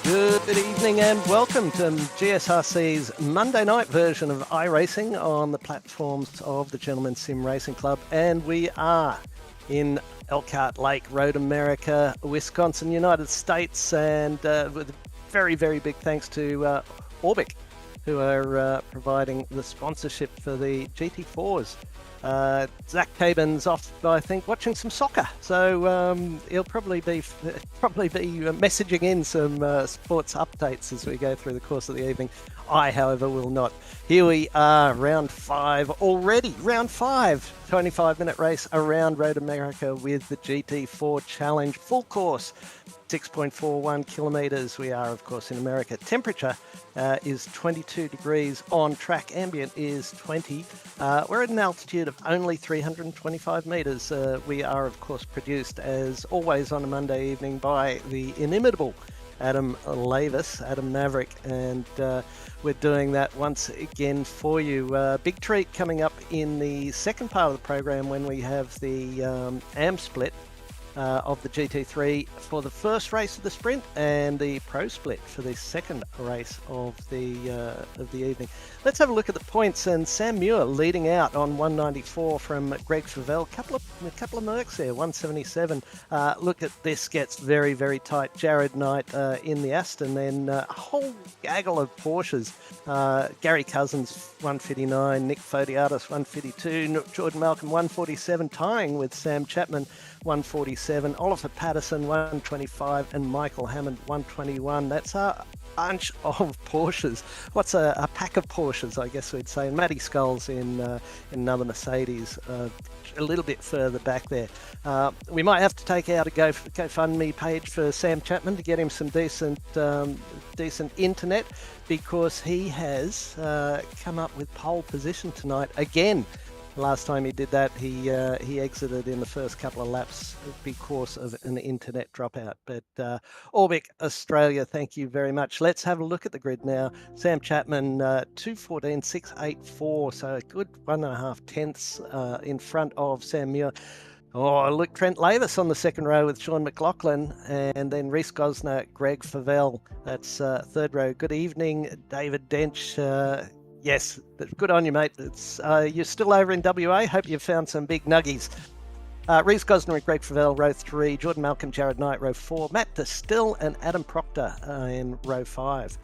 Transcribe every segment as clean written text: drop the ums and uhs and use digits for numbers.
Good evening and welcome to GSRC's Monday night version of iRacing on the platforms of the Gentlemen's Sim Racing Club. And we are in Elkhart Lake, Road America, Wisconsin, United States. And with very, very big thanks to Orbic, who are providing the sponsorship for the GT4s. Zach Cabin's off, I think, watching some soccer, so he'll probably be messaging in some sports updates as we go through the course of the evening. I, however, will not. Here we are, round 5 already. Round 5, 25-minute race around Road America with the GT4 Challenge full course. 6.41 kilometres. We are, of course, in America. Temperature is 22 degrees on track. Ambient is 20. We're at an altitude of only 325 metres. We are, of course, produced, as always, on a Monday evening by the inimitable Adam Lavis, Adam Maverick, and we're doing that once again for you. Big treat coming up in the second part of the program when we have the AM split of the GT3 for the first race of the sprint and the pro split for the second race of the evening. Let's have a look at the points, and Sam Muir leading out on 194 from Greg Favell. A couple of Mercs there, 177. Look at this, gets very, very tight. Jared Knight in the Aston, then a whole gaggle of Porsches. Gary Cousins 159, Nick Fodiatis 152, Jordan Malcolm 147, tying with Sam Chapman 147, Oliver Patterson 125, and Michael Hammond 121. That's a bunch of Porsches. What's a pack of Porsches, I guess we'd say. And Matty Skulls in another Mercedes, a little bit further back there. We might have to take out a GoFundMe page for Sam Chapman to get him some decent internet, because he has come up with pole position tonight again. Last time he did that, he exited in the first couple of laps because of an internet dropout. But Orbic Australia, thank you very much. Let's have a look at the grid now. Sam Chapman, 2:14.684, so a good 1.5 tenths in front of Sam Muir. Oh, look, Trent Lavis on the second row with Sean McLaughlin, and then Reese Gosner, Greg Favell. That's third row. Good evening, David Dench. Yes, good on you, mate. You're still over in WA. Hope you've found some big nuggies. Reese Gosner and Greg Favell, row 3. Jordan Malcolm, Jared Knight, row 4. Matt Distill and Adam Proctor in row 5.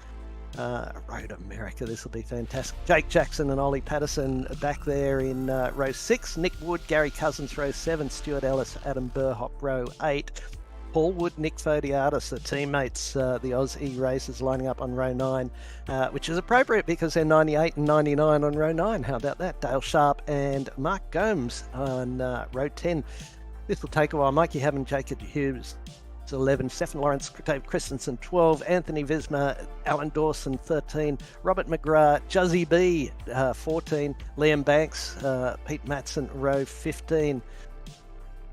Road America, this will be fantastic. Jake Jackson and Ollie Patterson back there in row 6. Nick Wood, Gary Cousins, row 7. Stuart Ellis, Adam Burhop, row 8. Paul Wood, Nick Fodiatis, the teammates, the Aussie racers lining up on row 9, which is appropriate because they're 98 and 99 on row 9. How about that? Dale Sharp and Mark Gomes on row 10. This will take a while. Mikey Hammond, Jacob Hughes, 11. Stephen Lawrence, Dave Christensen, 12. Anthony Visma, Alan Dawson, 13. Robert McGrath, Juzzy B, 14. Liam Banks, Pete Matson, row 15.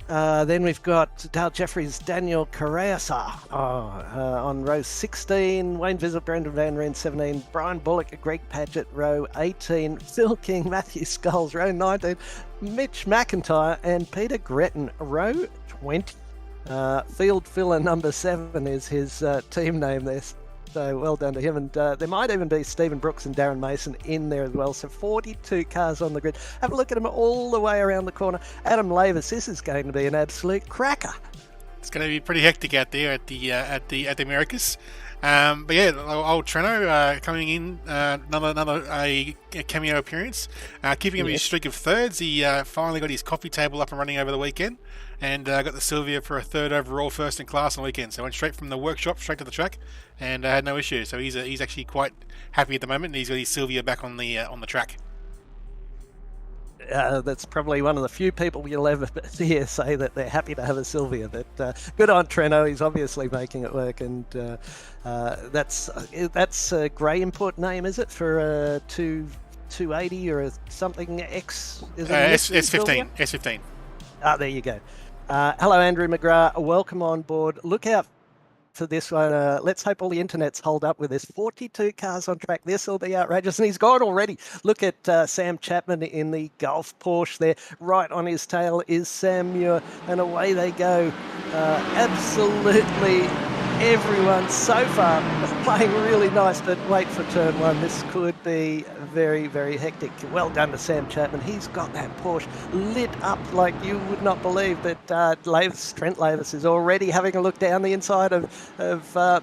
Then we've got Dale Jeffries, Daniel Carreasa on row 16, Wayne Vizard, Brendan Van Ryn, 17, Brian Bullock, Greg Padgett, row 18, Phil King, Matthew Skulls, row 19, Mitch McIntyre and Peter Gretton, row 20. Field Filler number 7 is his team name there. So well done to him. And there might even be Stephen Brooks and Darren Mason in there as well. So 42 cars on the grid. Have a look at them all the way around the corner. Adam Lavis, this is going to be an absolute cracker. It's going to be pretty hectic out there at the Americas. But yeah, old Treno coming in, another cameo appearance, keeping him his streak of thirds. He finally got his coffee table up and running over the weekend, and got the Sylvia for a third overall, first in class on the weekend. So went straight from the workshop straight to the track, and had no issue. So he's actually quite happy at the moment, and he's got his Sylvia back on the track. That's probably one of the few people you'll ever hear say that they're happy to have a Sylvia. But good on Treno, he's obviously making it work, and that's a grey import name, is it, for a 280 or something X? Is it S15. S15. There you go. Hello, Andrew McGrath. Welcome on board. Look out for this one. Let's hope all the internets hold up with this. 42 cars on track. This will be outrageous. And he's gone already. Look at Sam Chapman in the Golf Porsche there. Right on his tail is Sam Muir. And away they go. Absolutely everyone so far playing really nice, but wait for turn one. This could be very, very hectic. Well done to Sam Chapman. He's got that Porsche lit up like you would not believe. But Trent Lavis is already having a look down the inside of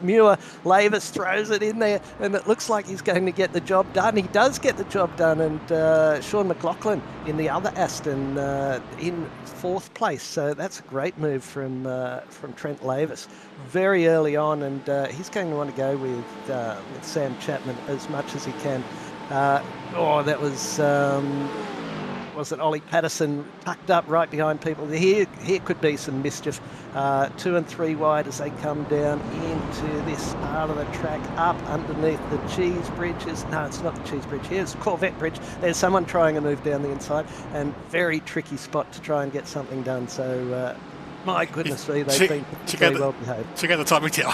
Muir. Lavis throws it in there, and it looks like he's going to get the job done. He does get the job done, and Sean McLaughlin in the other Aston in fourth place. So that's a great move from Trent Lavis very early on, and he's going to want to go with Sam Chapman as much as he can. That was it Ollie Patterson tucked up right behind people. Here could be some mischief. 2 and 3 wide as they come down into this part of the track, up underneath the Cheese Bridges. No, it's not the Cheese Bridge. Here's Corvette Bridge. There's someone trying to move down the inside, and very tricky spot to try and get something done. So, my goodness me, they've been very well behaved. Check out the timing tower.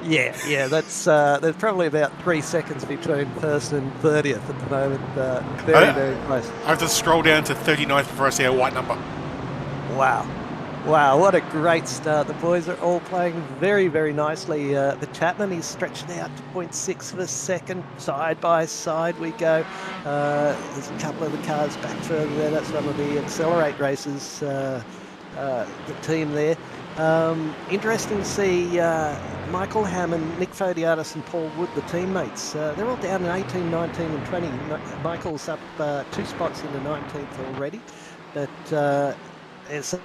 Yeah, that's there's probably about 3 seconds between first and 30th at the moment. Very close. I have to scroll down to 39th before I see a white number. Wow, what a great start. The boys are all playing very, very nicely. The Chapman, he's stretched out to 0.6 of a second. Side by side we go. There's a couple of the cars back further there. That's one of the Accelerate races, the team there. Interesting to see Michael Hammond, Nick Fodiatis and Paul Wood, the teammates. They're all down in 18, 19 and 20. Michael's up 2 spots into 19th already. But there's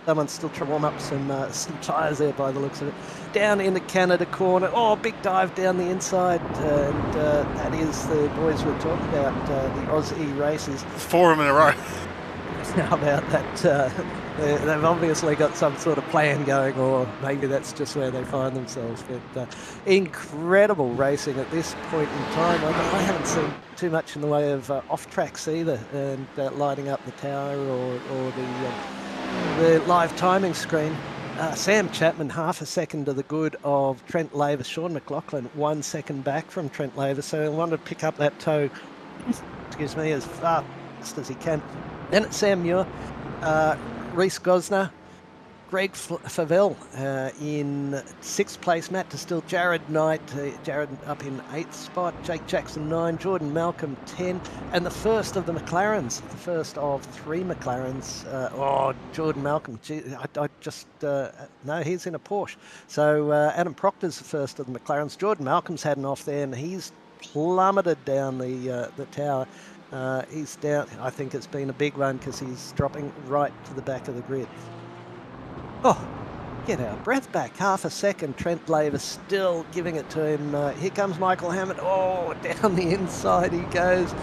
someone still trying to warm up some tyres there by the looks of it. Down in the Canada corner. Oh, big dive down the inside. And that is the boys we're talking about, the Aussie races. 4 of them in a row. How about that? They've obviously got some sort of plan going, or maybe that's just where they find themselves. But incredible racing at this point in time. I haven't seen too much in the way of off-tracks either, and lighting up the tower or the live timing screen. Sam Chapman, half a second to the good of Trent Lavis. Sean McLaughlin, 1 second back from Trent Lavis, so he'll want to pick up that toe, as fast as he can. Then it's Sam Muir, Reese Gosner, Greg Favell in 6th place, Matt Distill, Jared Knight, Jared up in 8th spot, Jake Jackson 9, Jordan Malcolm 10, and the first of the McLarens, the first of 3 McLarens. Jordan Malcolm, no, he's in a Porsche. So Adam Proctor's the first of the McLarens. Jordan Malcolm's had an off there, and he's plummeted down the tower. He's down. I think it's been a big one because he's dropping right to the back of the grid. Oh, get our breath back. Half a second. Trent Lavis still giving it to him. Here comes Michael Hammond. Oh, down the inside he goes.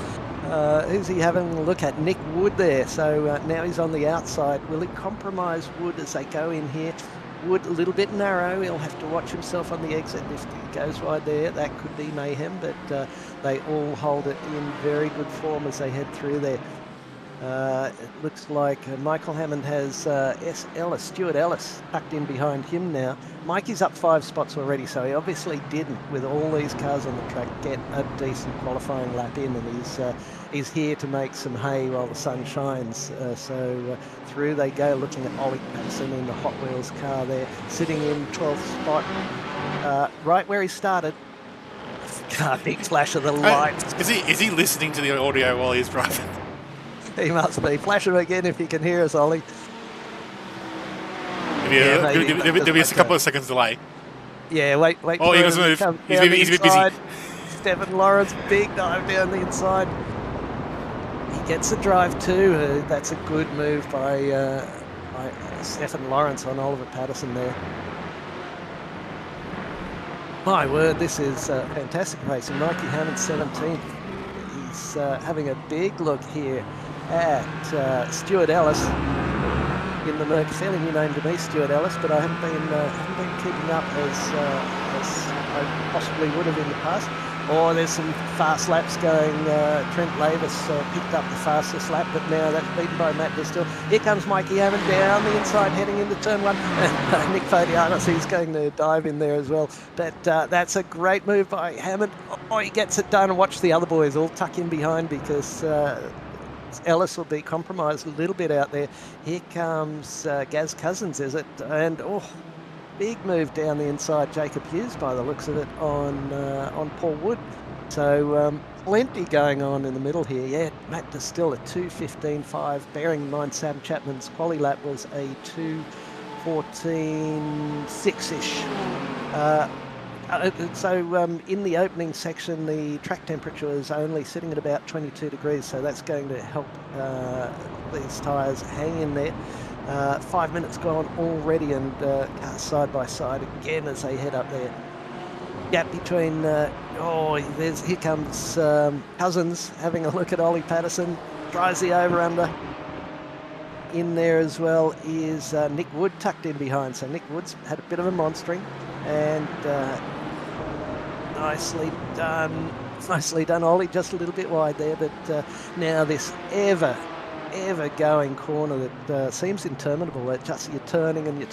Who's he having a look at? Nick Wood there. So now he's on the outside. Will he compromise Wood as they go in here? Wood a little bit narrow. He'll have to watch himself on the exit. If he goes wide there, that could be mayhem, but they all hold it in very good form as they head through there. It looks like Michael Hammond has Stuart Ellis tucked in behind him now. Mikey's up 5 spots already, so he obviously didn't, with all these cars on the track, get a decent qualifying lap in, and he's here to make some hay while the sun shines. So through they go, looking at Ollie Patterson in the Hot Wheels car there, sitting in 12th spot, right where he started. Big flash of the lights. Is he listening to the audio while he's driving? He must be. Flash him again if he can hear us, Ollie. There'll be a couple of seconds delay. Yeah, wait. Oh, he doesn't move. He's a bit busy. Stephen Lawrence, big dive down the inside. He gets a drive too. That's a good move by Stephen Lawrence on Oliver Patterson there. My word, this is fantastic racing. Mikey Hammond, 17th. He's having a big look here at Stuart Ellis in the Merc. Fairly new name to me, Stuart Ellis, but I haven't been keeping up as I possibly would have in the past. There's some fast laps going. Trent Lavis picked up the fastest lap, but now that's beaten by Matt Distill. Here comes Mikey Hammond down the inside, heading into turn 1. Nick Fodiatis, he's going to dive in there as well. But that's a great move by Hammond. He gets it done, and watch the other boys all tuck in behind, because Ellis will be compromised a little bit out there. Here comes Gaz Cousins, is it? And big move down the inside. Jacob Hughes, by the looks of it, on Paul Wood. So plenty going on in the middle here. Yeah, Matt Distill at 2:15.5. Bearing in mind Sam Chapman's quali lap was a 2:14.6-ish. So in the opening section, the track temperature is only sitting at about 22 degrees, so that's going to help these tyres hang in there. 5 minutes gone already, and cars side by side again as they head up there. Gap between, here comes Cousins having a look at Ollie Patterson, tries the over-under. In there as well is Nick Wood tucked in behind, so Nick Wood's had a bit of a monstering, and nicely done Ollie, just a little bit wide there, but now this ever going corner that seems interminable. It just you're turning and you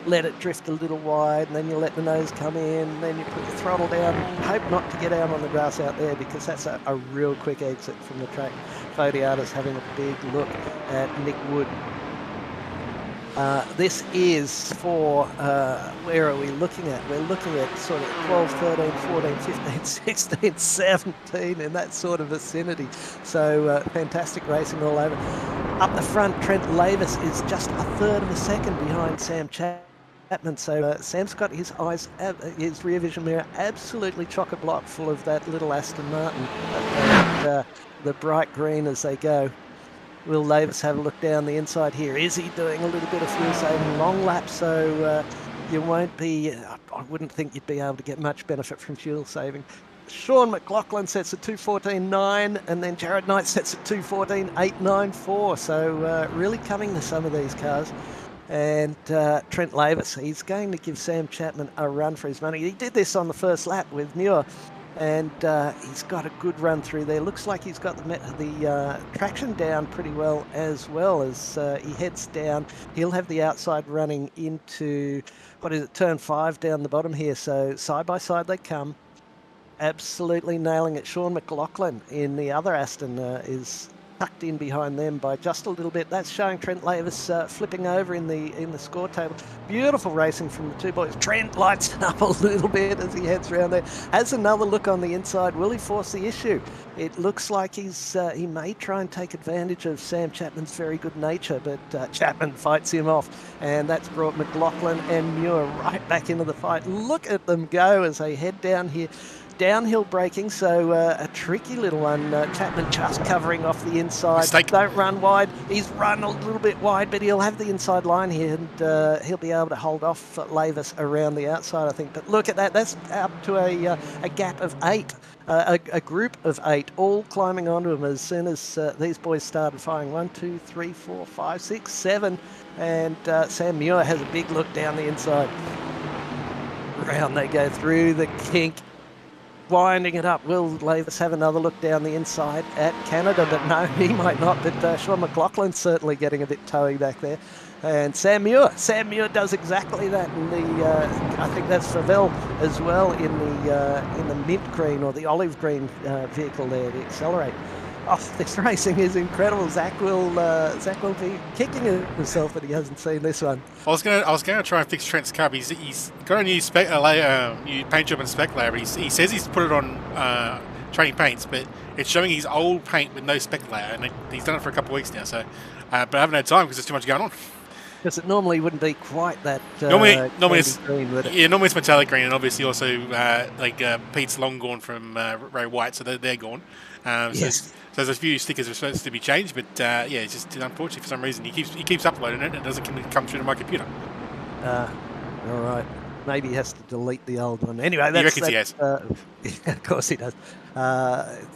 let it drift a little wide, and then you let the nose come in, and then you put your throttle down. Hope not to get out on the grass out there, because that's a real quick exit from the track. Fodiatis having a big look at Nick Wood. This is for, where are we looking at? We're looking at sort of 12, 13, 14, 15, 16, 17, in that sort of vicinity. So fantastic racing all over. Up the front, Trent Lavis is just a third of a second behind Sam Chapman. So Sam's got his eyes, his rear vision mirror absolutely chock-a-block full of that little Aston Martin. And the bright green as they go. Will Lavis have a look down the inside here? Is he doing a little bit of fuel saving? Long lap, so you won't be, I wouldn't think you'd be able to get much benefit from fuel saving. Sean McLaughlin sets at 2:14.9, and then Jared Knight sets at 2:14.894. So really coming to some of these cars. And Trent Lavis, he's going to give Sam Chapman a run for his money. He did this on the first lap with Muir, and he's got a good run through there. Looks like he's got the traction down pretty well as he heads down. He'll have the outside running into, turn 5 down the bottom here. So side by side they come, absolutely nailing it. Sean McLaughlin in the other Aston is tucked in behind them by just a little bit. That's showing Trent Lavis flipping over in the score table. Beautiful racing from the two boys. Trent lights up a little bit as he heads around there. Has another look on the inside. Will he force the issue? It looks like he may try and take advantage of Sam Chapman's very good nature, but Chapman fights him off, and that's brought McLaughlin and Muir right back into the fight. Look at them go as they head down here. Downhill braking, so a tricky little one. Chapman just covering off the inside. Mistake. Don't run wide. He's run a little bit wide, but he'll have the inside line here, and he'll be able to hold off Lavis around the outside, I think. But look at that. That's up to a gap of 8. A group of 8 all climbing onto him as soon as these boys started firing. 1, 2, 3, 4, 5, 6, 7. And Sam Muir has a big look down the inside. Round they go through the kink. Winding it up. Will Lavis have another look down the inside at Canada? But no, he might not. But Sean McLaughlin's certainly getting a bit toey back there. And Sam Muir does exactly that. And I think that's Favell as well in the mint green or the olive green vehicle there, the Accelerate. Oh, this racing is incredible. Zach will be kicking himself that he hasn't seen this one. I was gonna try and fix Trent's car. He's got a new new paint job and spec layer. But he says he's put it on training paints, but it's showing his old paint with no spec layer, and he's done it for a couple of weeks now. So, but I haven't had time because there's too much going on. Because it normally wouldn't be quite that normally it's green, would it? Yeah, normally it's metallic green, and obviously also Pete's long gone from Ray White, so they're gone. Yes. So there's a few stickers that are supposed to be changed, but it's just unfortunate for some reason he keeps uploading it and it doesn't come through to my computer. All right. Maybe he has to delete the old one. Anyway, he reckons he has. Of course he does.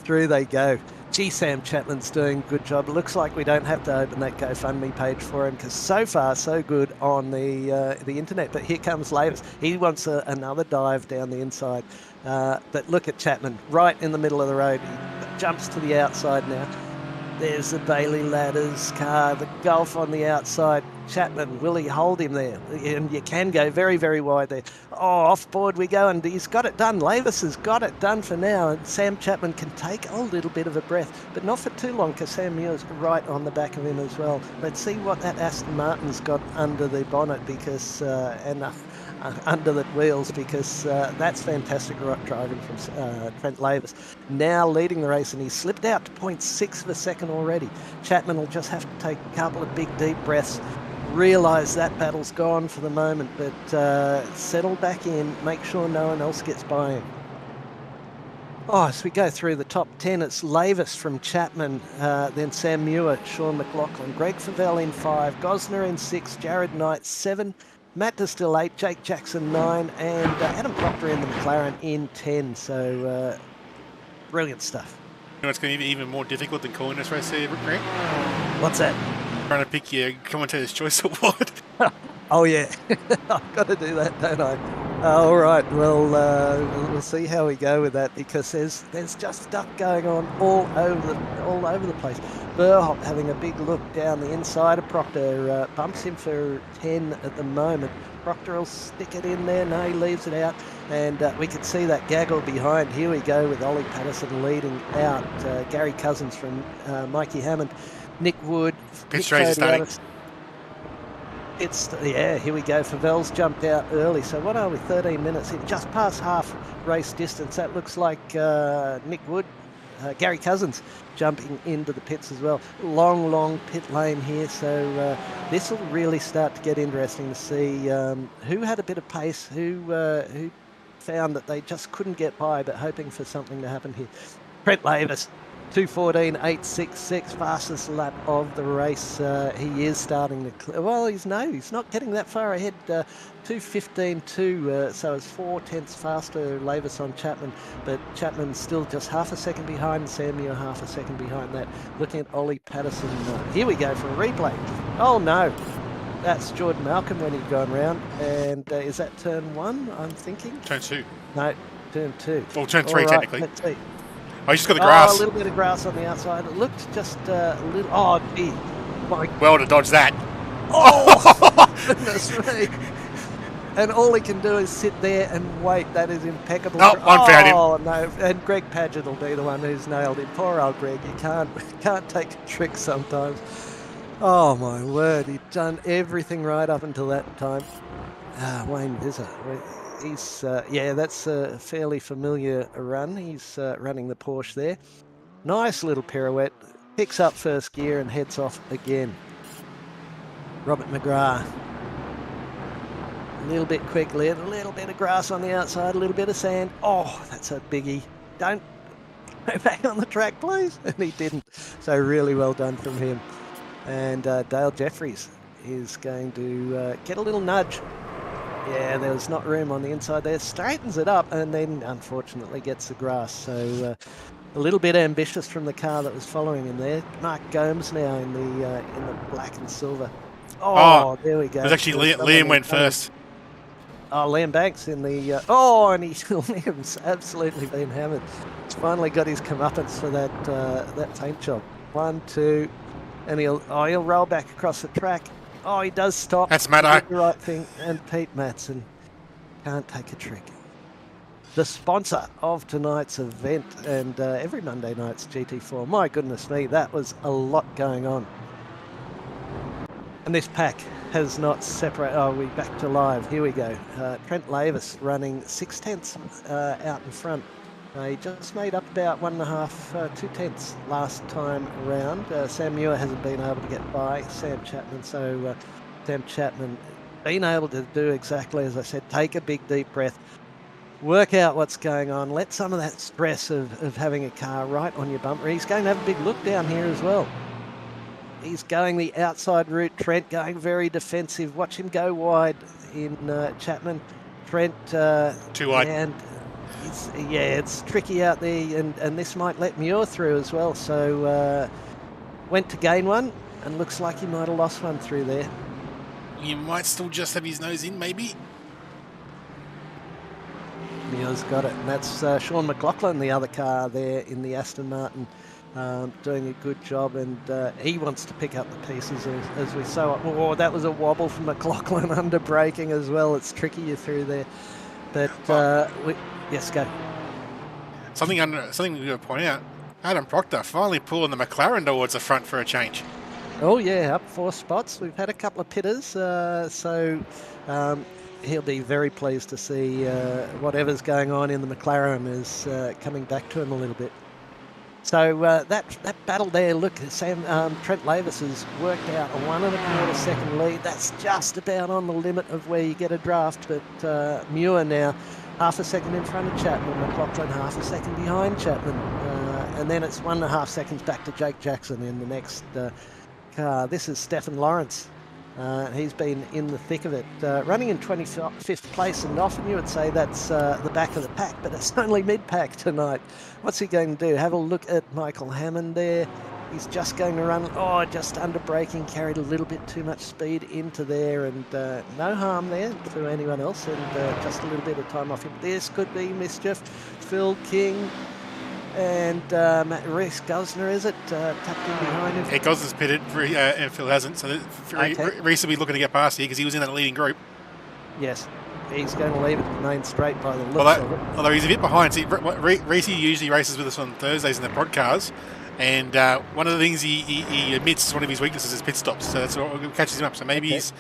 Through they go. Gee, Sam Chapman's doing a good job. It looks like we don't have to open that GoFundMe page for him because so far so good on the internet. But here comes Lavis. He wants another dive down the inside. But look at Chapman right in the middle of the road. He jumps to the outside now. There's the Bailey Ladders car, the Golf on the outside. Chapman, will he hold him there? And you can go very, very wide there. Oh, off board we go, and he's got it done. Lavis has got it done for now, and Sam Chapman can take a little bit of a breath, but not for too long because Sam Muir's right on the back of him as well. Let's see what that Aston Martin's got under the bonnet because, and under the wheels, because that's fantastic driving from Trent Lavis. Now leading the race, and he's slipped out to 0.6 of a second already. Chapman will just have to take a couple of big deep breaths, realise that battle's gone for the moment, but settle back in, make sure no one else gets by him. Oh, as we go through the top 10, it's Lavis from Chapman, then Sam Muir, Sean McLaughlin, Greg Favell in 5, Gosner in 6, Jared Knight 7, Matt Distill 8, Jake Jackson 9, and Adam Proctor in the McLaren in 10. So brilliant stuff. You know what's going to be even more difficult than calling this race here, Greg? What's that? Trying to pick your Commentator's Choice Award. Oh yeah, I've got to do that, don't I? All right, well, we'll see how we go with that, because there's just stuff going on all over the place. Burhop having a big look down the inside of Proctor, bumps him for 10 at the moment. Proctor will stick it in there. No, he leaves it out, and we can see that gaggle behind. Here we go with Ollie Patterson leading out. Gary Cousins from Mikey Hammond, Nick Wood. Pit straight is starting. Here we go. Favell's jumped out early. So what are we, 13 minutes in? Just past half race distance. That looks like Nick Wood, Gary Cousins jumping into the pits as well. Long pit lane here. So this will really start to get interesting to see who had a bit of pace, who found that they just couldn't get by, but hoping for something to happen here. Trent Lavis, 2:14.866, fastest lap of the race. He is starting to clear. Well, he's not getting that far ahead. 2:15.2, so it's 4/10 faster, Lavis on Chapman, but Chapman's still just half a second behind. Sam Muir half a second behind that. Looking at Ollie Patterson. Here we go for a replay. Oh no, that's Jordan Malcolm when he'd gone round. And is that turn 1, I'm thinking? Turn 2. No, turn 2. Well, turn 3 technically. Let's see. Oh, he's just got the grass. Oh, a little bit of grass on the outside. It looked just a little... Oh, gee. Well to dodge that. Oh, goodness me. And all he can do is sit there and wait. That is impeccable. Oh, one found him. Oh, no. And Greg Padgett will be the one who's nailed him. Poor old Greg. You can't take a trick sometimes. Oh, my word. He'd done everything right up until that time. Wayne Visser. He's, that's a fairly familiar run. He's running the Porsche there. Nice little pirouette. Picks up first gear and heads off again. Robert McGrath. A little bit quickly, a little bit of grass on the outside, a little bit of sand. Oh, that's a biggie. Don't go back on the track, please. And he didn't. So really well done from him. And Dale Jeffries is going to get a little nudge. Yeah, there's not room on the inside there. Straightens it up and then unfortunately gets the grass. So a little bit ambitious from the car that was following him there. Mark Gomes now in the black and silver. Oh, there we go. It was actually Liam went first. Oh, Liam Banks in the... and Liam's absolutely been hammered. He's finally got his comeuppance for that paint job. 1, 2, and he'll roll back across the track. Oh, he does stop. That's Matto. The right thing. And Pete Matson can't take a trick. The sponsor of tonight's event and every Monday night's GT4. My goodness me, that was a lot going on. And this pack has not separated. Oh, we're back to live. Here we go. Trent Lavis running 6/10 out in front. He just made up about 1.5, 2/10 last time around. Sam Muir hasn't been able to get by Sam Chapman, so Sam Chapman been able to do exactly as I said, take a big deep breath, work out what's going on, let some of that stress of having a car right on your bumper. He's going to have a big look down here as well. He's going the outside route. Trent going very defensive. Watch him go wide in Chapman. Trent... too wide. And it's tricky out there, and this might let Muir through as well. So went to gain one, and looks like he might have lost one through there. He might still just have his nose in, maybe. Muir's got it, and that's Sean McLaughlin, the other car there in the Aston Martin, doing a good job, and he wants to pick up the pieces as we saw. Oh, that was a wobble from McLaughlin under braking as well. It's tricky you through there, but yes, go. Something we're going to point out. Adam Proctor finally pulling the McLaren towards the front for a change. Oh yeah, up 4 spots. We've had a couple of pitters, so he'll be very pleased to see whatever's going on in the McLaren is coming back to him a little bit. So that battle there, look, Trent Lavis has worked out a 1 1/4 second lead. That's just about on the limit of where you get a draft, but Muir now half a second in front of Chapman, McLaughlin half a second behind Chapman, and then it's 1.5 seconds back to Jake Jackson in the next car. This is Stefan Lawrence. He's been in the thick of it, running in 25th place, and often you would say that's the back of the pack, but it's only mid-pack tonight. What's he going to do? Have a look at Michael Hammond there. He's just going to run, just under braking, carried a little bit too much speed into there, and no harm there to anyone else, and just a little bit of time off him. This could be mischief. Phil King and Reese Gosner, is it? Tucked in behind him. Yeah, Gosner's pitted, and Phil hasn't, so Reese will be looking to get past here because he was in that leading group. Yes. He's going to leave it main straight by the looks of it. Although he's a bit behind. See, Reese usually races with us on Thursdays in the prod cars, and one of the things he admits is one of his weaknesses is pit stops. So that's what catches him up. So maybe he's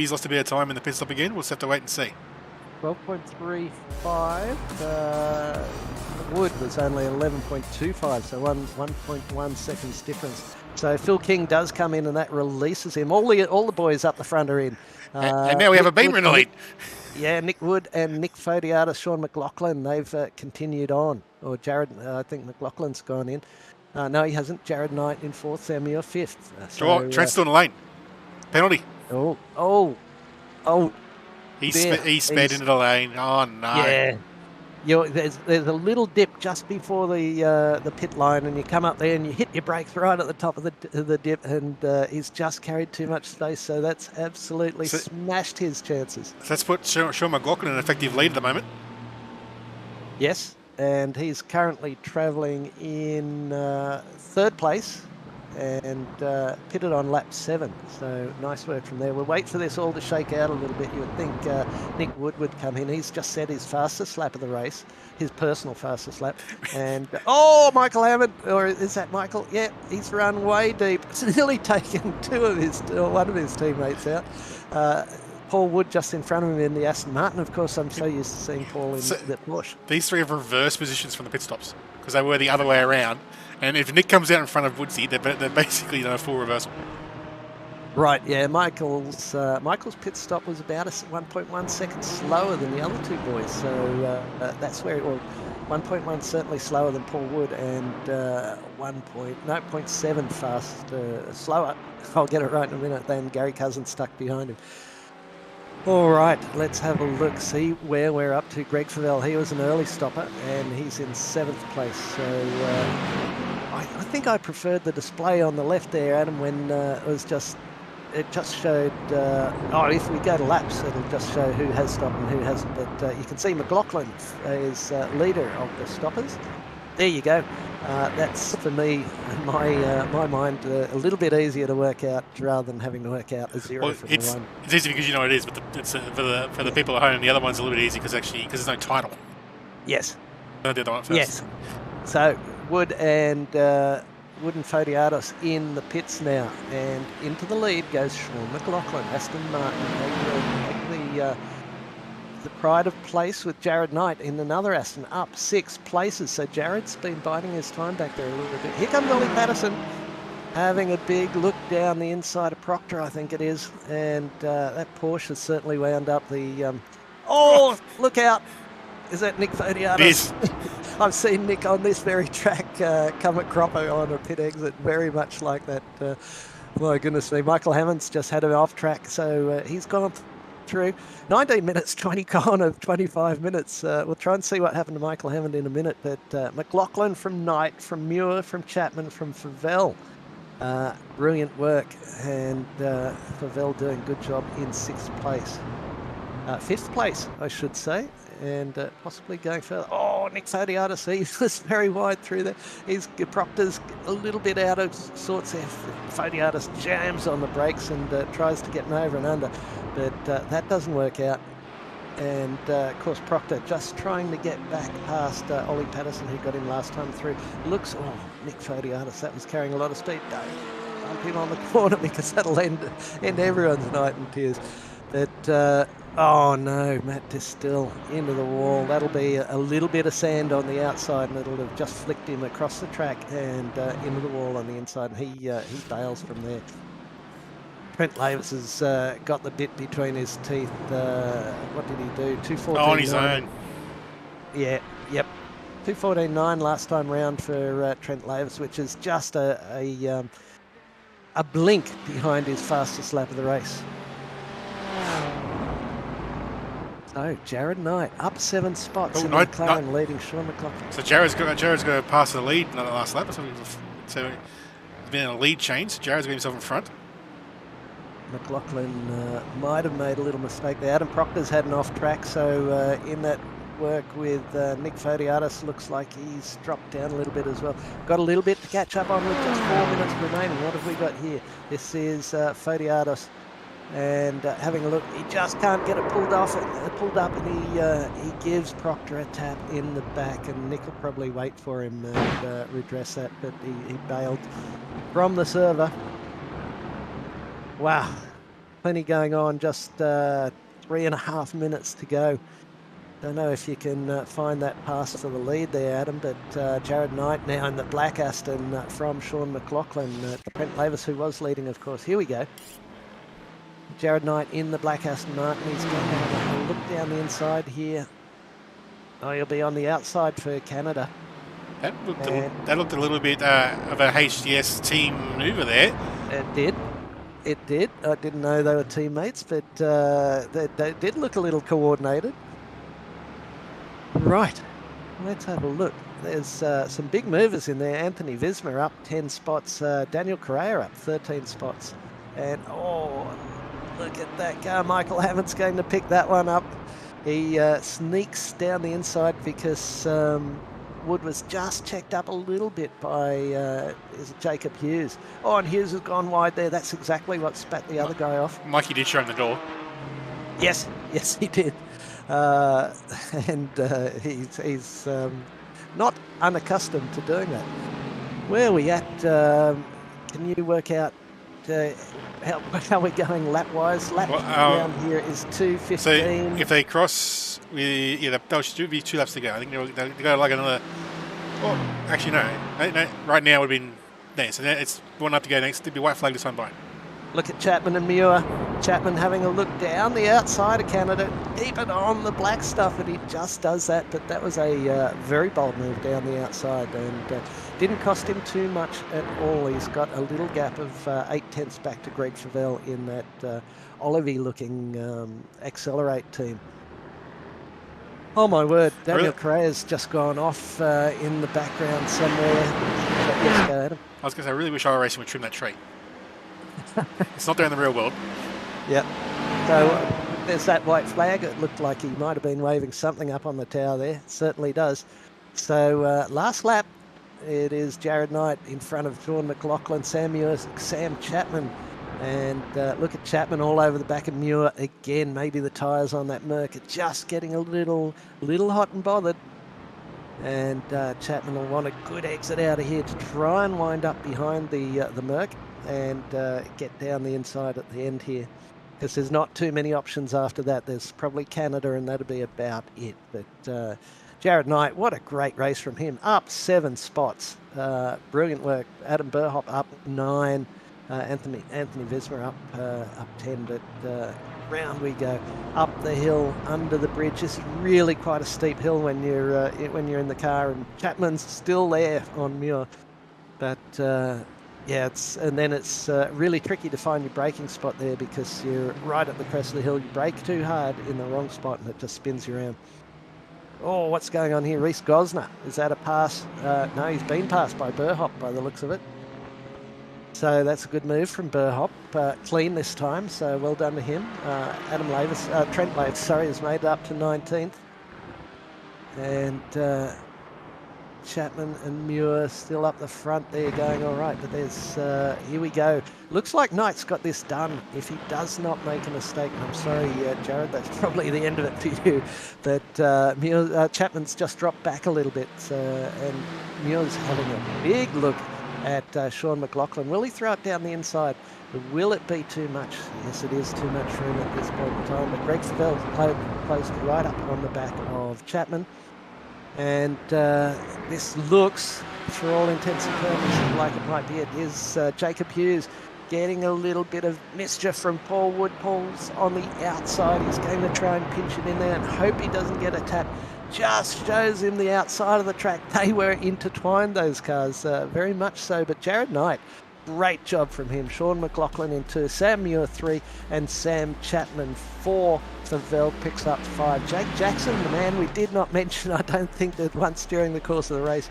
lost a bit of time in the pit stop again. We'll just have to wait and see. 12.35. Wood was only 11.25, so 1.1 seconds difference. So Phil King does come in, and that releases him. All the boys up the front are in. And now we have a beamer in the lead. Yeah, Nick Wood and Nick Fodiatis, Sean McLaughlin, they've continued on. Or Jared, I think McLaughlin's gone in. No, he hasn't. Jared Knight in 4th, Samuel 5th. Trent's still in the lane. Penalty. Oh. He sped into the lane. Oh, no. Yeah. There's a little dip just before the pit line, and you come up there and you hit your brakes right at the top of the dip, and he's just carried too much space, so that's absolutely smashed his chances. So that's put Sean McLaughlin in an effective lead at the moment. Yes, and he's currently travelling in 3rd place and pitted on lap 7, so nice work from there. We'll wait for this all to shake out a little bit. You would think Nick Wood would come in. He's just set his fastest lap of the race, his personal fastest lap, and Michael Hammond, or is that Michael? Yeah, he's run way deep. It's nearly taken one of his teammates out. Paul Wood just in front of him in the Aston Martin. Of course, I'm so used to seeing Paul in the Porsche. These three have reverse positions from the pit stops because they were the other way around. And if Nick comes out in front of Woodsy, they're basically a full reversal. Right, yeah. Michael's pit stop was about 1.1 seconds slower than the other two boys. So that's where 1.1 certainly slower than Paul Wood, and 0.7 slower. I'll get it right in a minute. Than Gary Cousins stuck behind him. All right, let's have a look, see where we're up to. Greg Favell, he was an early stopper, and he's in 7th place. So I think I preferred the display on the left there, Adam, when it just showed, if we go to laps, it'll just show who has stopped and who hasn't. But you can see McLaughlin is leader of the stoppers. There you go. That's, for me, in my mind, a little bit easier to work out rather than having to work out a zero from the one. It's easy because you know what it is, but it's for the people at home, the other one's a little bit easy because there's no title. Yes. I did the one first. Yes. So Wood and Fodiatos in the pits now, and into the lead goes Sean McLaughlin, Aston Martin, the pride of place with Jared Knight in another Aston, up 6 places. So Jared's been biding his time back there a little bit. Here comes Ollie Patterson, having a big look down the inside of Proctor, I think it is, and that Porsche has certainly wound up the... look out! Is that Nick Fodiatos? It is. I've seen Nick on this very track come at Cropper on a pit exit, very much like that. My goodness me, Michael Hammond's just had him off track, so he's gone through 19 minutes, 20 gone of 25 minutes. We'll try and see what happened to Michael Hammond in a minute, but McLaughlin from Knight, from Muir, from Chapman, from Favell. Brilliant work, and Favell doing a good job in 6th place. 5th place, I should say, and possibly going further. Nick Fodiatis, he was very wide through there. Proctor's a little bit out of sorts there. Fodiatis jams on the brakes and tries to get an over and under, but that doesn't work out. And of course Proctor just trying to get back past Ollie Patterson, who got him last time through. Looks, Nick Fodiatis, that was carrying a lot of speed. Don't bump him on the corner because that'll end everyone's night in tears. But oh no, Matt Distill into the wall. That'll be a little bit of sand on the outside, and it'll have just flicked him across the track and into the wall on the inside. And he bails from there. Trent Lavis has got the bit between his teeth. What did he do? 2:14.9. On his own. Yeah, yep. 2:14.9 last time round for Trent Lavis, which is just a blink behind his fastest lap of the race. So Jared Knight up 7 spots in McLaren, leading Sean McLaughlin. So Jared's got to pass the lead in the last lap or something. So it's been a lead change. So Jared's got himself in front. McLaughlin might have made a little mistake there. Adam Proctor's had an off track, so in that work with Nick Fodiatis, looks like he's dropped down a little bit as well. Got a little bit to catch up on with just 4 minutes remaining. What have we got here? This is Fodiatis, and having a look, he just can't get it pulled up, and he gives Proctor a tap in the back, and Nick will probably wait for him and redress that, but he bailed from the server. Wow, plenty going on, just 3.5 minutes to go. Don't know if you can find that pass to the lead there, Adam, but Jared Knight now in the black Aston from Sean McLaughlin. Trent Lavis, who was leading, of course. Here we go. Jared Knight in the black Aston Martin. He's going to have a look down the inside here. Oh, he'll be on the outside for Canada. That looked a little bit of a HDS team maneuver there. It did. It did. I didn't know they were teammates, but they did look a little coordinated. Right, let's have a look. There's some big movers in there. Anthony Visma up 10 spots. Daniel Correa up 13 spots. And, oh, look at that car. Michael Hammond's going to pick that one up. He sneaks down the inside because Wood was just checked up a little bit by is it Jacob Hughes. Oh, and Hughes has gone wide there. That's exactly what spat the other guy off. Mikey did show him the door. Yes, he did. And he's not unaccustomed to doing that. Where are we at? Can you work out how we're going lap-wise? Lap down here is 2:15. So if they cross, they'll should be 2 laps to go. I think they'll go like another. Well, actually no. Right now it would have been there. So it's 1 lap to go next. It'd be white flag this time by. Look at Chapman and Muir. Chapman having a look down the outside of Canada, keep it on the black stuff, and he just does that. But that was a very bold move down the outside, and didn't cost him too much at all. He's got a little gap of 0.8 back to Greg Favell in that Olivey-looking Accelerate team. Oh my word, Daniel Correa's just gone off in the background somewhere. Let's go, Adam. I was going to say, I really wish iRacing would trim that tree. It's not there in the real world. Yep. So there's that white flag. It looked like he might have been waving something up on the tower there. It certainly does. So last lap, it is Jared Knight in front of Sean McLaughlin, Sam Muir, Sam Chapman. And look at Chapman all over the back of Muir again. Maybe the tyres on that Merc are just getting a little hot and bothered. And Chapman will want a good exit out of here to try and wind up behind the Merc and get down the inside at the end here, because there's not too many options after that. There's probably Canada, and that'll be about it. But Jared Knight, what a great race from him. Up 7 spots. Brilliant work. Adam Burhop up 9. Anthony Visma up 10. But round we go. Up the hill, under the bridge. It's really quite a steep hill when you're in the car, and Chapman's still there on Muir. But yeah, it's really tricky to find your braking spot there, because you're right at the crest of the hill. You brake too hard in the wrong spot and it just spins you around. Oh, what's going on here? Reese Gosner, is that a pass? No, he's been passed by Burhop by the looks of it. So that's a good move from Burhop. Clean this time, so well done to him. Trent Lavis, has made it up to 19th. And Chapman and Muir still up the front there, going all right. But there's here we go. Looks like Knight's got this done if he does not make a mistake. I'm sorry, Jared, that's probably the end of it for you. But Chapman's just dropped back a little bit, and Muir's having a big look at Sean McLaughlin. Will he throw it down the inside? Will it be too much? Yes, it is too much for him at this point in time. But Greg Favell closed right up on the back of Chapman. And this looks, for all intents and purposes, like it might be it. Is Jacob Hughes getting a little bit of mischief from Paul Wood. Paul's on the outside. He's going to try and pinch it in there and hope he doesn't get a tap. Just shows him the outside of the track. They were intertwined, those cars, very much so. But Jared Knight, great job from him. Sean McLaughlin in 2, Sam Muir 3, and Sam Chapman 4. Favell picks up 5. Jake Jackson, the man we did not mention, I don't think, that once during the course of the race,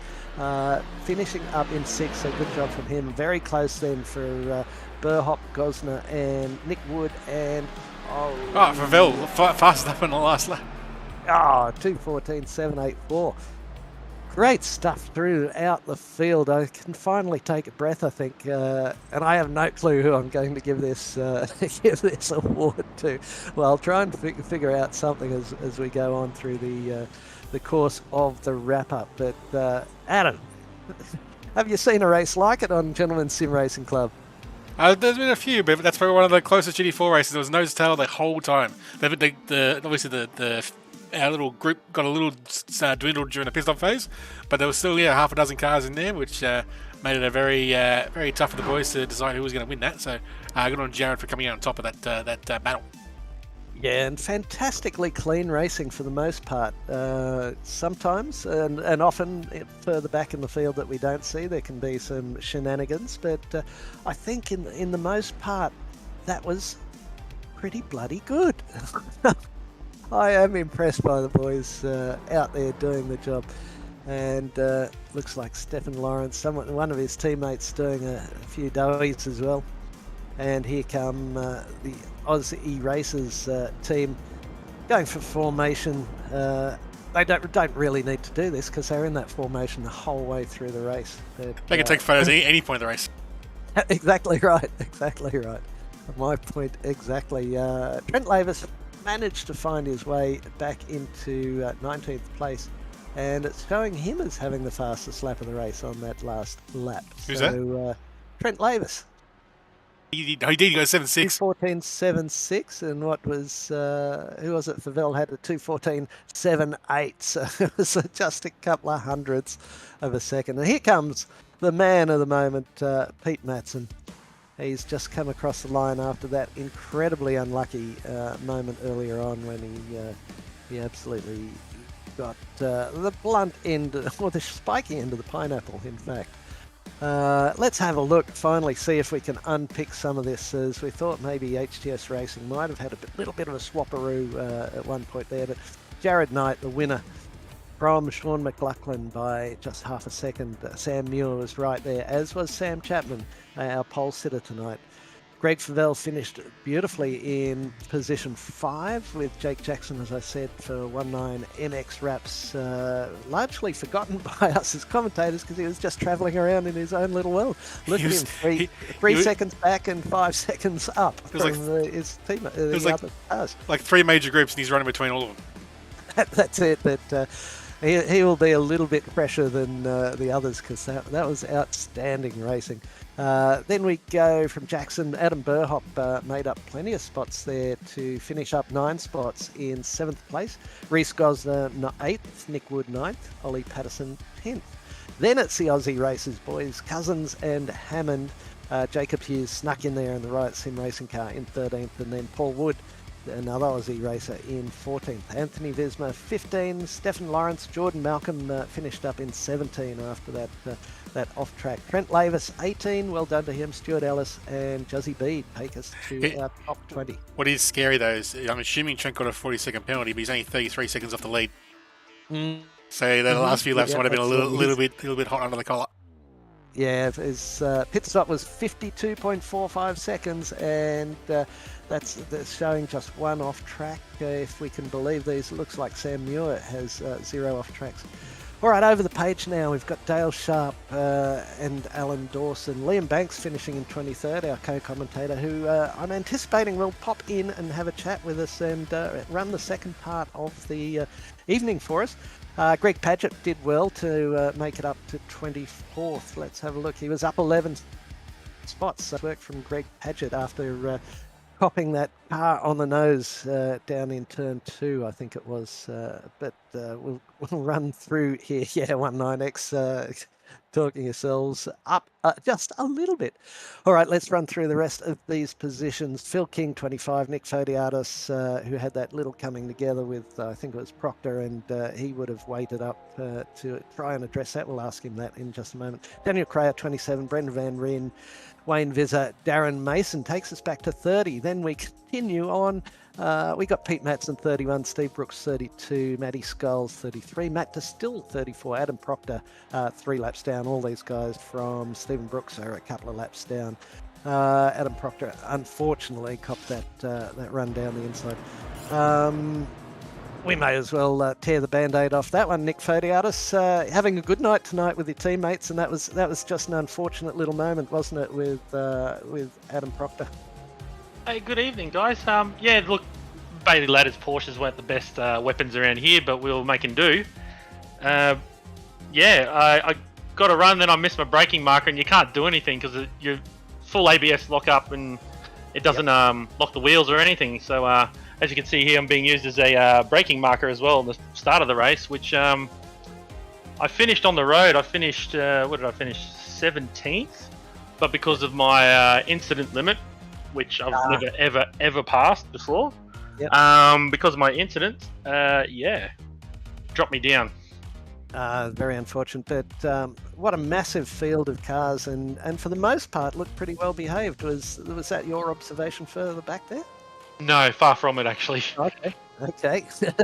finishing up in 6. So good job from him. Very close then for Burhop, Gosner, and Nick Wood, and Favell fast up in the last lap. 2:14.784. Great stuff throughout the field. I can finally take a breath, I think, and I have no clue who I'm going to give this award to. Well, I'll try and figure out something as we go on through the course of the wrap-up. But Adam, have you seen a race like it on Gentlemen's Sim Racing Club? There's been a few, but that's probably one of the closest GT4 races. There was nose tail the whole time. Obviously our little group got a little dwindled during the pit-stop phase, but there was still half a dozen cars in there, which made it a very tough for the boys to decide who was going to win that. So good on Jared for coming out on top of that battle. Yeah, and fantastically clean racing for the most part. Sometimes, and often further back in the field that we don't see, there can be some shenanigans. But I think in the most part, that was pretty bloody good. I am impressed by the boys out there doing the job. And looks like Stephen Lawrence, one of his teammates, doing a few doughies as well. And here come the Aussie Racers team going for formation. They don't really need to do this because they're in that formation the whole way through the race. But, they can take photos at any point of the race. Exactly right. My point exactly. Trent Lavis managed to find his way back into 19th place, and it's showing him as having the fastest lap of the race on that last lap. Who's that? Trent Lavis. He did go 7.6. 2:14.76, and what was who was it? Favell had a 2:14.78, so it was just a couple of hundredths of a second. And here comes the man of the moment, Pete Matson. He's just come across the line after that incredibly unlucky moment earlier on when he absolutely got the blunt end, or the spiky end of the pineapple, in fact. Let's have a look, finally see if we can unpick some of this, as we thought maybe HTS Racing might have had a little bit of a swapperoo at one point there, but Jared Knight, the winner from Sean McLaughlin by just half a second. Sam Muir was right there, as was Sam Chapman, our pole sitter tonight. Greg Favell finished beautifully in position 5 with Jake Jackson, as I said, for 19 MX wraps, largely forgotten by us as commentators because he was just travelling around in his own little world. Look at him, three seconds back and 5 seconds up from his team. Other cars. Like 3 major groups, and he's running between all of them. That's it. But he will be a little bit fresher than the others, because that was outstanding racing. Then we go from Jackson. Adam Burhop made up plenty of spots there to finish up 9 spots in 7th place. Reece Gosner 8th, Nick Wood 9th, Ollie Patterson 10th. Then it's the Aussie Racers, boys. Cousins and Hammond. Jacob Hughes snuck in there in the Riot Sim Racing car in 13th, and then Paul Wood, another Aussie racer, in 14th. Anthony Visma 15, Stephen Lawrence, Jordan Malcolm finished up in 17 after that off track. Trent Lavis 18, well done to him. Stuart Ellis and Juzzy Bede take us to our top 20. What is scary though is I'm assuming Trent got a 40-second penalty, but he's only 33 seconds off the lead. So the last few laps might have been a little bit hot under the collar. Yeah, his pit stop was 52.45 seconds, and that's showing just 1 off track. If we can believe these, it looks like Sam Muir has 0 off tracks. All right, over the page now, we've got Dale Sharp and Alan Dawson. Liam Banks finishing in 23rd, our co-commentator, who I'm anticipating will pop in and have a chat with us and run the second part of the evening for us. Greg Padgett did well to make it up to 24th. Let's have a look. He was up 11 spots. Work from Greg Padgett after copping that car on the nose down in turn 2, I think it was. But we'll run through here. Yeah, 19X talking yourselves up just a little bit. All right, let's run through the rest of these positions. Phil King, 25. Nick Fodiatis, who had that little coming together with, I think it was Proctor, and he would have waited up to try and address that. We'll ask him that in just a moment. Daniel Crayer, 27. Brendan Van Ryn, Wayne Vizza, Darren Mason takes us back to 30. Then we continue on. We got Pete Matson, 31, Steve Brooks, 32, Matty Sculls, 33, Matt Distill, 34, Adam Proctor, 3 laps down. All these guys from Stephen Brooks are a couple of laps down. Adam Proctor, unfortunately, copped that run down the inside. We may as well tear the Band-Aid off that one. Nick Fodiatis, having a good night tonight with your teammates, and that was just an unfortunate little moment, wasn't it, with Adam Proctor? Hey, good evening, guys. Yeah, look, Bailey Ladders Porsches weren't the best weapons around here, but we were making do. Yeah, I got a run, then I missed my braking marker, and you can't do anything because you're full ABS lock up, and it doesn't lock the wheels or anything. So as you can see here, I'm being used as a braking marker as well at the start of the race, which I finished on the road. I finished, what did I finish? 17th, but because of my incident limit, which I've never ever passed before, yep. Because of my incident, yeah, dropped me down. Very unfortunate, but what a massive field of cars, and for the most part looked pretty well behaved. Was that your observation further back there? No, far from it, actually. Okay. It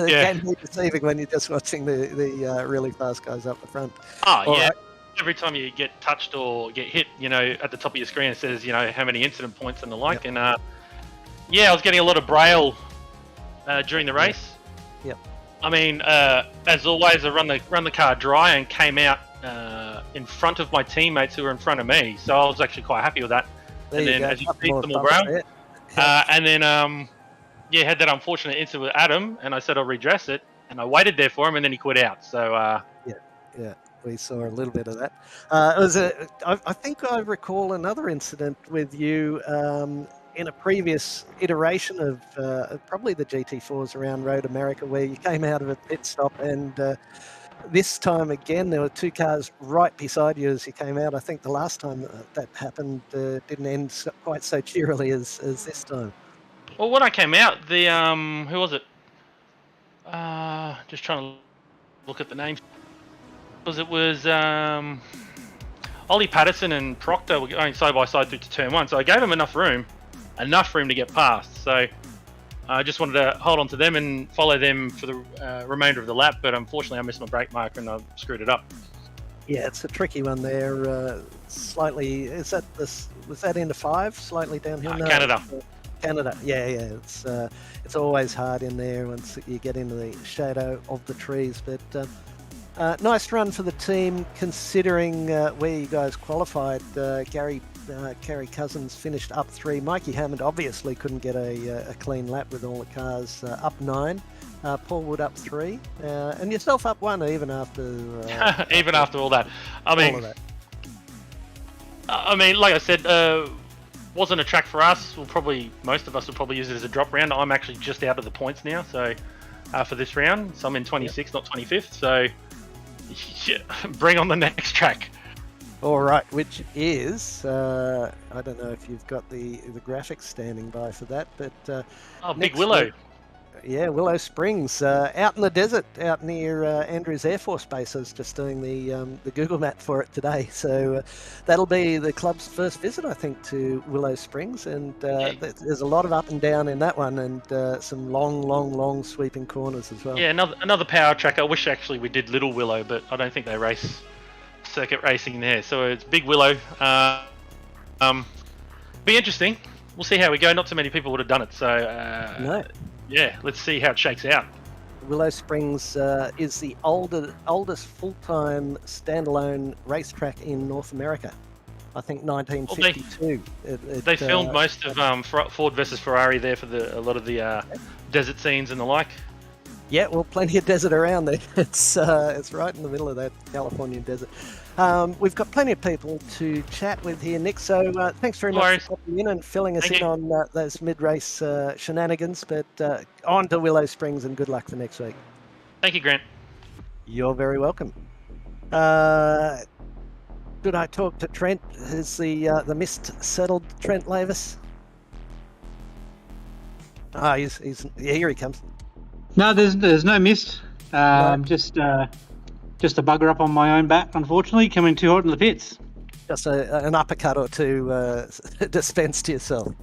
Yeah. can be deceiving when you're just watching the really fast guys up the front. Oh, All yeah. right. Every time you get touched or get hit, at the top of your screen it says, how many incident points and the like. Yep. And yeah, I was getting a lot of braille during the race. Yep. I mean, as always, I run the car dry and came out in front of my teammates who were in front of me. So I was actually quite happy with that. There and you then, go. as you Couple see, more some more bumps braille. there. And then, yeah, had that unfortunate incident with Adam, and I said I'll redress it, and I waited there for him, and then he quit out. So Yeah, we saw a little bit of that. It was I think I recall another incident with you in a previous iteration of probably the GT4s around Road America, where you came out of a pit stop, and this time again there were 2 cars right beside you as you came out. I think the last time that happened didn't end quite so cheerily as this time. well, when I came out, the who was it? Just trying to look at the names. It was Ollie Patterson and Proctor were going side by side through to turn 1, so I gave them enough room to get past. So I just wanted to hold on to them and follow them for the remainder of the lap, but unfortunately I missed my brake marker and I screwed it up. Yeah, it's a tricky one there. Slightly, was that into 5? Slightly downhill? No, Canada. Yeah. It's always hard in there once you get into the shadow of the trees. But nice run for the team, considering where you guys qualified. Kerry Cousins finished up 3. Mikey Hammond obviously couldn't get a clean lap with all the cars up 9. Paul Wood up 3, and yourself up 1 even after even after all that. I mean, like I said, wasn't a track for us. Most of us will probably use it as a drop round. I'm actually just out of the points now, so for this round, so I'm in 26th, not 25th. So yeah, bring on the next track. All right, which is I don't know if you've got the graphics standing by for that, but Big Willow. Yeah, Willow Springs, out in the desert, out near Andrews Air Force Base. I was just doing the Google map for it today, so that'll be the club's first visit, I think, to Willow Springs, and there's a lot of up and down in that one, and some long sweeping corners as well. Yeah, another power track. I wish actually we did Little Willow, but I don't think they race circuit racing there. So it's Big Willow. Be interesting. We'll see how we go. Not too many people would have done it, so No. Yeah, let's see how it shakes out. Willow Springs is the oldest full-time standalone racetrack in North America. I think 1952. They filmed most of Ford versus Ferrari there for a lot of the desert scenes and the like. Yeah, well, plenty of desert around there. It's right in the middle of that Californian desert. We've got plenty of people to chat with here, Nick. So thanks very much for popping in and filling us in on those mid-race shenanigans. But on to Willow Springs, and good luck for next week. Thank you, Grant. You're very welcome. Should I talk to Trent? Is the mist settled, Trent Lavis? Ah, here he comes. No, there's no mist. Just a bugger up on my own bat, unfortunately, coming too hot in the pits. Just an uppercut or two dispensed to yourself.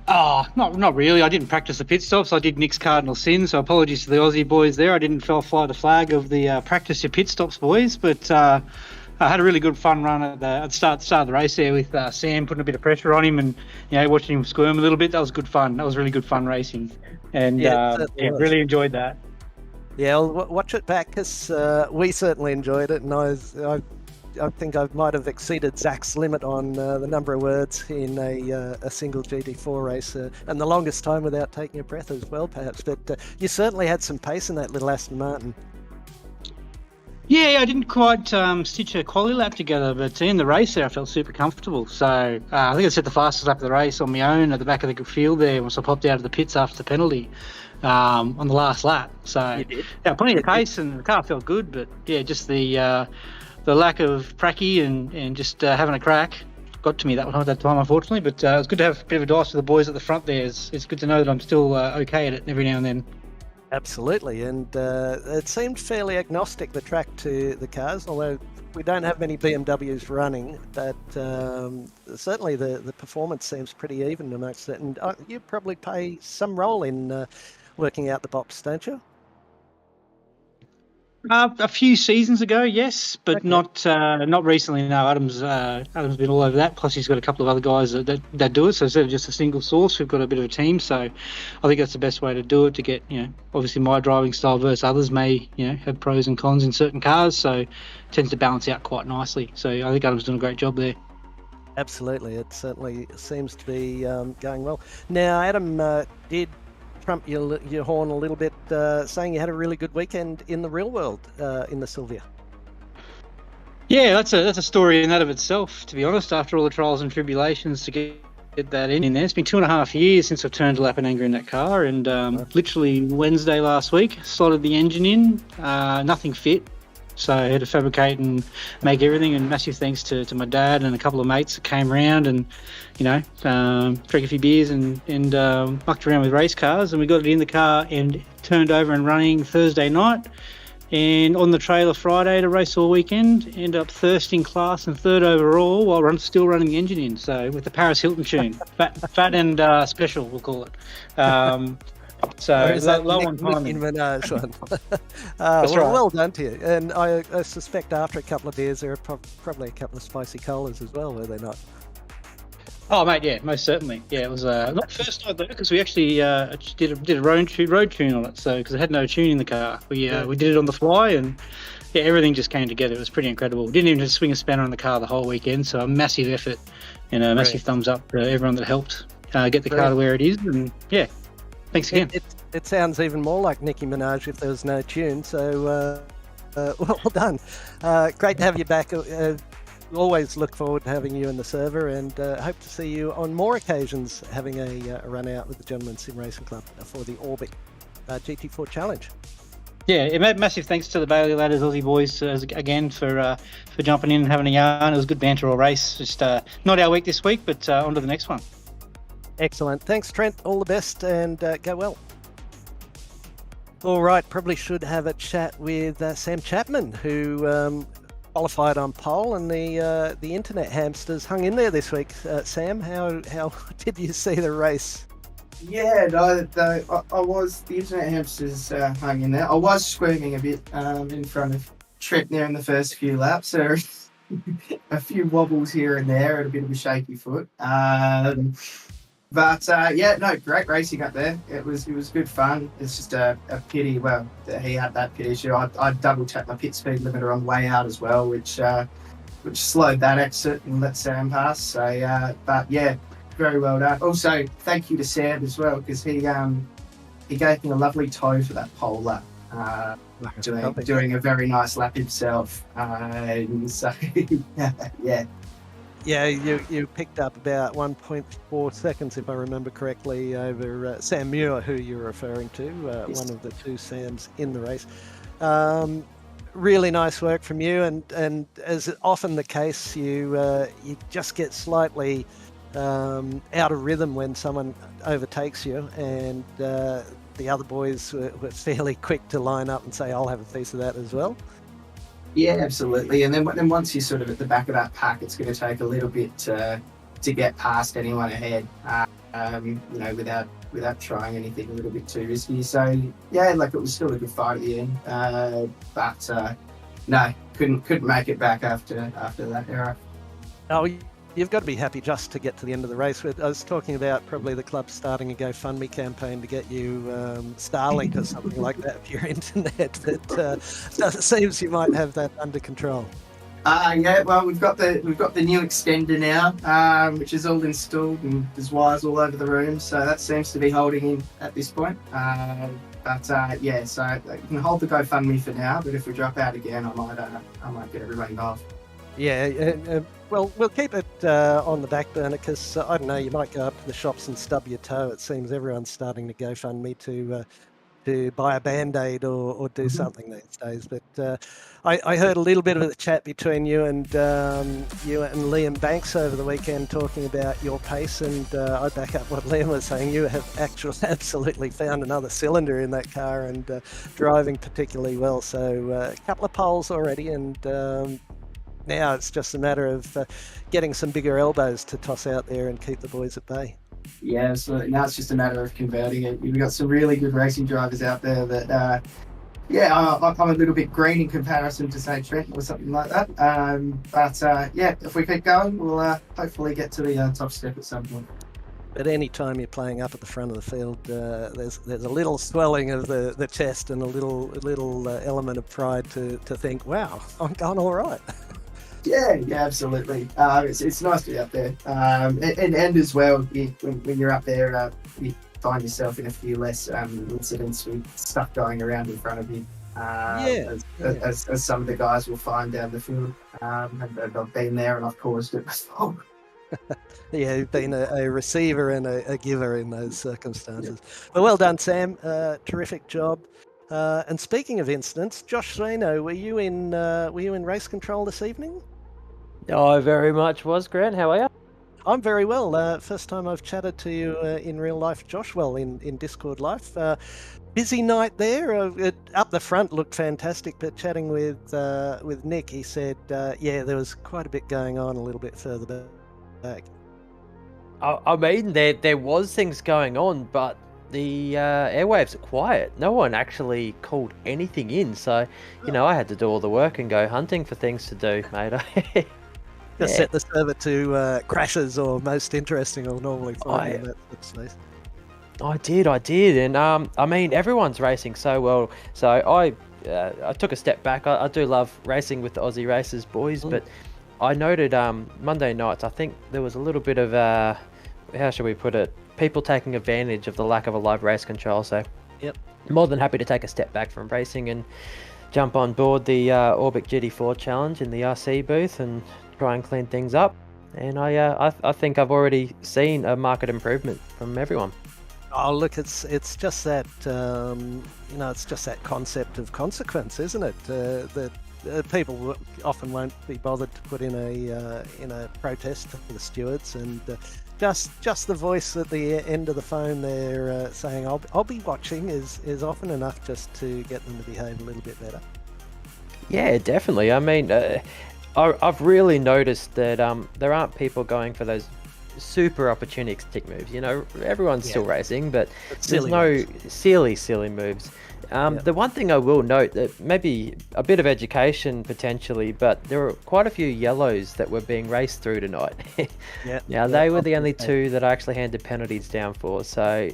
Oh, not really. I didn't practice the pit stops. I did Nick's cardinal sin, so apologies to the Aussie boys there. I didn't fly the flag of the practice your pit stops, boys, but I had a really good fun run at the start of the race there with Sam, putting a bit of pressure on him and watching him squirm a little bit. That was good fun. That was really good fun racing, and really enjoyed that. Yeah, I'll watch it back because we certainly enjoyed it, and I think I might have exceeded Zach's limit on the number of words in a single GT4 race, and the longest time without taking a breath as well, perhaps. But you certainly had some pace in that little Aston Martin. Yeah, I didn't quite stitch a quali lap together, but in the race there I felt super comfortable. So I think I set the fastest lap of the race on my own at the back of the field there once I popped out of the pits after the penalty on the last lap. So yeah, plenty of pace and the car felt good, but yeah, just the lack of pracky and just having a crack got to me that time, unfortunately. But it was good to have a bit of a dice with the boys at the front there. It's good to know that I'm still okay at it every now and then. Absolutely, and it seemed fairly agnostic, the track to the cars, although we don't have many BMWs running, but certainly the performance seems pretty even amongst it, and you probably play some role in working out the box, don't you? A few seasons ago, yes, but not recently. No, Adam's been all over that. Plus, he's got a couple of other guys that do it. So instead of just a single source, we've got a bit of a team. So I think that's the best way to do it. To get obviously my driving style versus others may have pros and cons in certain cars. So it tends to balance out quite nicely. So I think Adam's doing a great job there. Absolutely, it certainly seems to be going well. Now, Adam did trump your horn a little bit, saying you had a really good weekend in the real world in the Sylvia. Yeah, that's a story in that of itself, to be honest, after all the trials and tribulations to get that in there. It's been 2.5 years since I've turned lap and anger in that car, and literally Wednesday last week, slotted the engine in, nothing fit. So I had to fabricate and make everything, and massive thanks to my dad and a couple of mates that came around and, drank a few beers and mucked around with race cars, and we got it in the car and turned over and running Thursday night, and on the trailer Friday to race all weekend. Ended up first in class and third overall while still running the engine in. So with the Paris Hilton tune, fat and special, we'll call it. So low on time. In Minaj one. That's right. Well done to you. And I suspect after a couple of beers, there are probably a couple of spicy colas as well, were they not? Oh, mate, yeah, most certainly. Yeah, it was not the first night though, because we actually did a road tune on it. So because it had no tune in the car, we did it on the fly, and yeah, everything just came together. It was pretty incredible. We didn't even just swing a spanner on the car the whole weekend. So a massive effort and a massive thumbs up to everyone that helped get the car to where it is. And yeah. Thanks again. It sounds even more like Nicki Minaj if there was no tune. So well done. Great to have you back. Always look forward to having you in the server, and hope to see you on more occasions having a run out with the Gentleman Sim Racing Club for the Orbic GT4 Challenge. Yeah, massive thanks to the Bailey Ladders Aussie boys again for jumping in and having a yarn. It was a good banter all race. Just not our week this week, but on to the next one. Excellent. Thanks, Trent. All the best, and go well. All right, probably should have a chat with Sam Chapman, who qualified on pole, and the internet hamsters hung in there this week. Sam, how did you see the race? Yeah, I was. The internet hamsters hung in there. I was squirming a bit in front of Trent there in the first few laps. So a few wobbles here and there, and a bit of a shaky foot. But yeah, no, great racing up there. It was good fun. It's just a pity. Well, that he had that pit issue. I double checked my pit speed limiter on the way out as well, which slowed that exit and let Sam pass. So, but yeah, very well done. Also, thank you to Sam as well, because he gave me a lovely tow for that pole lap. Doing a very nice lap himself. So yeah. Yeah, you picked up about 1.4 seconds, if I remember correctly, over Sam Muir, who you're referring to, Yes. one of the two Sams in the race. Really nice work from you, and as often the case, you just get slightly out of rhythm when someone overtakes you, and the other boys were fairly quick to line up and say, I'll have a piece of that as well. Yeah, absolutely. And then once you're sort of at the back of that pack, it's going to take a little bit to get past anyone ahead, without trying anything a little bit too risky. So yeah, like, it was still a good fight at the end. But no, couldn't make it back after that era. Oh, you've got to be happy just to get to the end of the race. I was talking about probably the club starting a GoFundMe campaign to get you Starlink or something like that for your internet. But it seems you might have that under control. Yeah, well, we've got the new extender now, which is all installed, and there's wires all over the room, so that seems to be holding in at this point. But yeah, so you can hold the GoFundMe for now, but if we drop out again, I might get everybody involved. Yeah, well, we'll keep it on the back burner, because I don't know, you might go up to the shops and stub your toe. It seems everyone's starting to GoFundMe to buy a Band-Aid or do something these days. But I heard a little bit of a chat between you and Liam Banks over the weekend, talking about your pace, and I back up what Liam was saying. You have absolutely found another cylinder in that car, and driving particularly well. So a couple of poles already, and now it's just a matter of getting some bigger elbows to toss out there and keep the boys at bay. Yeah, absolutely. Now it's just a matter of converting it. We've got some really good racing drivers out there that, I'm a little bit green in comparison to, say, Trent or something like that. But yeah, if we keep going, we'll hopefully get to the top step at some point. But any time you're playing up at the front of the field, there's a little swelling of the chest and a little element of pride to think, wow, I'm going all right. Yeah, absolutely. It's nice to be up there, and as well, when you're up there, you find yourself in a few less incidents with stuff going around in front of you. As some of the guys will find down the field, and I've been there and I've caused it before. Yeah, you've been a receiver and a giver in those circumstances. Yeah. Well done, Sam. Terrific job. And speaking of incidents, Josh Reno, were you in race control this evening? I very much was, Grant. How are you? I'm very well. First time I've chatted to you in real life, Josh. Well, in Discord life. Busy night there. Up the front looked fantastic, but chatting with Nick, he said, there was quite a bit going on a little bit further back. I mean, there was things going on, but the airwaves are quiet. No one actually called anything in, so I had to do all the work and go hunting for things to do, mate. Just set the server to crashes or most interesting or normally fine in that space. I did, and I mean, everyone's racing so well. So I took a step back. I do love racing with the Aussie Racers boys, but I noted Monday nights, I think there was a little bit of how should we put it? People taking advantage of the lack of a live race control. So, more than happy to take a step back from racing and jump on board the Orbic GT4 challenge in the RC booth and try and clean things up. And I think I've already seen a market improvement from everyone. Oh, look, it's just that it's just that concept of consequence, isn't it? That people often won't be bothered to put in a protest for the stewards, and just the voice at the end of the phone there saying I'll be watching is often enough just to get them to behave a little bit better. Yeah, definitely. I mean, I've really noticed that there aren't people going for those super opportunistic moves. You know, everyone's still racing, but there's silly no moves. silly moves. The one thing I will note that maybe a bit of education potentially, but there were quite a few yellows that were being raced through tonight. Now they were the only two that I actually handed penalties down for. So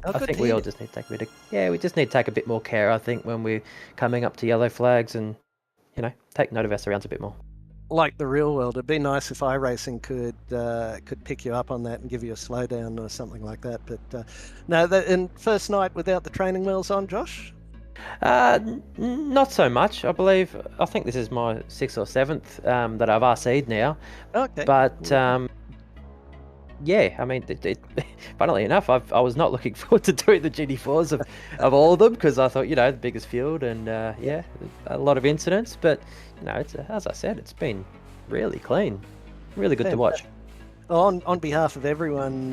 I think we all just need to take a bit of, we just need to take a bit more care. I think when we're coming up to yellow flags and take note of our surrounds a bit more. Like the real world, it'd be nice if iRacing could pick you up on that and give you a slowdown or something like that. But no, in first night without the training wheels on, Josh? Not so much. I think this is my 6th or 7th that I've RC'd now. Okay. But I mean, funnily enough, I was not looking forward to doing the GT4s of all of them because I thought, the biggest field and a lot of incidents. But it's as I said, it's been really clean, really good to watch. On behalf of everyone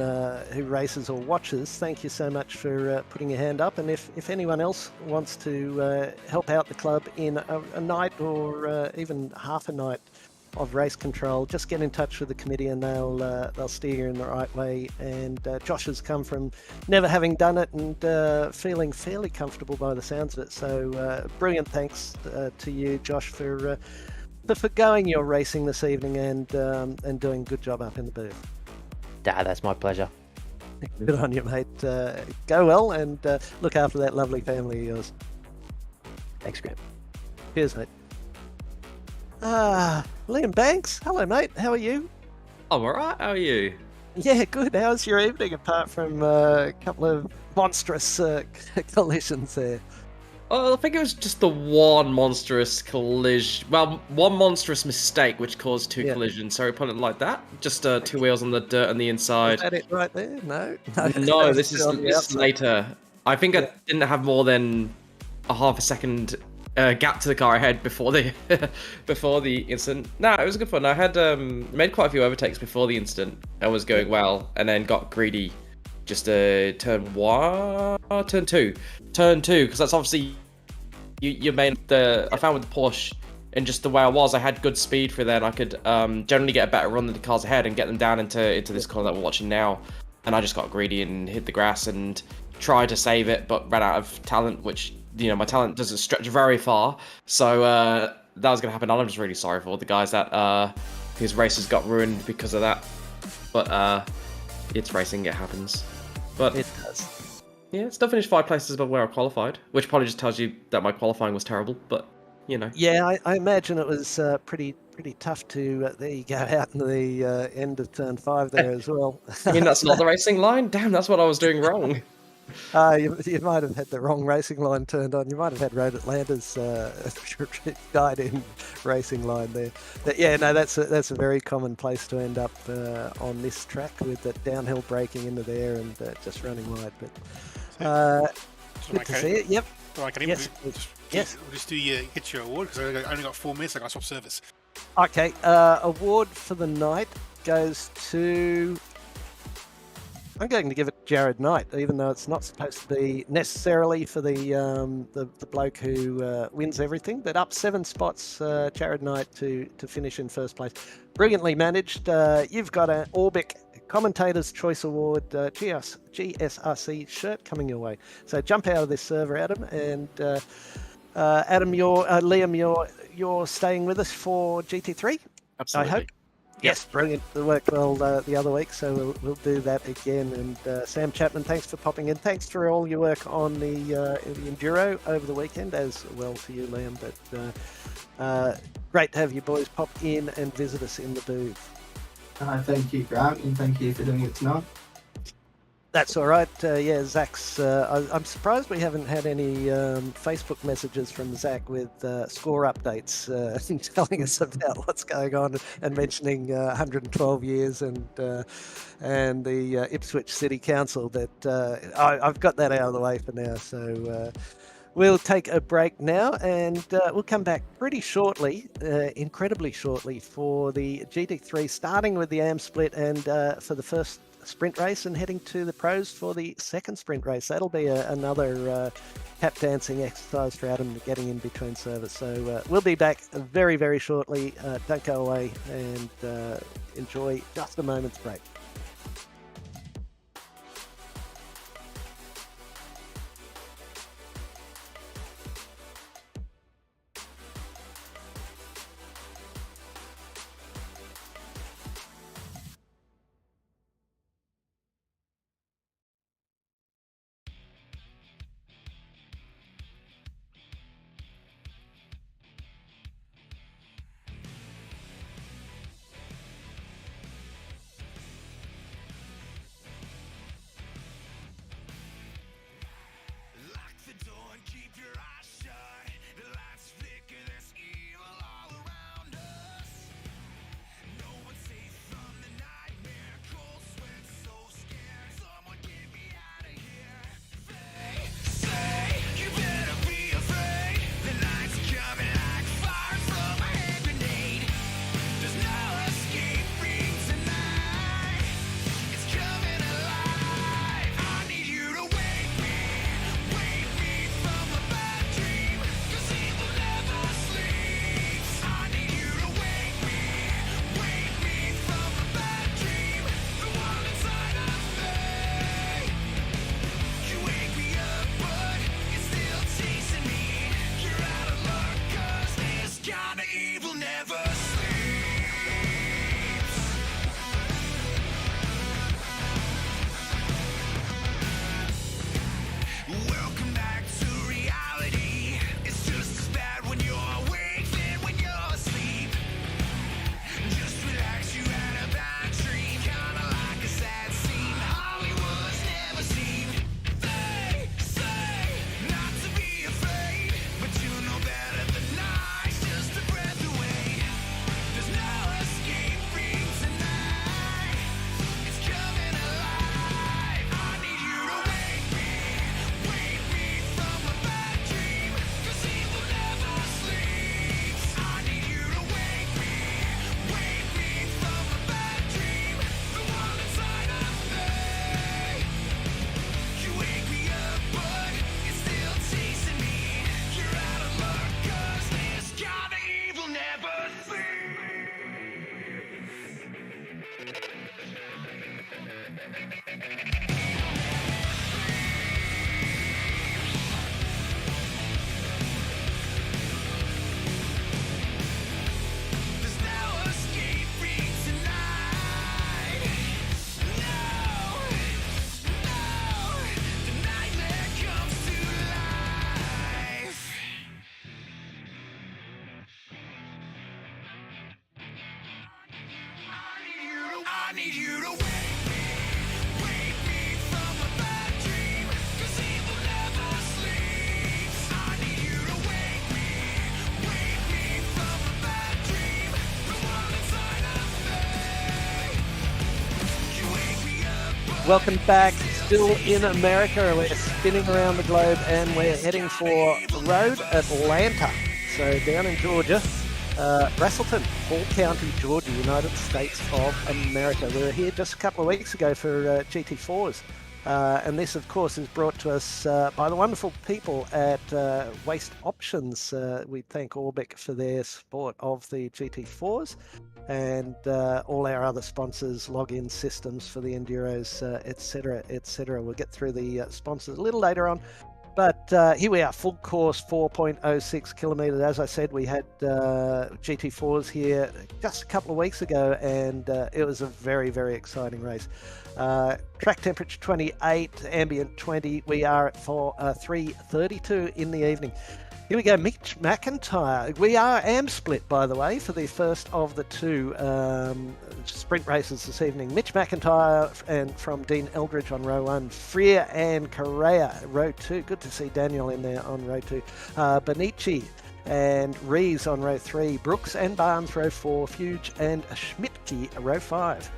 who races or watches, thank you so much for putting your hand up. And if anyone else wants to help out the club in a night or even half a night of race control, just get in touch with the committee and they'll steer you in the right way. And Josh has come from never having done it and feeling fairly comfortable by the sounds of it. So brilliant thanks to you, Josh, for forgoing your racing this evening and doing a good job up in the booth. That's my pleasure. Good on you, mate. Go well and look after that lovely family of yours. Thanks, Graham. Cheers, mate. Liam Banks. Hello, mate. How are you? I'm alright. How are you? Yeah, good. How's your evening apart from a couple of monstrous collisions there? Oh, I think it was just the one monstrous collision. Well, one monstrous mistake which caused two collisions. Sorry, put it like that. Just two wheels on the dirt on the inside. Is that it right there? No. No, this is later. I think I didn't have more than a half a second gap to the car ahead before the incident. No, it was good fun. I had made quite a few overtakes before the incident. I was going well, and then got greedy. Just turn two, because that's obviously you made I found with the Porsche and just the way I was, I had good speed for then. I could generally get a better run than the cars ahead and get them down into this corner that we're watching now. And I just got greedy and hit the grass and tried to save it, but ran out of talent, which my talent doesn't stretch very far. So that was gonna happen. I'm just really sorry for all the guys that whose races got ruined because of that. But it's racing, it happens. But it does. Yeah, still finished 5 places above where I qualified, which probably just tells you that my qualifying was terrible. But Yeah, I imagine it was pretty tough to there you go out in the end of turn 5 there as well. I mean, that's not the racing line. Damn, that's what I was doing wrong. You might have had the wrong racing line turned on. You might have had Road Atlanta's guide-in racing line there. But yeah, no, that's a very common place to end up on this track with that downhill braking into there and just running wide. But good to see it. Yep. Yes. We'll just get your award because I only got 4 minutes. I got to swap service. Okay. Award for the night goes to. I'm going to give it Jared Knight, even though it's not supposed to be necessarily for the bloke who wins everything. But up 7 spots, Jared Knight to finish in first place. Brilliantly managed. You've got an Orbic Commentator's Choice Award GSRC shirt coming your way. So jump out of this server, Adam, and Adam, Liam, you're staying with us for GT3. Absolutely. I hope. Yes, brilliant. It worked well the other week, so we'll do that again. And Sam Chapman, thanks for popping in. Thanks for all your work on the Enduro over the weekend, as well for you, Liam. But great to have you boys pop in and visit us in the booth. Thank you, Grant, and thank you for doing it tonight. That's all right. Zach's. I'm surprised we haven't had any Facebook messages from Zach with score updates telling us about what's going on and mentioning 112 years and the Ipswich City Council. But I've got that out of the way for now. So we'll take a break now and we'll come back pretty shortly, incredibly shortly, for the GT3, starting with the AM split and for the first sprint race and heading to the pros for the second sprint race. That'll be another tap dancing exercise for Adam getting in between service. So we'll be back very, very shortly. Don't go away and enjoy just a moment's break. Welcome back. Still in America. We're spinning around the globe and we're heading for Road Atlanta. So down in Georgia, Braselton, Hall County, Georgia, United States of America. We were here just a couple of weeks ago for GT4s. And this, of course, is brought to us by the wonderful people at Waste Options. We thank Orbic for their support of the GT4s and all our other sponsors, login systems for the Enduros, etc., etc. We'll get through the sponsors a little later on. But here we are, full course, 4.06 kilometres. As I said, we had GT4s here just a couple of weeks ago, and it was a very, very exciting race. Track temperature 28, ambient 20. We are at 3:32 in the evening. Here we go, Mitch McIntyre. We are split, by the way, for the first of the two sprint races this evening. Mitch McIntyre and from Dean Eldridge on row 1. Freer and Correa, row 2. Good to see Daniel in there on row 2. Benici and Rees on row 3. Brooks and Barnes, row 4. Fuge and Schmidtke, row 5.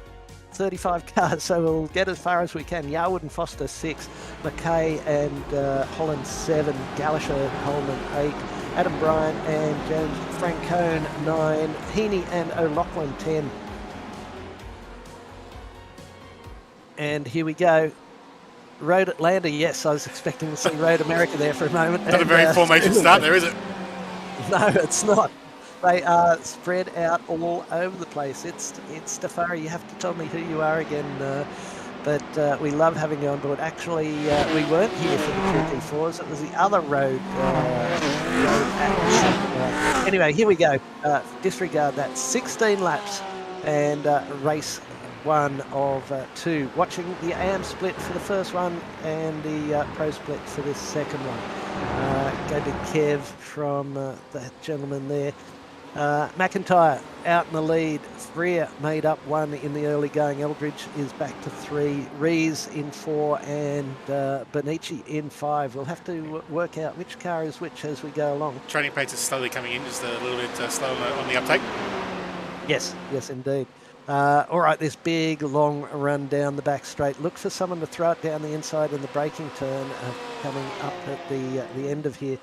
35 cars, so we'll get as far as we can. Yarwood and Foster 6, McKay and Holland 7, Galasher, Coleman 8, Adam Bryan and James Francone 9, Heaney and O'Loughlin 10. And here we go. Road Atlanta, yes, I was expecting to see Road America there for a moment. Not a very formation start there, is it? No, it's not. They are spread out all over the place. It's Stafari. You have to tell me who you are again. But we love having you on board. Actually, we weren't here for the GT4s. It was the other road acts. Anyway, here we go. Disregard that. 16 laps and race 1 of 2. Watching the AM split for the first one and the pro split for this second one. Go to Kev from that gentleman there. McIntyre out in the lead. Freer made up 1 in the early going. Eldridge is back to 3. Rees in 4 and Benici in 5. We'll have to work out which car is which as we go along. Training pace is slowly coming in, just a little bit slow on the uptake. Yes, indeed. All right, this big long run down the back straight. Look for someone to throw it down the inside in the braking turn coming up at the end of here.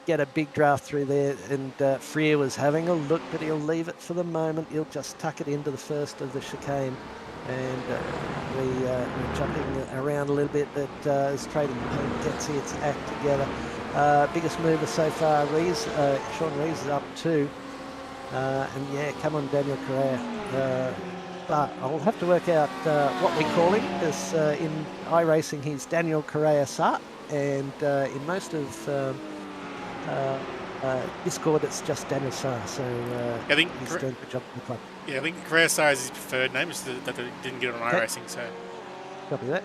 Get a big draft through there, and Freer was having a look, but he'll leave it for the moment. He'll just tuck it into the first of the chicane, and we're jumping around a little bit, but as Trading Paint gets its act together. Biggest mover so far, Rees, Sean Rees is up 2, and yeah, come on Daniel Correa. But I'll have to work out what we call him, because in iRacing he's Daniel Correa Sa, and in most of Discord it's just Daniel Sa, so I think he's doing a good job in the club. Yeah, I think Correa Sa is his preferred name, just that they didn't get it on iRacing, so... Copy that.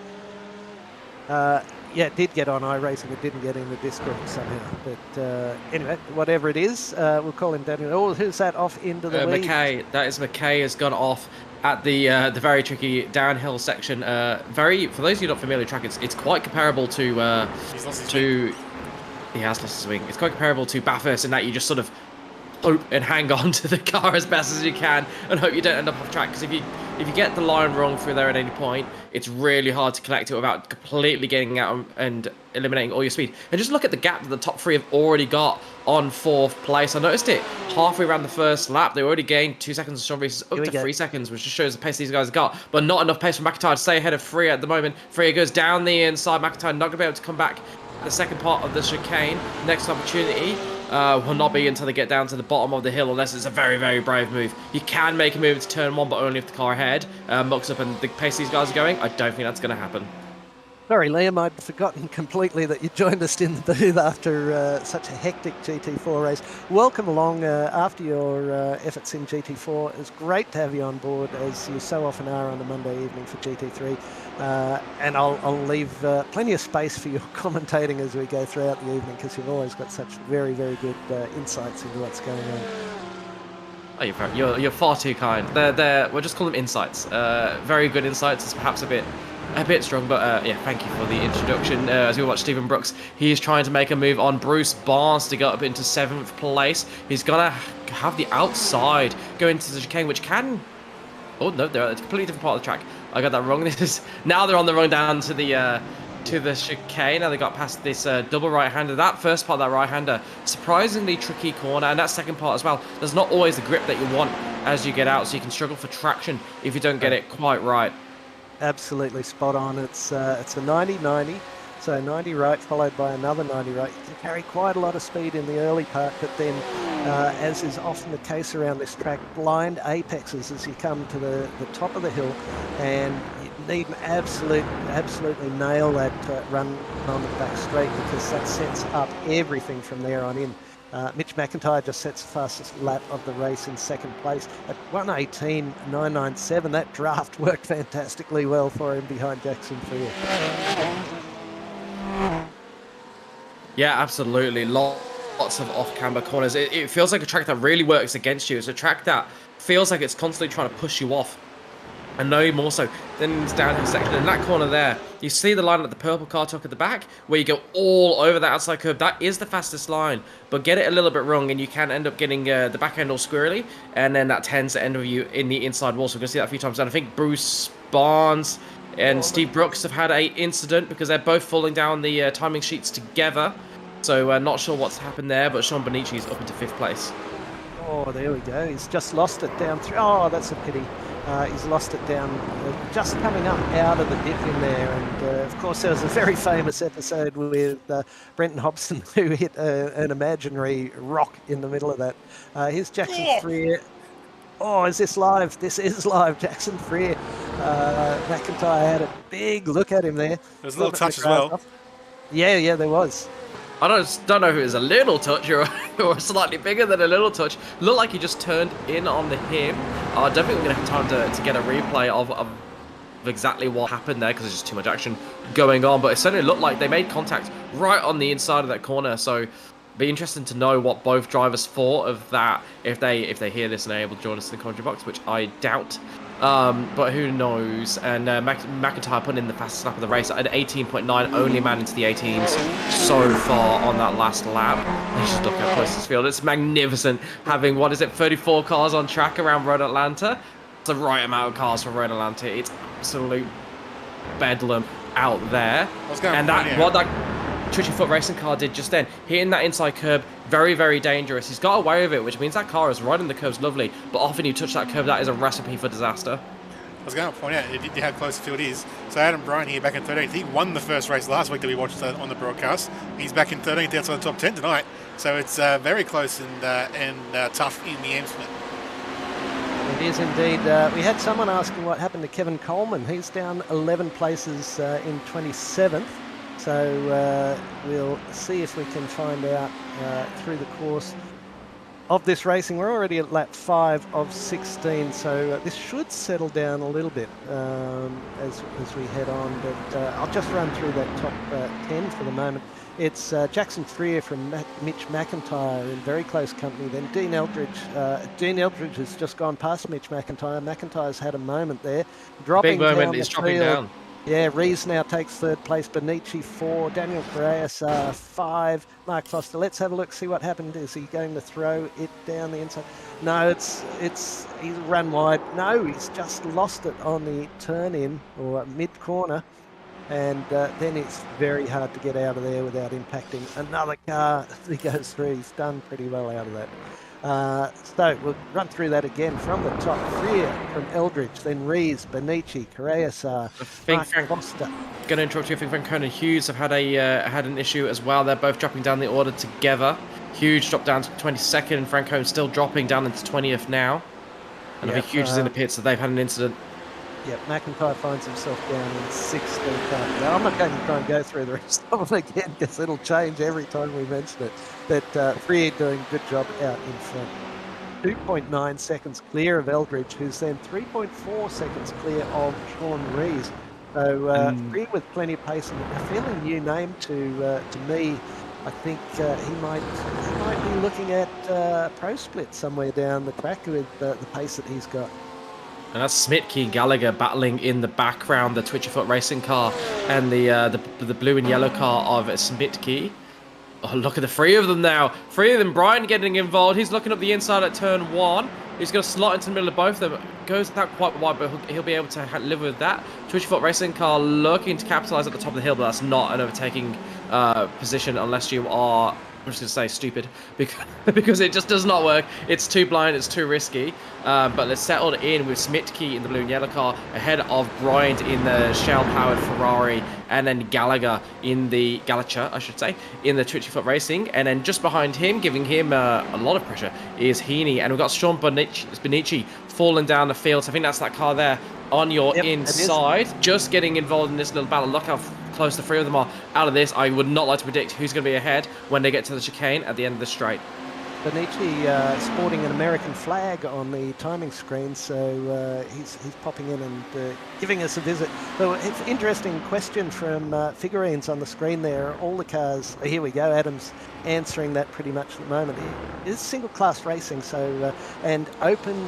Yeah, it did get on iRacing, it didn't get in the Discord somehow. But anyway, whatever it is, we'll call him Daniel. Oh, who's that off into the lead? McKay, that is McKay has gone off at the very tricky downhill section. For those of you not familiar with track, it's quite comparable to he has lost his wing. It's quite comparable to Bathurst in that you just sort of hope and hang on to the car as best as you can and hope you don't end up off track, because if you get the line wrong through there at any point, it's really hard to collect it without completely getting out and eliminating all your speed. And just look at the gap that the top 3 have already got on 4th place. I noticed it halfway around the first lap. They already gained 2 seconds of Sean Rees up to 3 seconds, which just shows the pace these guys got, but not enough pace for McIntyre to stay ahead of Freer at the moment. Freer goes down the inside. McIntyre not going to be able to come back the second part of the chicane. Next opportunity will not be until they get down to the bottom of the hill, unless it's a very, very brave move. You can make a move into turn 1, but only if the car ahead mucks up and the pace these guys are going. I don't think that's going to happen. Sorry, Liam, I'd forgotten completely that you joined us in the booth after such a hectic GT4 race. Welcome along after your efforts in GT4. It's great to have you on board, as you so often are on a Monday evening for GT3. And I'll leave plenty of space for your commentating as we go throughout the evening, because you've always got such very, very good insights into what's going on. Oh, you're far too kind. We'll just call them insights. Very good insights. It's perhaps a bit strong, but yeah, thank you for the introduction. As we watch Stephen Brooks, he is trying to make a move on Bruce Barnes to get up into 7th place. He's gonna have the outside go into the chicane, which can. Oh no, they're at a completely different part of the track. I got that wrong. Now they're on the run down to the chicane. Now they got past this double right-hander. That first part of that right-hander, surprisingly tricky corner, and that second part as well. There's not always the grip that you want as you get out, so you can struggle for traction if you don't get it quite right. Absolutely spot on. It's a 90-90, so 90 right followed by another 90 right. You can carry quite a lot of speed in the early part, but then, as is often the case around this track, blind apexes as you come to the top of the hill, and you need to absolutely nail that run on the back straight, because that sets up everything from there on in. Mitch McIntyre just sets the fastest lap of the race in 2nd place at 1:18.997. That draft worked fantastically well for him behind Jackson Freer. Yeah, absolutely. Lots of off-camber corners. It feels like a track that really works against you. It's a track that feels like it's constantly trying to push you off. And no more so than this downhill section. In that corner there, you see the line that the purple car took at the back, where you go all over that outside curve. That is the fastest line, but get it a little bit wrong, and you can end up getting the back end all squirrely, and then that tends to end with you in the inside wall. So we're going to see that a few times. And I think Bruce Barnes and Steve Brooks have had a incident because they're both falling down the timing sheets together. So not sure what's happened there, but Sean Bonici's up into 5th place. Oh, there we go. He's just lost it down through. Oh, that's a pity. He's lost it down, just coming up out of the dip in there. And of course, there was a very famous episode with Brenton Hobson who hit an imaginary rock in the middle of that. Here's Jackson Freer. Oh, is this live? This is live. Jackson Freer. McIntyre had a big look at him there. There's a little touch as well. Off. Yeah, there was. I don't know if it was a little touch or slightly bigger than a little touch. Looked like he just turned in on him. I don't think we're going to have time to get a replay of exactly what happened there, because there's just too much action going on. But it certainly looked like they made contact right on the inside of that corner. So be interesting to know what both drivers thought of that, if they hear this and are able to join us in the commentary box, which I doubt. But who knows? And McIntyre put in the fastest lap of the race at 18.9, only man into the 18s so far on that last lap. Let's just look how close this field. It's magnificent having, 34 cars on track around Road Atlanta. It's the right amount of cars for Road Atlanta. It's absolute bedlam out there. And what that Twitchy Foot racing car did just then, hitting that inside curb, very, very dangerous. He's got away with it, which means that car is riding the curves lovely, but often you touch that curb, that is a recipe for disaster. I was going to point out how close the field is. So Adam Bryan here back in 13th. He won the first race last week that we watched on the broadcast. He's back in 13th outside the top 10 tonight. So it's very close and tough in the Amsman. It is indeed. We had someone asking what happened to Kevin Coleman. He's down 11 places in 27th. So we'll see if we can find out through the course of this racing. We're already at lap 5 of 16, so this should settle down a little bit as we head on. But I'll just run through that top 10 for the moment. It's Jackson Freer from Mitch McIntyre in very close company. Then Dean Eldridge. Dean Eldridge has just gone past Mitch McIntyre. McIntyre's had a moment there. Dropping big moment, down he's the dropping field. down. Yeah, Rees now takes 3rd place, Benici 4, Daniel Correas 5, Mark Foster. Let's have a look, see what happened. Is he going to throw it down the inside? No, he's run wide. No, he's just lost it on the turn in or mid corner, and then it's very hard to get out of there without impacting another car as he goes through. He's done pretty well out of that. So we'll run through that again from the top. Freer from Eldridge, then Rees, Benici, Correas, Mark Foster. Going to interrupt you. I think Francona and Hughes have had an issue as well. They're both dropping down the order together. Hughes dropped down to 22nd, and Francone's still dropping down into 20th now. And I think Hughes is in the pits, so they've had an incident. Yeah, McIntyre finds himself down in 16th. Now, I'm not going to try and go through the rest of them again because it'll change every time we mention it. But Freer doing a good job out in front. 2.9 seconds clear of Eldridge, who's then 3.4 seconds clear of Sean Rees. So Freer with plenty of pace, and a fairly new name to me I think he might be looking at pro split somewhere down the track with the pace that he's got. And that's Smitke Gallagher battling in the background, the Twitcherfoot racing car and the blue and yellow car of Smitke. Oh, look at the three of them now. Three of them. Brian getting involved. He's looking up the inside at turn 1. He's going to slot into the middle of both of them. Goes not quite wide, but he'll be able to live with that. Twitcherfoot racing car looking to capitalize at the top of the hill, but that's not an overtaking position unless you are, I'm just going to say stupid, because it just does not work. It's too blind, it's too risky. But let's settle in with Smitke in the blue and yellow car, ahead of Bryant in the Shell-powered Ferrari, and then Gallagher in the Gallagher, I should say, in the Twitcherfoot Racing. And then just behind him, giving him a lot of pressure, is Heaney. And we've got Sean Bonici falling down the field. So I think that's that car there on your inside, just getting involved in this little battle. Look how close the three of them are out of this. I would not like to predict who's going to be ahead when they get to the chicane at the end of the straight. Bonici sporting an American flag on the timing screen, so he's popping in and giving us a visit. So it's an interesting question from figurines on the screen there. All the cars, here we go, Adam's answering that pretty much at the moment. It is single class racing, so and open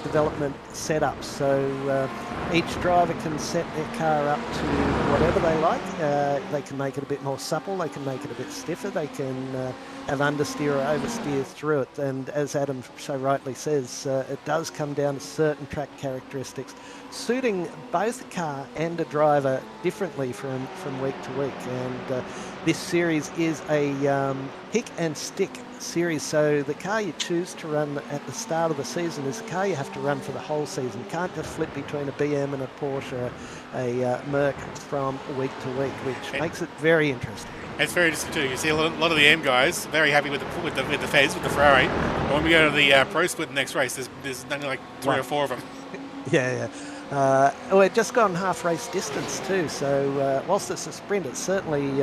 development setup, so each driver can set their car up to whatever they like. They can make it a bit more supple, they can make it a bit stiffer, they can have understeer or oversteer through it, and as Adam so rightly says, it does come down to certain track characteristics suiting both a car and a driver differently from week to week. And this series is a pick and stick series, so the car you choose to run at the start of the season is the car you have to run for the whole season. You can't just flip between a BM and a Porsche, a Merc from week to week, which makes it very interesting. It's very interesting too. You see a lot of the M guys very happy with the Fez, with the Ferrari. But when we go to the pro split next race, there's only like 3 or 4 of them. Yeah. We're just gone half race distance too, so whilst it's a sprint, it's certainly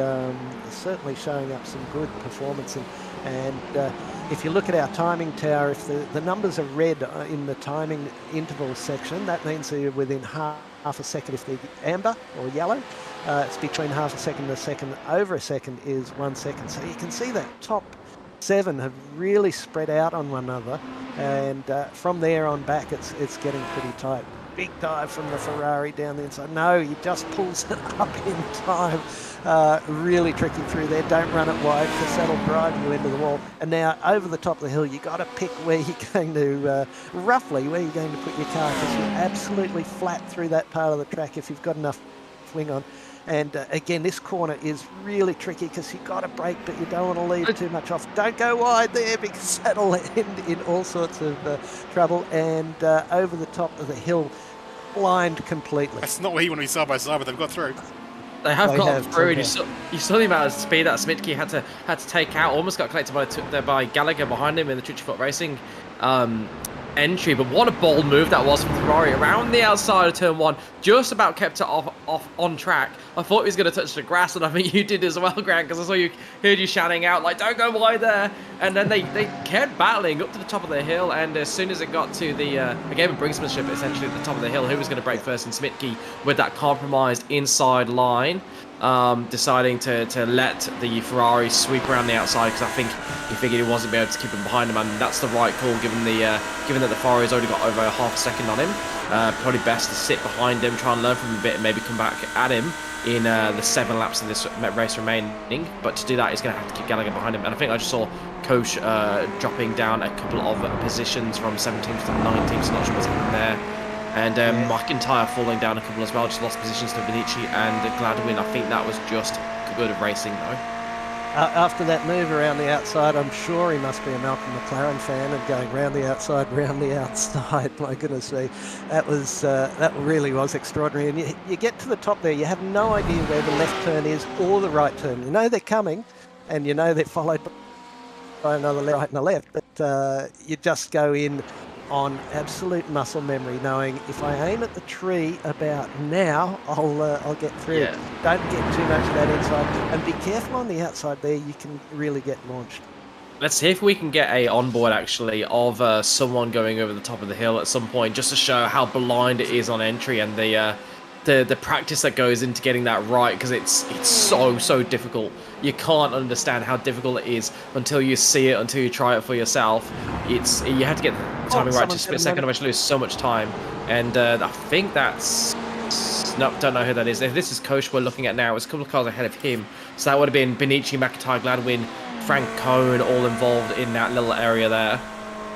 showing up some good performance. And if you look at our timing tower, if the numbers are red in the timing interval section, that means that you're within half a second. If they're amber or yellow, it's between half a second and a second. Over a second is 1 second. So you can see that top 7 have really spread out on one another, and from there on back, it's getting pretty tight. Big dive from the Ferrari down the inside. No, he just pulls it up in time. Really tricky through there. Don't run it wide because that'll drive you into the wall. And now over the top of the hill, you got to pick where you're going to, roughly where you're going to put your car, because you're absolutely flat through that part of the track if you've got enough swing on. And again, this corner is really tricky because you've got to brake, but you don't want to leave too much off. Don't go wide there because that'll end in all sorts of trouble. And over the top of the hill, blind completely. That's not where you want to be side by side, but they've got through. They have got through, and you saw the amount of speed that Smitke had to take out. Almost got collected by Gallagher behind him in the Twitcherfoot Racing entry. But what a bold move that was from Ferrari around the outside of turn 1. Just about kept it off on track. I thought he was going to touch the grass, and I think you did as well, Grant, because I heard you shouting out like, "Don't go wide there!" And then they kept battling up to the top of the hill, and as soon as it got to a game of brinksmanship essentially at the top of the hill, who was going to break first? And Smitke with that compromised inside line, deciding to let the Ferrari sweep around the outside, because I think he figured he wasn't be able to keep him behind him, and that's the right call given that the Ferrari's already got over half a second on him. Probably best to sit behind him, try and learn from him a bit, and maybe come back at him in the 7 laps of this race remaining. But to do that, he's going to have to keep Gallagher behind him. And I think I just saw Coach dropping down a couple of positions from 17th to 19th, so not sure what's happening there. And McIntyre falling down a couple as well, just lost positions to Bonici and Gladwin. I think that was just good racing though. After that move around the outside, I'm sure he must be a Malcolm McLaren fan and going round the outside. My goodness me, that really was extraordinary. And you get to the top there, you have no idea where the left turn is or the right turn. You know they're coming, and you know they're followed by another right and a left, but you just go in on absolute muscle memory, knowing if I aim at the tree about now, I'll get through. Yeah. Don't get too much of that inside, and be careful on the outside there. You can really get launched. Let's see if we can get a onboard actually of someone going over the top of the hill at some point, just to show how blind it is on entry, and the the practice that goes into getting that right, because it's so difficult. You can't understand how difficult it is until you see it, until you try it for yourself. You have to get the timing right to split second, otherwise you lose so much time. And I think that's no, don't know who that is. If this is Coach we're looking at now, it's a couple of cars ahead of him. So that would have been Benici, McIntyre, Gladwin, Frank Cohn, all involved in that little area there.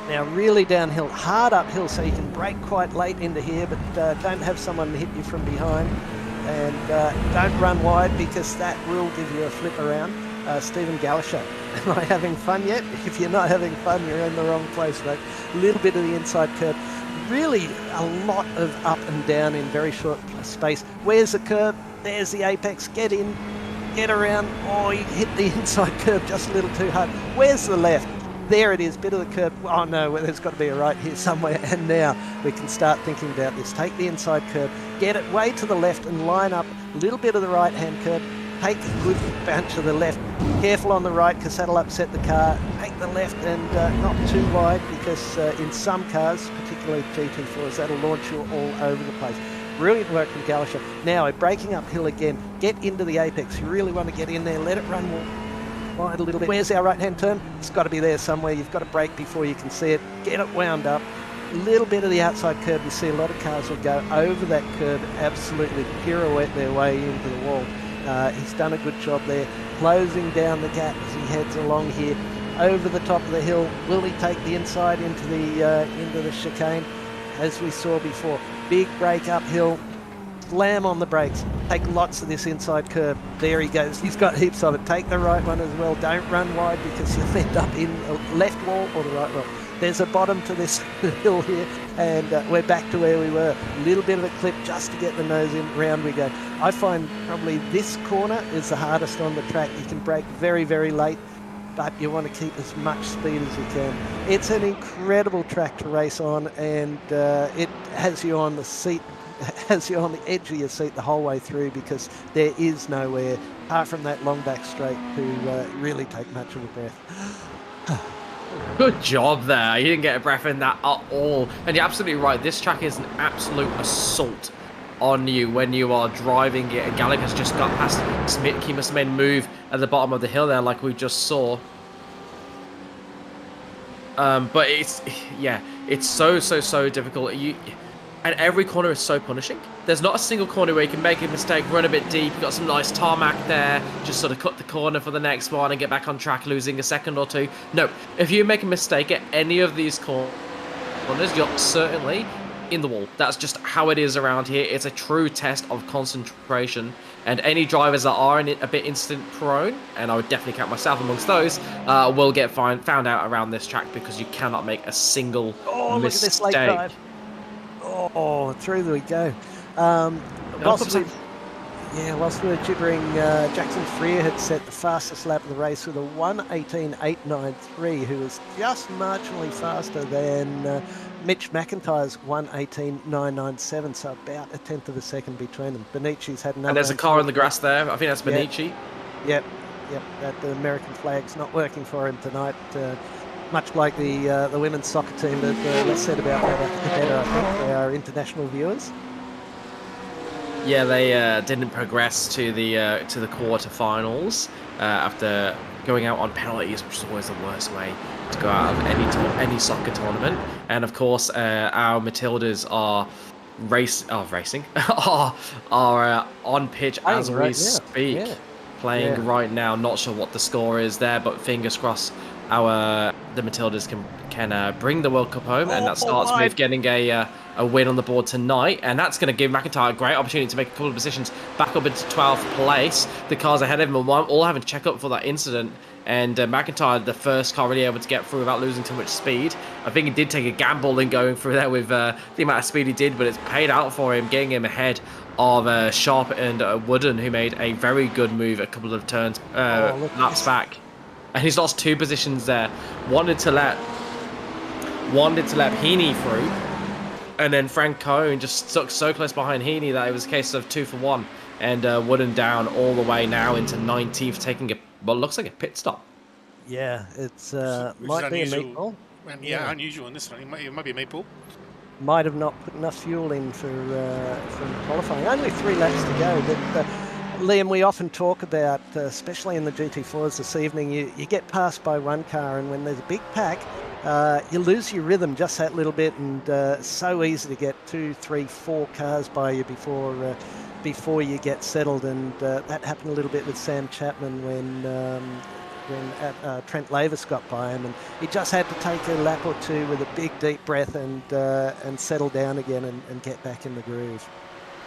Now really downhill, hard uphill, so you can brake quite late into here, but don't have someone hit you from behind. And don't run wide, because that will give you a flip around. Stephen Galasha, am I having fun yet? If you're not having fun, you're in the wrong place, mate. A little bit of the inside curve. Really a lot of up and down in very short space. Where's the curve? There's the apex. Get in, get around. Oh, you hit the inside curve just a little too hard. Where's the left? There it is, bit of the curve. Oh no, well, there's got to be a right here somewhere. And now we can start thinking about this. Take the inside curve, get it way to the left and line up a little bit of the right hand curve. Take a good bounce to the left. Careful on the right, because that'll upset the car. Take the left and not too wide, because in some cars, particularly GT4s, that'll launch you all over the place. Brilliant work from Galasha. Now, braking uphill again. Get into the apex. You really want to get in there. Let it run wide a little bit. Where's our right-hand turn? It's got to be there somewhere. You've got to brake before you can see it. Get it wound up. A little bit of the outside curve. You see a lot of cars will go over that curve, absolutely pirouette their way into the wall. He's done a good job there, closing down the gap as he heads along here over the top of the hill. Will he take the inside into the chicane? As we saw before, big brake uphill, slam on the brakes, take lots of this inside curve. There he goes. He's got heaps of it. Take the right one as well. Don't run wide, because you'll end up in the left wall or the right wall. There's a bottom to this hill here, and we're back to where we were. A little bit of a clip just to get the nose in. Round we go. I find probably this corner is the hardest on the track. You can brake very, very late, but you want to keep as much speed as you can. It's an incredible track to race on, and it has you on the seat, has you on the edge of your seat the whole way through, because there is nowhere, apart from that long back straight, to really take much of a breath. Good job there. You didn't get a breath in that at all. And you're absolutely right. This track is an absolute assault on you when you are driving it. And Gallic has just got past Smith. He must have made a move at the bottom of the hill there, like we just saw. But it's so difficult. And every corner is so punishing. There's not a single corner where you can make a mistake, run a bit deep. You've got some nice tarmac there, just sort of cut the corner for the next one and get back on track, losing a second or two. No, if you make a mistake at any of these corners, you're certainly in the wall. That's just how it is around here. It's a true test of concentration. And any drivers that are a bit incident prone, and I would definitely count myself amongst those, will get found out around this track, because you cannot make a single mistake. Look at this late dive. Oh, through we go. Whilst we were gibbering, Jackson Freer had set the fastest lap of the race with a 1:18.893, who was just marginally faster than Mitch McIntyre's 1:18.997, so about a tenth of a second between them. Benici's had another. And there's a car on the grass there. I think that's Benici. Yep. That the American flag's not working for him tonight. Much like the women's soccer team, but less said about that better, I think, for our international viewers. Yeah, they didn't progress to the quarterfinals after going out on penalties, which is always the worst way to go out of any soccer tournament. And of course, our Matildas are racing are on pitch as we speak, playing right now. Not sure what the score is there, but fingers crossed the Matildas can bring the World Cup home, and that starts with getting a win on the board tonight, and that's going to give McIntyre a great opportunity to make a couple of positions back up into 12th place. The cars ahead of him are all having to check up for that incident, and McIntyre, the first car really able to get through without losing too much speed. I think he did take a gamble in going through there with the amount of speed he did, but it's paid out for him, getting him ahead of Sharp and Wooden, who made a very good move a couple of turns laps back. And he's lost 2 positions there. Wanted to let Heaney through, and then Frank Cohn just stuck so close behind Heaney that it was a case of 2 for 1. And Wooden down all the way now into 19th, taking what looks like a pit stop. Yeah, it's might be a meatball. Yeah, unusual in this one. It might be a meatball. might have not put enough fuel in for qualifying. Only 3 laps to go, but Liam, we often talk about, especially in the GT4s this evening, you get passed by one car, and when there's a big pack, you lose your rhythm just that little bit, and so easy to get 2, 3, 4 cars by you before you get settled. And that happened a little bit with Sam Chapman when Trent Lavis got by him, and he just had to take a lap or two with a big deep breath and settle down again and get back in the groove.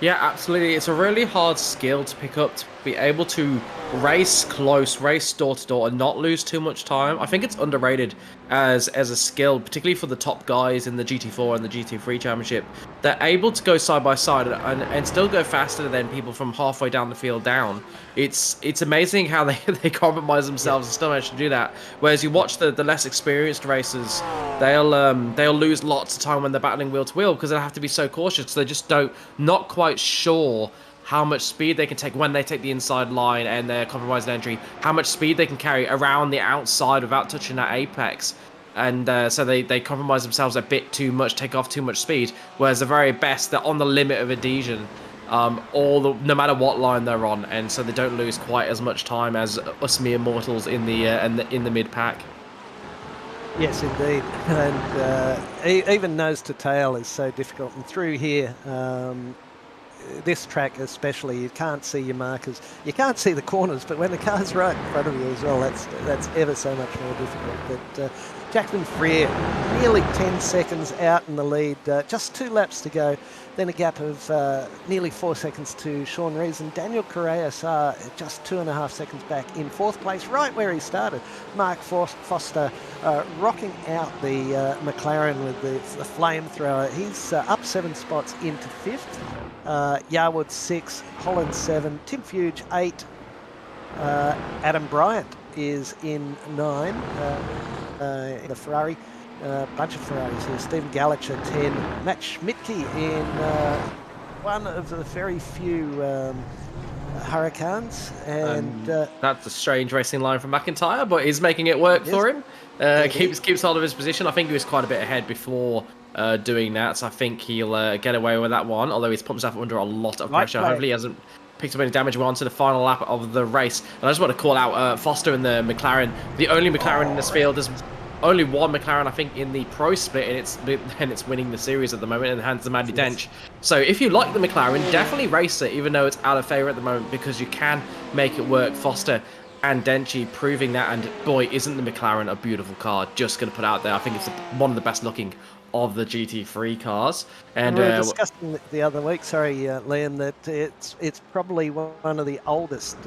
Yeah, absolutely. It's a really hard skill to pick up, to be able to race close, race door to door, and not lose too much time. I think it's underrated as a skill, particularly for the top guys in the GT4 and the GT3 championship. They're able to go side by side and still go faster than people from halfway down the field down. It's amazing how they compromise themselves and still manage to do that. Whereas you watch the less experienced racers, they'll lose lots of time when they're battling wheel to wheel because they have to be so cautious because they just not quite sure how much speed they can take when they take the inside line and they're compromised entry, how much speed they can carry around the outside without touching that apex. And so they compromise themselves a bit too much, take off too much speed, whereas the very best, they're on the limit of adhesion no matter what line they're on, and so they don't lose quite as much time as us mere mortals in the mid pack. Yes, indeed, and even nose to tail is so difficult, and through here, this track especially, you can't see your markers, you can't see the corners, but when the car's right in front of you as well, that's ever so much more difficult. But Jackson Freer, nearly 10 seconds out in the lead, just 2 laps to go, then a gap of nearly 4 seconds to Sean Rees, and Daniel Correas are just 2.5 seconds back in 4th place, right where he started. Mark Foster rocking out the McLaren with the flamethrower. He's up 7 spots into 5th. Yarwood 6, Holland 7, Tim Fuge 8, Adam Bryant is in 9, the Ferrari, bunch of Ferraris here, Stephen Gallacher 10, Matt Schmidtke in one of the very few Hurricanes, and that's a strange racing line from McIntyre, but he's making it work for him. Keeps hold of his position. I think he was quite a bit ahead before doing that, so I think he'll get away with that one, although he's put himself under a lot of pressure. Hopefully he hasn't picked up any damage. We're on to the final lap of the race, and I just want to call out Foster in the McLaren, the only McLaren in this field. There's only one McLaren, I think, in the pro split, and it's winning the series at the moment in the hands of Maddie Dench. So if you like the McLaren, definitely race it, even though it's out of favour at the moment, because you can make it work. Foster and Denchi proving that, and boy, isn't the McLaren a beautiful car. Just going to put out there, I think it's one of the best looking of the GT3 cars. And we were discussing the other week, sorry, Liam, that it's probably one of the oldest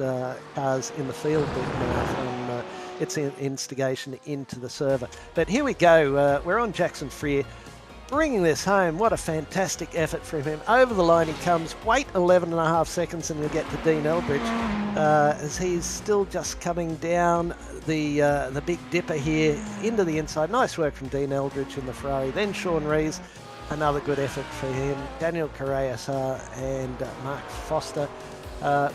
cars in the field from its instigation into the server. But here we go. We're on Jackson Freer, bringing this home. What a fantastic effort from him. Over the line he comes. Wait 11.5 seconds and you'll get to Dean Eldridge, as he's still just coming down the Big Dipper here into the inside. Nice work from Dean Eldridge in the Ferrari. Then Sean Rees, another good effort for him. Daniel Correas and Mark Foster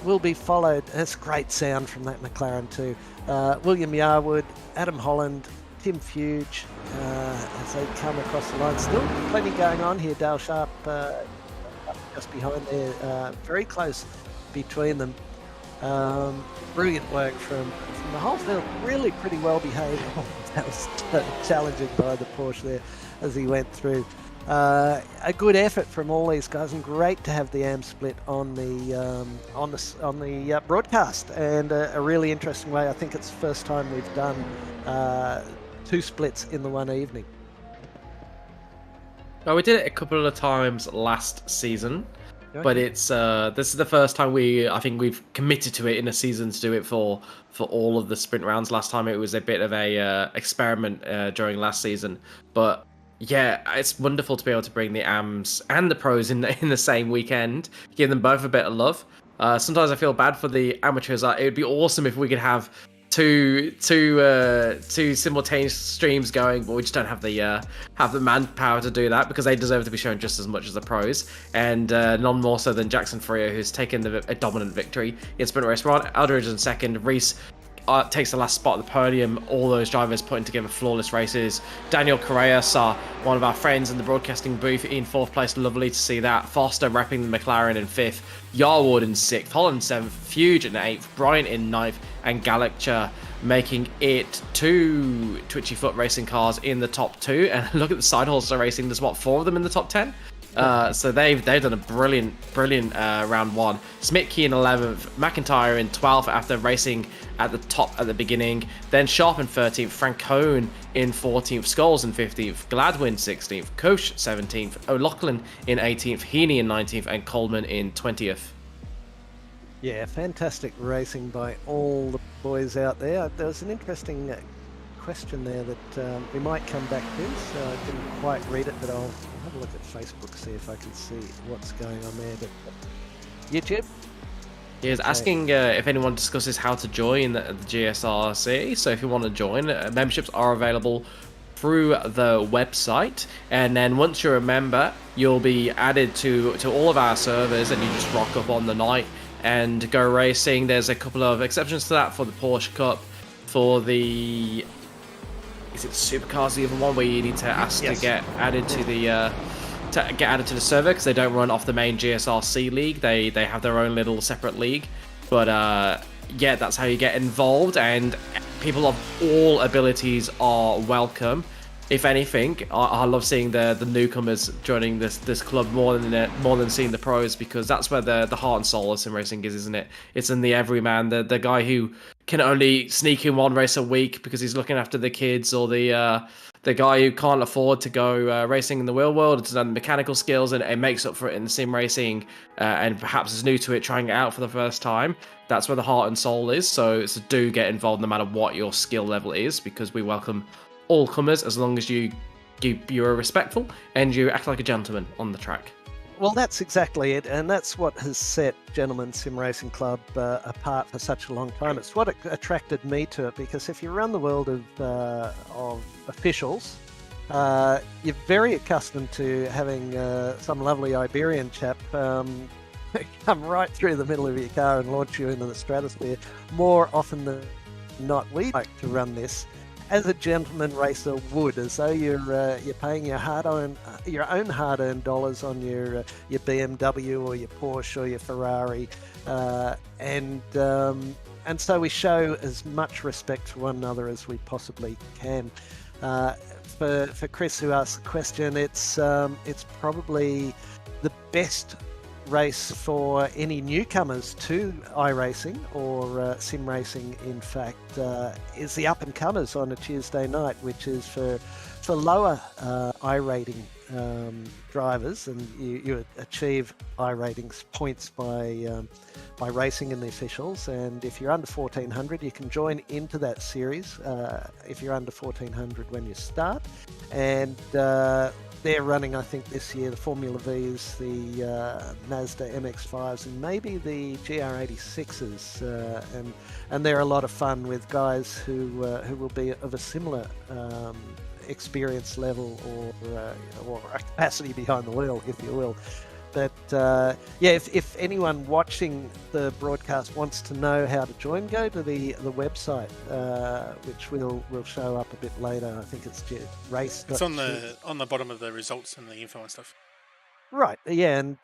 will be followed. That's great sound from that McLaren too. William Yarwood, Adam Holland, Tim Fuge, as they come across the line. Still plenty going on here. Dale Sharp just behind there, very close between them. Brilliant work from the whole field, really pretty well behaved. That was challenging by the Porsche there as he went through. A good effort from all these guys, and great to have the AM split on the broadcast, and a really interesting way. I think it's the first time we've done 2 splits in the one evening. Oh, we did it a couple of times last season, but it's this is the first time I think we've committed to it in a season to do it for all of the sprint rounds. Last time it was a bit of a experiment during last season, but yeah, it's wonderful to be able to bring the AMs and the pros in the same weekend, give them both a bit of love. Sometimes I feel bad for the amateurs. It would be awesome if we could have two simultaneous streams going, but we just don't have the manpower to do that, because they deserve to be shown just as much as the pros, and none more so than Jackson Freer, who's taken a dominant victory in sprint race. We're on Eldridge in second, Reese takes the last spot at the podium. All those drivers putting together flawless races. Daniel Correa saw one of our friends in the broadcasting booth in 4th place. Lovely to see that. Foster repping the McLaren in 5th. Yarwood in 6th. Holland 7th. Fuge in 8th. Bryant in 9th. And Gallagher making it 2 Twitchy Foot racing cars in the top 2. And look at the side horses racing. There's what, 4 of them in the top 10? So they've done a brilliant round 1. Smitke in 11th, McIntyre in 12th after racing at the top at the beginning. Then Sharp in 13th, Francone in 14th, Scholes in 15th, Gladwin 16th, Koch 17th, O'Loughlin in 18th, Heaney in 19th, and Coleman in 20th. Yeah, fantastic racing by all the boys out there. There was an interesting question there that we might come back to, so I didn't quite read it, but I'll have a look at Facebook, see if I can see what's going on there. But YouTube? He is asking if anyone discusses how to join the GSRC. So if you want to join, memberships are available through the website, and then once you're a member, you'll be added to all of our servers, and you just rock up on the night and go racing. There's a couple of exceptions to that for the Porsche Cup, for the is it Supercars, the other one where you need to ask to get added to the server, because they don't run off the main GSRC league. They have their own little separate league. But yeah, that's how you get involved, and people of all abilities are welcome. If anything, I love seeing the newcomers joining this club more than seeing the pros, because that's where the heart and soul of sim racing is, isn't it? It's in the everyman, the guy who can only sneak in 1 race a week because he's looking after the kids, or the guy who can't afford to go racing in the real world, doesn't have the mechanical skills, and makes up for it in sim racing, and perhaps is new to it, trying it out for the first time. That's where the heart and soul is. So do get involved no matter what your skill level is, because we welcome all comers as long as you're respectful and you act like a gentleman on the track. Well, that's exactly it, and that's what has set Gentleman Sim Racing Club apart for such a long time. It's what attracted me to it, because if you run the world of officials, you're very accustomed to having some lovely Iberian chap come right through the middle of your car and launch you into the stratosphere. More often than not, we like to run this as a gentleman racer would, as though you're paying your own hard-earned dollars on your BMW or your Porsche or your Ferrari, and so we show as much respect for one another as we possibly can. For Chris, who asked the question, it's probably the best race for any newcomers to iRacing or sim racing, in fact, is the up and comers on a Tuesday night, which is for lower iRating drivers, and you achieve iRatings points by racing in the officials. And if you're under 1400, you can join into that series if you're under 1400 when you start. And they're running, I think, this year the Formula Vs, the Mazda MX-5s, and maybe the GR86s, and they're a lot of fun with guys who will be of a similar experience level or a capacity behind the wheel, if you will. But yeah, if anyone watching the broadcast wants to know how to join, go to the website, which will show up a bit later. I think it's race. It's on the bottom of the results and the info and stuff. Right, yeah, and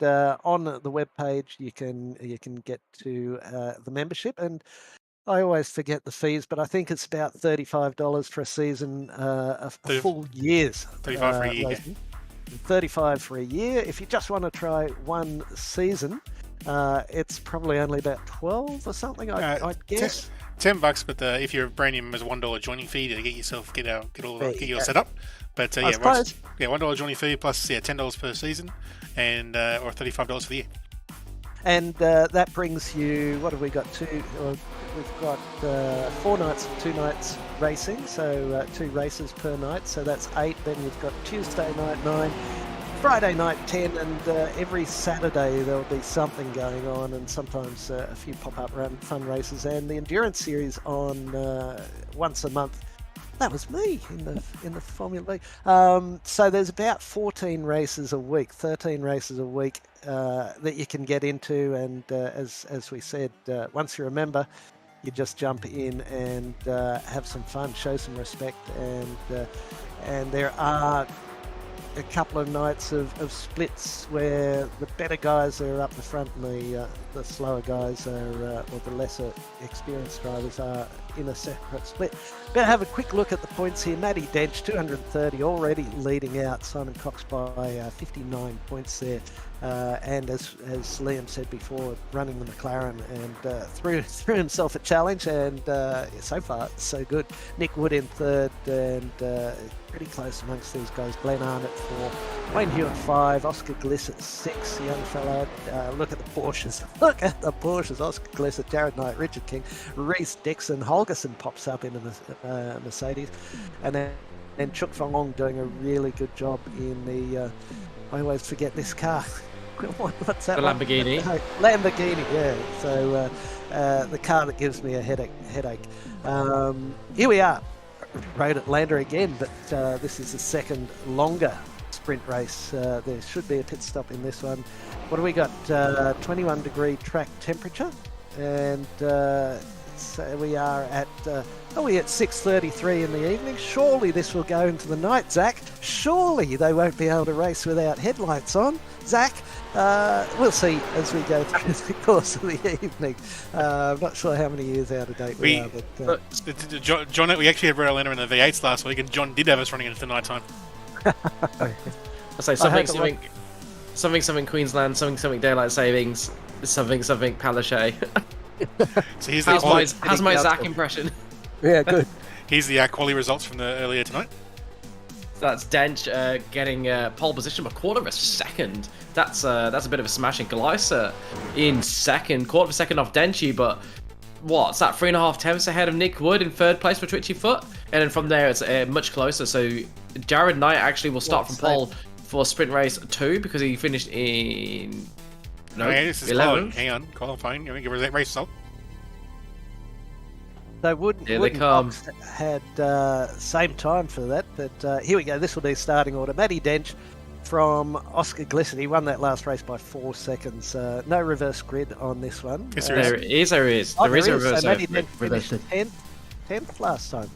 on the web page you can get to the membership, and I always forget the fees, but I think it's about $35 for a season, a full year's. 35 for a year. 35 for a year. If you just want to try one season, it's probably only about 12 or something, I'd guess. $10, but if you're a brand new member, there's a $1 joining fee to get your setup. But yeah, $1 joining fee plus $10 per season, and or $35 for the year. And that brings you, what have we got? We've got 4 nights, 2 nights racing, so 2 races per night, so that's 8. Then you've got Tuesday night 9, Friday night 10, and every Saturday there'll be something going on, and sometimes a few pop-up fun races, and the endurance series on once a month. That was me in the Formula League. So there's about 14 races a week, 13 races a week that you can get into, and as we said, once you're a member, you just jump in and have some fun, show some respect, and there are a couple of nights of splits where the better guys are up the front and the slower guys are, or the lesser experienced drivers are in a separate split. Better have a quick look at the points here. Matty Dench, 230, already leading out Simon Cox by 59 points there. And as Liam said before, running the McLaren and threw himself a challenge, and so far so good. Nick Wood in third, and pretty close amongst these guys. Glenn Arnott 4, Wayne Hewitt 5, Oscar Gliss at 6, young fellow. Look at the Porsches. Look at the Porsches. Oscar Gliss, Jared Knight, Richard King, Reese Dixon, Holgerson pops up in the Mercedes, and then Chuk Fong Ong doing a really good job in the. I always forget this car. What's that? The Lamborghini. Lamborghini, yeah. So the car that gives me a headache. Here we are, Road Atlanta again, but this is the second longer sprint race. There should be a pit stop in this one. What do we got? 21 degree track temperature, and so we are at. We're at 6:33 in the evening. Surely this will go into the night, Zach. Surely they won't be able to race without headlights on, Zach. We'll see as we go through the course of the evening. I'm not sure how many years out of date we are. But, John, we actually had Red Atlanta in the V8s last week, and John did have us running into the night time. I say something Queensland, something daylight savings, something Palaszczuk. So here's how's my Zach impression? Yeah, good. Here's the quality results from the earlier tonight. That's Dench getting pole position, a quarter of a second. That's a bit of a smashing. Gleiser in second, quarter of a second off Denchy, but what's that? 3.5 tenths ahead of Nick Wood in third place for Twitchy Foot, and then from there it's much closer. So Jared Knight actually will start from pole for sprint race 2 because he finished in this is 11. Hang on, qualifying. Give a race result. They wouldn't Cox had same time for that, but here we go. This will be starting order. Matty Dench from Oscar Gliss. He won that last race by 4 seconds. No reverse grid on this one. Yes, there is. There is a reverse so Matty Dench finished 10th last time.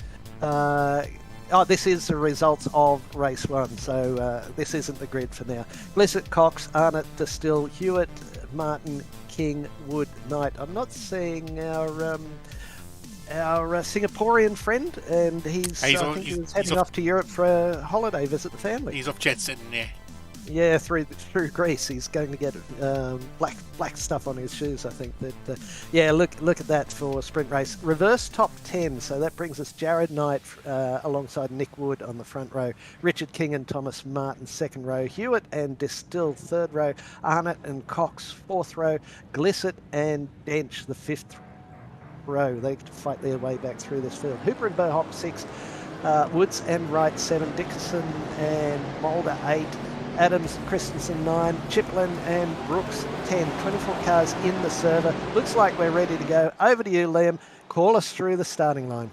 This is the results of race 1, so this isn't the grid for now. Glissett, Cox, Arnott, Distill, Hewitt, Martin, King, Wood, Knight. I'm not seeing our Singaporean friend, and he's heading off to Europe for a holiday visit the family. He's off jet setting there. Yeah, through Greece. He's going to get black stuff on his shoes, I think. But look at that for sprint race. Reverse top 10, so that brings us Jared Knight alongside Nick Wood on the front row, Richard King and Thomas Martin second row, Hewitt and Distill third row, Arnott and Cox fourth row, Glissett and Dench the fifth row. They fight their way back through this field. Hooper and Burhop 6, Woods and Wright 7, Dickerson and Mulder 8, Adams, Christensen 9, Chiplin and Brooks 10. 24 cars in the server. Looks like we're ready to go. Over to you, Liam. Call us through the starting line.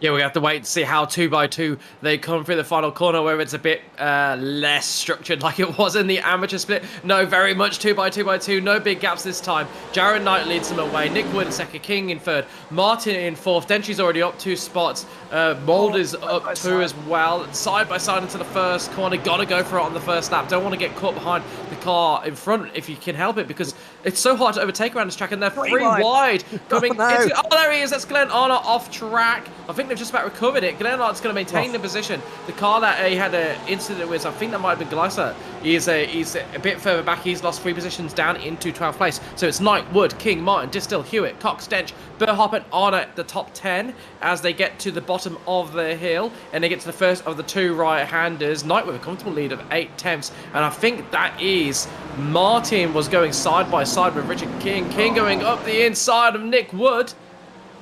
Yeah, we have to wait to see how 2x2 they come through the final corner, where it's a bit less structured like it was in the amateur split. No, very much 2x2, no big gaps this time. Jared Knight leads them away. Nick Wood in second, King in third, Martin in fourth. Denchy's already up 2 spots. Mulder's up 2 as well. Side by side into the first corner. Gotta go for it on the first lap. Don't want to get caught behind the car in front if you can help it, because it's so hard to overtake around this track, and they're three wide coming into. Oh, there he is. That's Glenn Arnott off track. I think they've just about recovered it. Glenn Arnott's going to maintain the position. The car that he had an incident with, I think that might have been Gleiser, he's a bit further back. He's lost 3 positions down into 12th place. So it's Knight, Wood, King, Martin, Distill, Hewitt, Cox, Dench, Burhop and Arnott, the top 10 as they get to the bottom of the hill, and they get to the first of the 2 right-handers. Knight with a comfortable lead of 8 tenths, and I think that is Martin was going side by side with Richard King. King going up the inside of Nick Wood.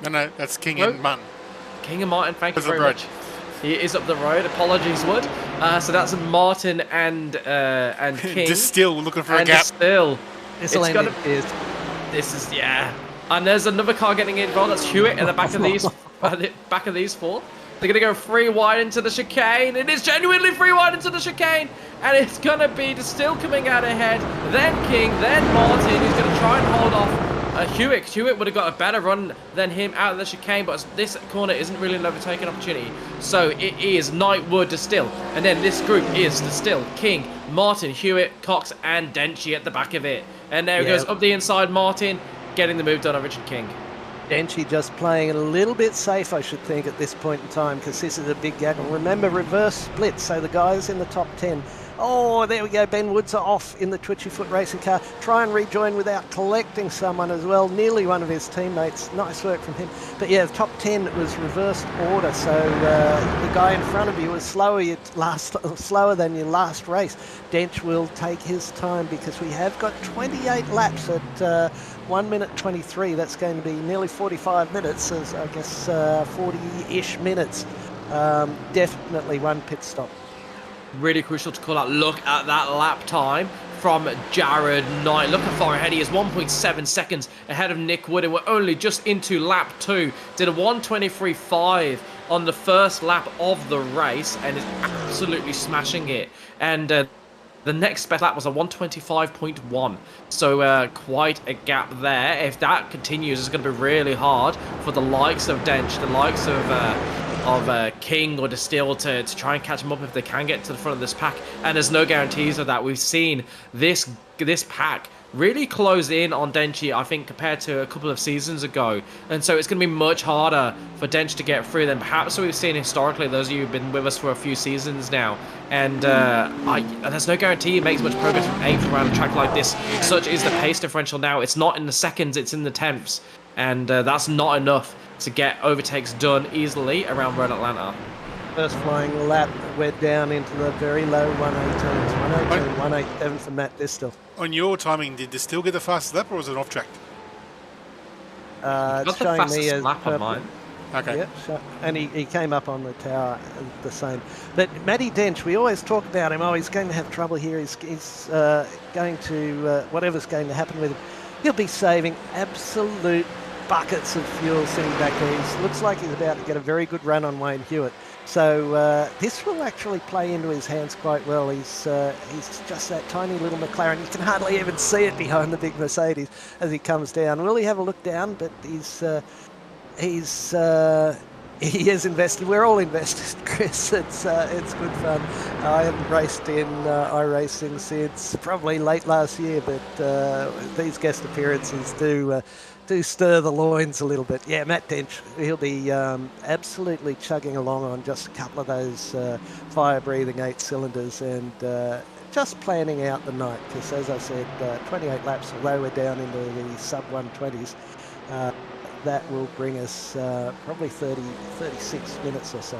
No, that's King and Martin. King and Martin, thank you very much. He is up the road. Apologies, Wood. So that's Martin and King. Distill looking for a gap. Distill. This is And there's another car getting involved. That's Hewitt in the back of these 4. They're going to go 3 wide into the chicane. It is genuinely 3 wide into the chicane. And it's going to be Distill coming out ahead. Then King, then Martin, who's going to try and hold off Hewitt would have got a better run than him out of the chicane, but this corner isn't really an overtaking opportunity. So it is Knightwood to Still, and then this group is to Still, King, Martin, Hewitt, Cox, and Denchi at the back of it. And there it goes up the inside. Martin getting the move done on Richard King. Denchi just playing it a little bit safe, I should think, at this point in time, because this is a big gap. And remember, reverse split, so the guys in the top 10. Oh, there we go. Ben Woods are off in the Twitchy Foot racing car. Try and rejoin without collecting someone as well. Nearly one of his teammates. Nice work from him. But yeah, the top 10 was reversed order. So the guy in front of you was slower than your last race. Dench will take his time because we have got 28 laps at 1 minute 23. That's going to be nearly 45 minutes, as I guess 40-ish minutes. Definitely one pit stop. Really crucial to call out. Look at that lap time from Jared Knight. Look how far ahead he is. 1.7 seconds ahead of Nick Wood, and we're only just into lap 2. Did a 1:23.5 on the first lap of the race and is absolutely smashing it. And the next best lap was a 1:25.1. So quite a gap there. If that continues, it's going to be really hard for the likes of Dench, the likes of King or Distill to try and catch him up if they can get to the front of this pack. And there's no guarantees of that. We've seen this pack really close in on Denchi, I think, compared to a couple of seasons ago. And so it's going to be much harder for Dench to get through than perhaps we've seen historically, those of you who've been with us for a few seasons now. And there's no guarantee he makes much progress from 8th around a track like this. Such is the pace differential now. It's not in the seconds, it's in the tenths. And that's not enough to get overtakes done easily around Road Atlanta. First flying lap, we're down into the very low 118s. 118, 187 for Matt Distill. On your timing, did Distill get the fastest lap, or was it off track? It's showing me as lap on mine. Okay. Yep, and he came up on the tower the same. But Matty Dench, we always talk about him. Oh, he's going to have trouble here. He's going to, whatever's going to happen with him, he'll be saving absolute buckets of fuel sitting back there. He looks like he's about to get a very good run on Wayne Hewitt. So this will actually play into his hands quite well. He's just that tiny little McLaren. You can hardly even see it behind the big Mercedes as he comes down. Will he have a look down? But he is invested. We're all invested, Chris. It's good fun. I haven't raced in iRacing since probably late last year, but these guest appearances do stir the loins a little bit. Yeah, Matt Dench, he'll be absolutely chugging along on just a couple of those fire-breathing 8 cylinders and just planning out the night, because as I said, 28 laps, although we're down into the sub-120s, that will bring us probably 36 minutes or so.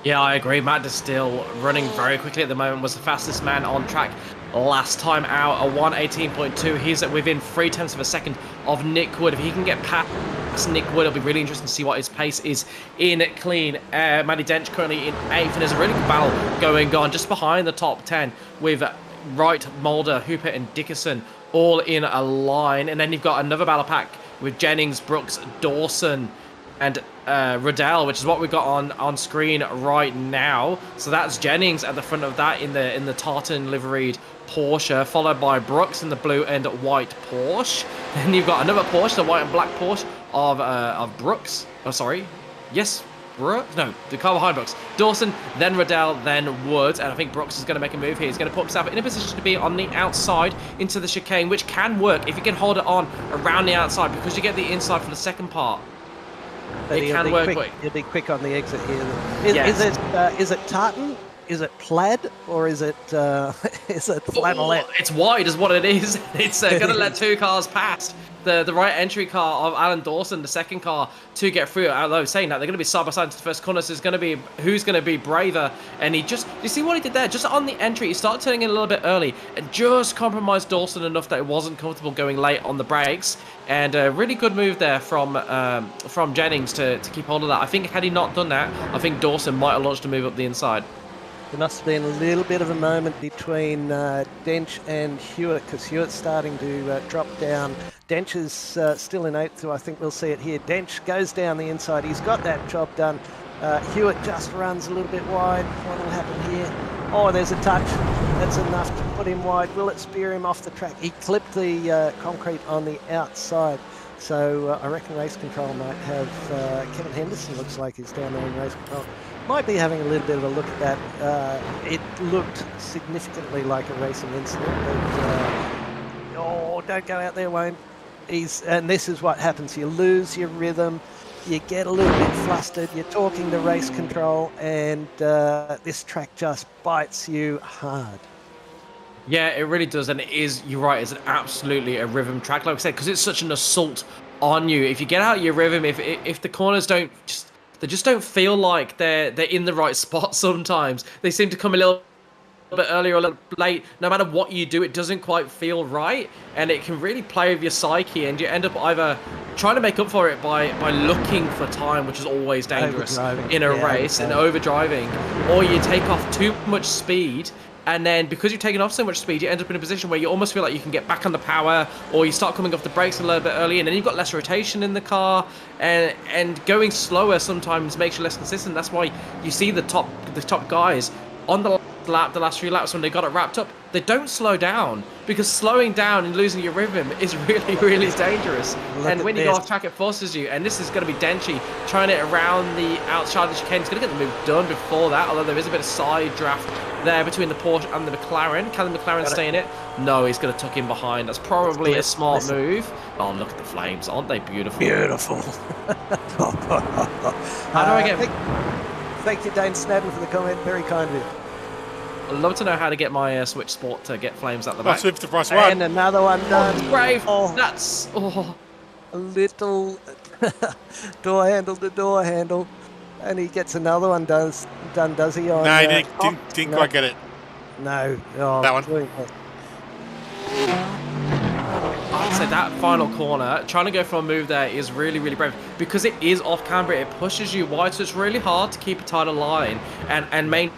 Yeah, I agree. Matt Distill running very quickly at the moment, was the fastest man on track last time out, a 1:18.2. He's within 0.3 of a second of Nick Wood. If he can get past Nick Wood, it'll be really interesting to see what his pace is in clean air. Matty Dench currently in 8th, and there's a really good battle going on just behind the top 10 with Wright, Mulder, Hooper, and Dickerson all in a line. And then you've got another battle pack with Jennings, Brooks, Dawson, and Riddell, which is what we've got on screen right now. So that's Jennings at the front of that in the tartan liveried Porsche, followed by Brooks in the blue and white Porsche. Then you've got another Porsche, the white and black Porsche of Brooks. Oh, sorry. Yes, Brooks? No, the car behind Brooks. Dawson, then Riddell, then Woods, and I think Brooks is going to make a move here. He's going to put himself in a position to be on the outside into the chicane, which can work if you can hold it on around the outside, because you get the inside for the second part. But it can work. He'll be quick on the exit here. Is it tartan? Is it plaid, or is it flannelette? It's wide is what it is. It's going to let 2 cars past. The right entry car of Alan Dawson, the second car, to get through. Although saying that, they're going to be side by side into the first corner, so it's going to be who's going to be braver. And you see what he did there? Just on the entry, he started turning in a little bit early and just compromised Dawson enough that it wasn't comfortable going late on the brakes. And a really good move there from Jennings to keep hold of that. I think had he not done that, I think Dawson might have launched a move up the inside. There must have been a little bit of a moment between Dench and Hewitt, because Hewitt's starting to drop down. Dench is still in 8th, so I think we'll see it here. Dench goes down the inside. He's got that job done. Hewitt just runs a little bit wide. What will happen here? Oh, there's a touch. That's enough to put him wide. Will it spear him off the track? He clipped the concrete on the outside. So I reckon race control might have Kevin Henderson looks like he's down there in race control. Might be having a little bit of a look at that. It looked significantly like a racing incident. But, oh, don't go out there, Wayne. And this is what happens. You lose your rhythm. You get a little bit flustered. You're talking to race control, and this track just bites you hard. Yeah, it really does, and it is. You're right. It's absolutely a rhythm track, like I said, because it's such an assault on you. If you get out of your rhythm, if the corners don't just don't feel like they're in the right spot. Sometimes they seem to come a little bit early or a little late. No matter what you do, it doesn't quite feel right, and it can really play with your psyche, and you end up either trying to make up for it by looking for time, which is always dangerous in a race, and overdriving, or you take off too much speed, and then because you've taken off so much speed, you end up in a position where you almost feel like you can get back on the power, or you start coming off the brakes a little bit early, and then you've got less rotation in the car, and going slower sometimes makes you less consistent. That's why you see the top guys on the last few laps when they got it wrapped up, they don't slow down, because slowing down and losing your rhythm is really, really dangerous. And when you go off track, it forces you. And this is going to be Denchi trying it around the outside of the chicane. He's going to get the move done before that, although there is a bit of side draft there between the Porsche and the McLaren. Can the McLaren stay in it? No, he's going to tuck in behind. That's probably a smart move. Oh, look at the flames. Aren't they beautiful? Beautiful. How do I get... Thank you, Dane Snadden, for the comment. Very kind of you. I'd love to know how to get my Switch Sport to get flames out the back. That's the price one. And another one done. Oh, brave. Oh, That's... Oh. a little door handle to door handle. And he gets another one done, does he? No, he didn't quite get it. No. Oh, that one. I'd say that final corner, trying to go for a move there is really, really brave. Because it is off camber, it pushes you wide, so it's really hard to keep a tighter line and maintain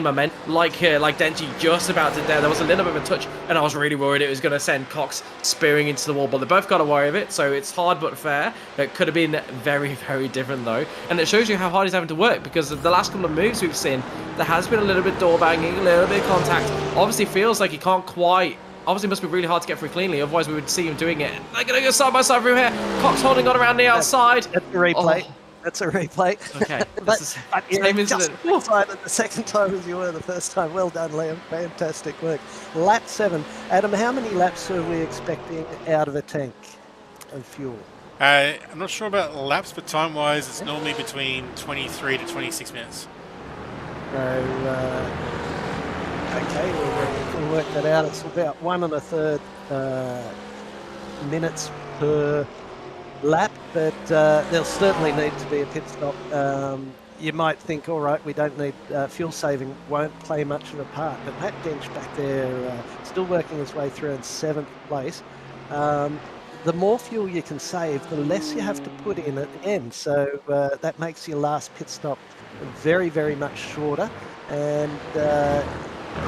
momentum. Like Denchi just about did there was a little bit of a touch, and I was really worried it was going to send Cox spearing into the wall, but they both got away with it, so it's hard but fair. It could have been very, very different though, and it shows you how hard he's having to work, because the last couple of moves we've seen, there has been a little bit door banging, a little bit of contact. Obviously feels like he can't quite. Obviously, it must be really hard to get through cleanly, otherwise we would see him doing it. They're going to go side by side through here. Cox holding on around the outside. That's a replay. Oh. That's a replay. Okay. This is same incident. The second time as you were the first time. Well done, Liam. Fantastic work. Lap 7. Adam, how many laps are we expecting out of a tank of fuel? I'm not sure about laps, but time-wise, it's normally between 23 to 26 minutes. So, okay, we'll work that out. It's about 1 1/3 minutes per lap, but there'll certainly need to be a pit stop. You might think, all right, we don't need fuel saving, won't play much of a part, but Matt Dench back there still working his way through in 7th place. The more fuel you can save, the less you have to put in at the end, so that makes your last pit stop very, very much shorter, and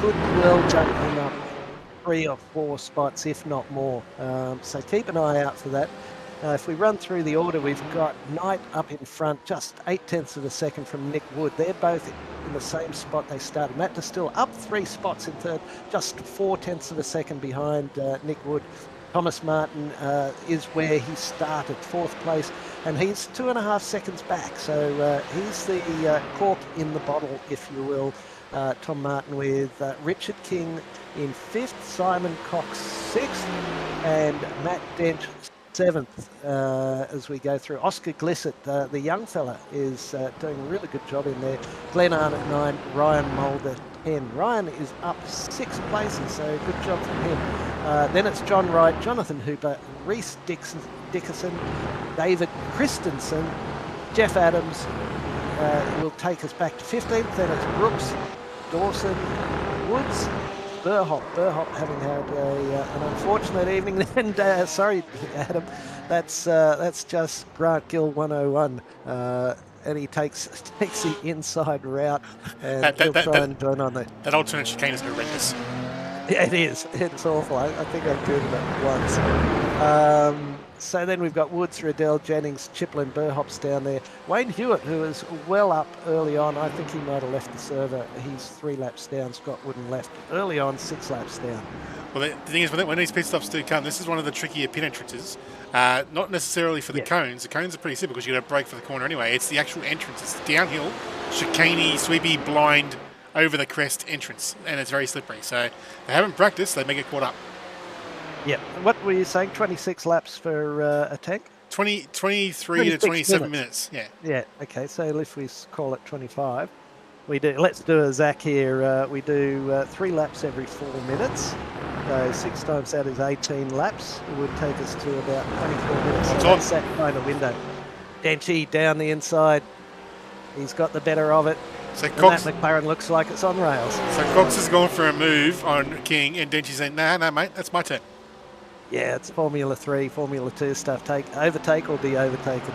could well jump him up 3 or 4 spots, if not more. So keep an eye out for that. If we run through the order, we've got Knight up in front, just 0.8 of a second from Nick Wood. They're both in the same spot they started. Matt Distill up 3 spots in third, just 0.4 of a second behind Nick Wood. Thomas Martin is where he started, 4th place, and he's 2.5 seconds back. So he's the cork in the bottle, if you will. Tom Martin with Richard King in 5th, Simon Cox 6th, and Matt Dent 7th as we go through. Oscar Glissett, the young fella, is doing a really good job in there. Glenn Arnott 9, Ryan Mulder 10. Ryan is up 6 places, so good job from him. Then it's John Wright, Jonathan Hooper, Reese Dickerson, David Christensen, Jeff Adams will take us back to 15th. Then it's Brooks, Dawson, Woods, Burhop having had an unfortunate evening. And sorry, Adam, that's just Grant Gill 101. And he takes the inside route, and he'll try and join on there. That alternate chicane is horrendous. Yeah, it is. It's awful. I think I've driven it once. So then we've got Woods, Riddell, Jennings, Chiplin, Burhops down there. Wayne Hewitt, who was well up early on. I think he might have left the server. He's 3 laps down. Scott Wooden left early on, 6 laps down. Well, the thing is, when these pit stops do come, this is one of the trickier pit entrances. Not necessarily for the cones. The cones are pretty simple because you got to brake for the corner anyway. It's the actual entrance. It's the downhill, chicaney, sweepy, blind, over the crest entrance, and it's very slippery. So they haven't practiced. They may get caught up. Yeah. What were you saying? 26 laps for a tank? 23 to 27 minutes. Yeah. Yeah. Okay. So if we call it 25, we do. Let's do a Zach here. We do 3 laps every 4 minutes. So 6 times that is 18 laps. It would take us to about 24 minutes. So that's that kind of window. Denchy down the inside. He's got the better of it. So and Cox, that McLaren looks like it's on rails. So Cox has gone for a move on King, and Denchy's saying, "No, mate, that's my turn." Yeah, it's Formula 3, Formula 2 stuff. Overtake or be overtaken.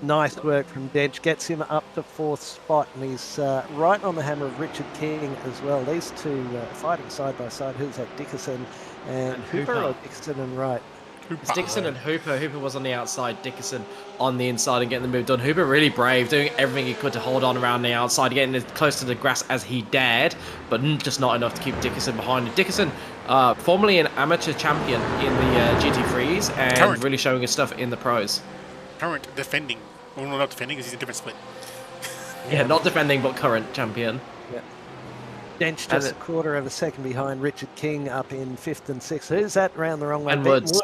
Nice work from Dench. Gets him up to 4th spot, and he's right on the hammer of Richard King as well. These two fighting side by side. Who's that? Dickerson and Hooper, or Dickerson and Wright? It's Dickerson and Hooper. Hooper was on the outside, Dickerson on the inside and getting the move done. Hooper really brave, doing everything he could to hold on around the outside, getting as close to the grass as he dared, but just not enough to keep Dickerson behind. Dickerson, formerly an amateur champion in the GT3s and really showing his stuff in the pros. Current defending. Well, not defending because he's a different split. Yeah, not defending, but current champion. Yeah. Dench just a quarter of a second behind Richard King up in 5th and 6th. Who's that round the wrong way? And Woods.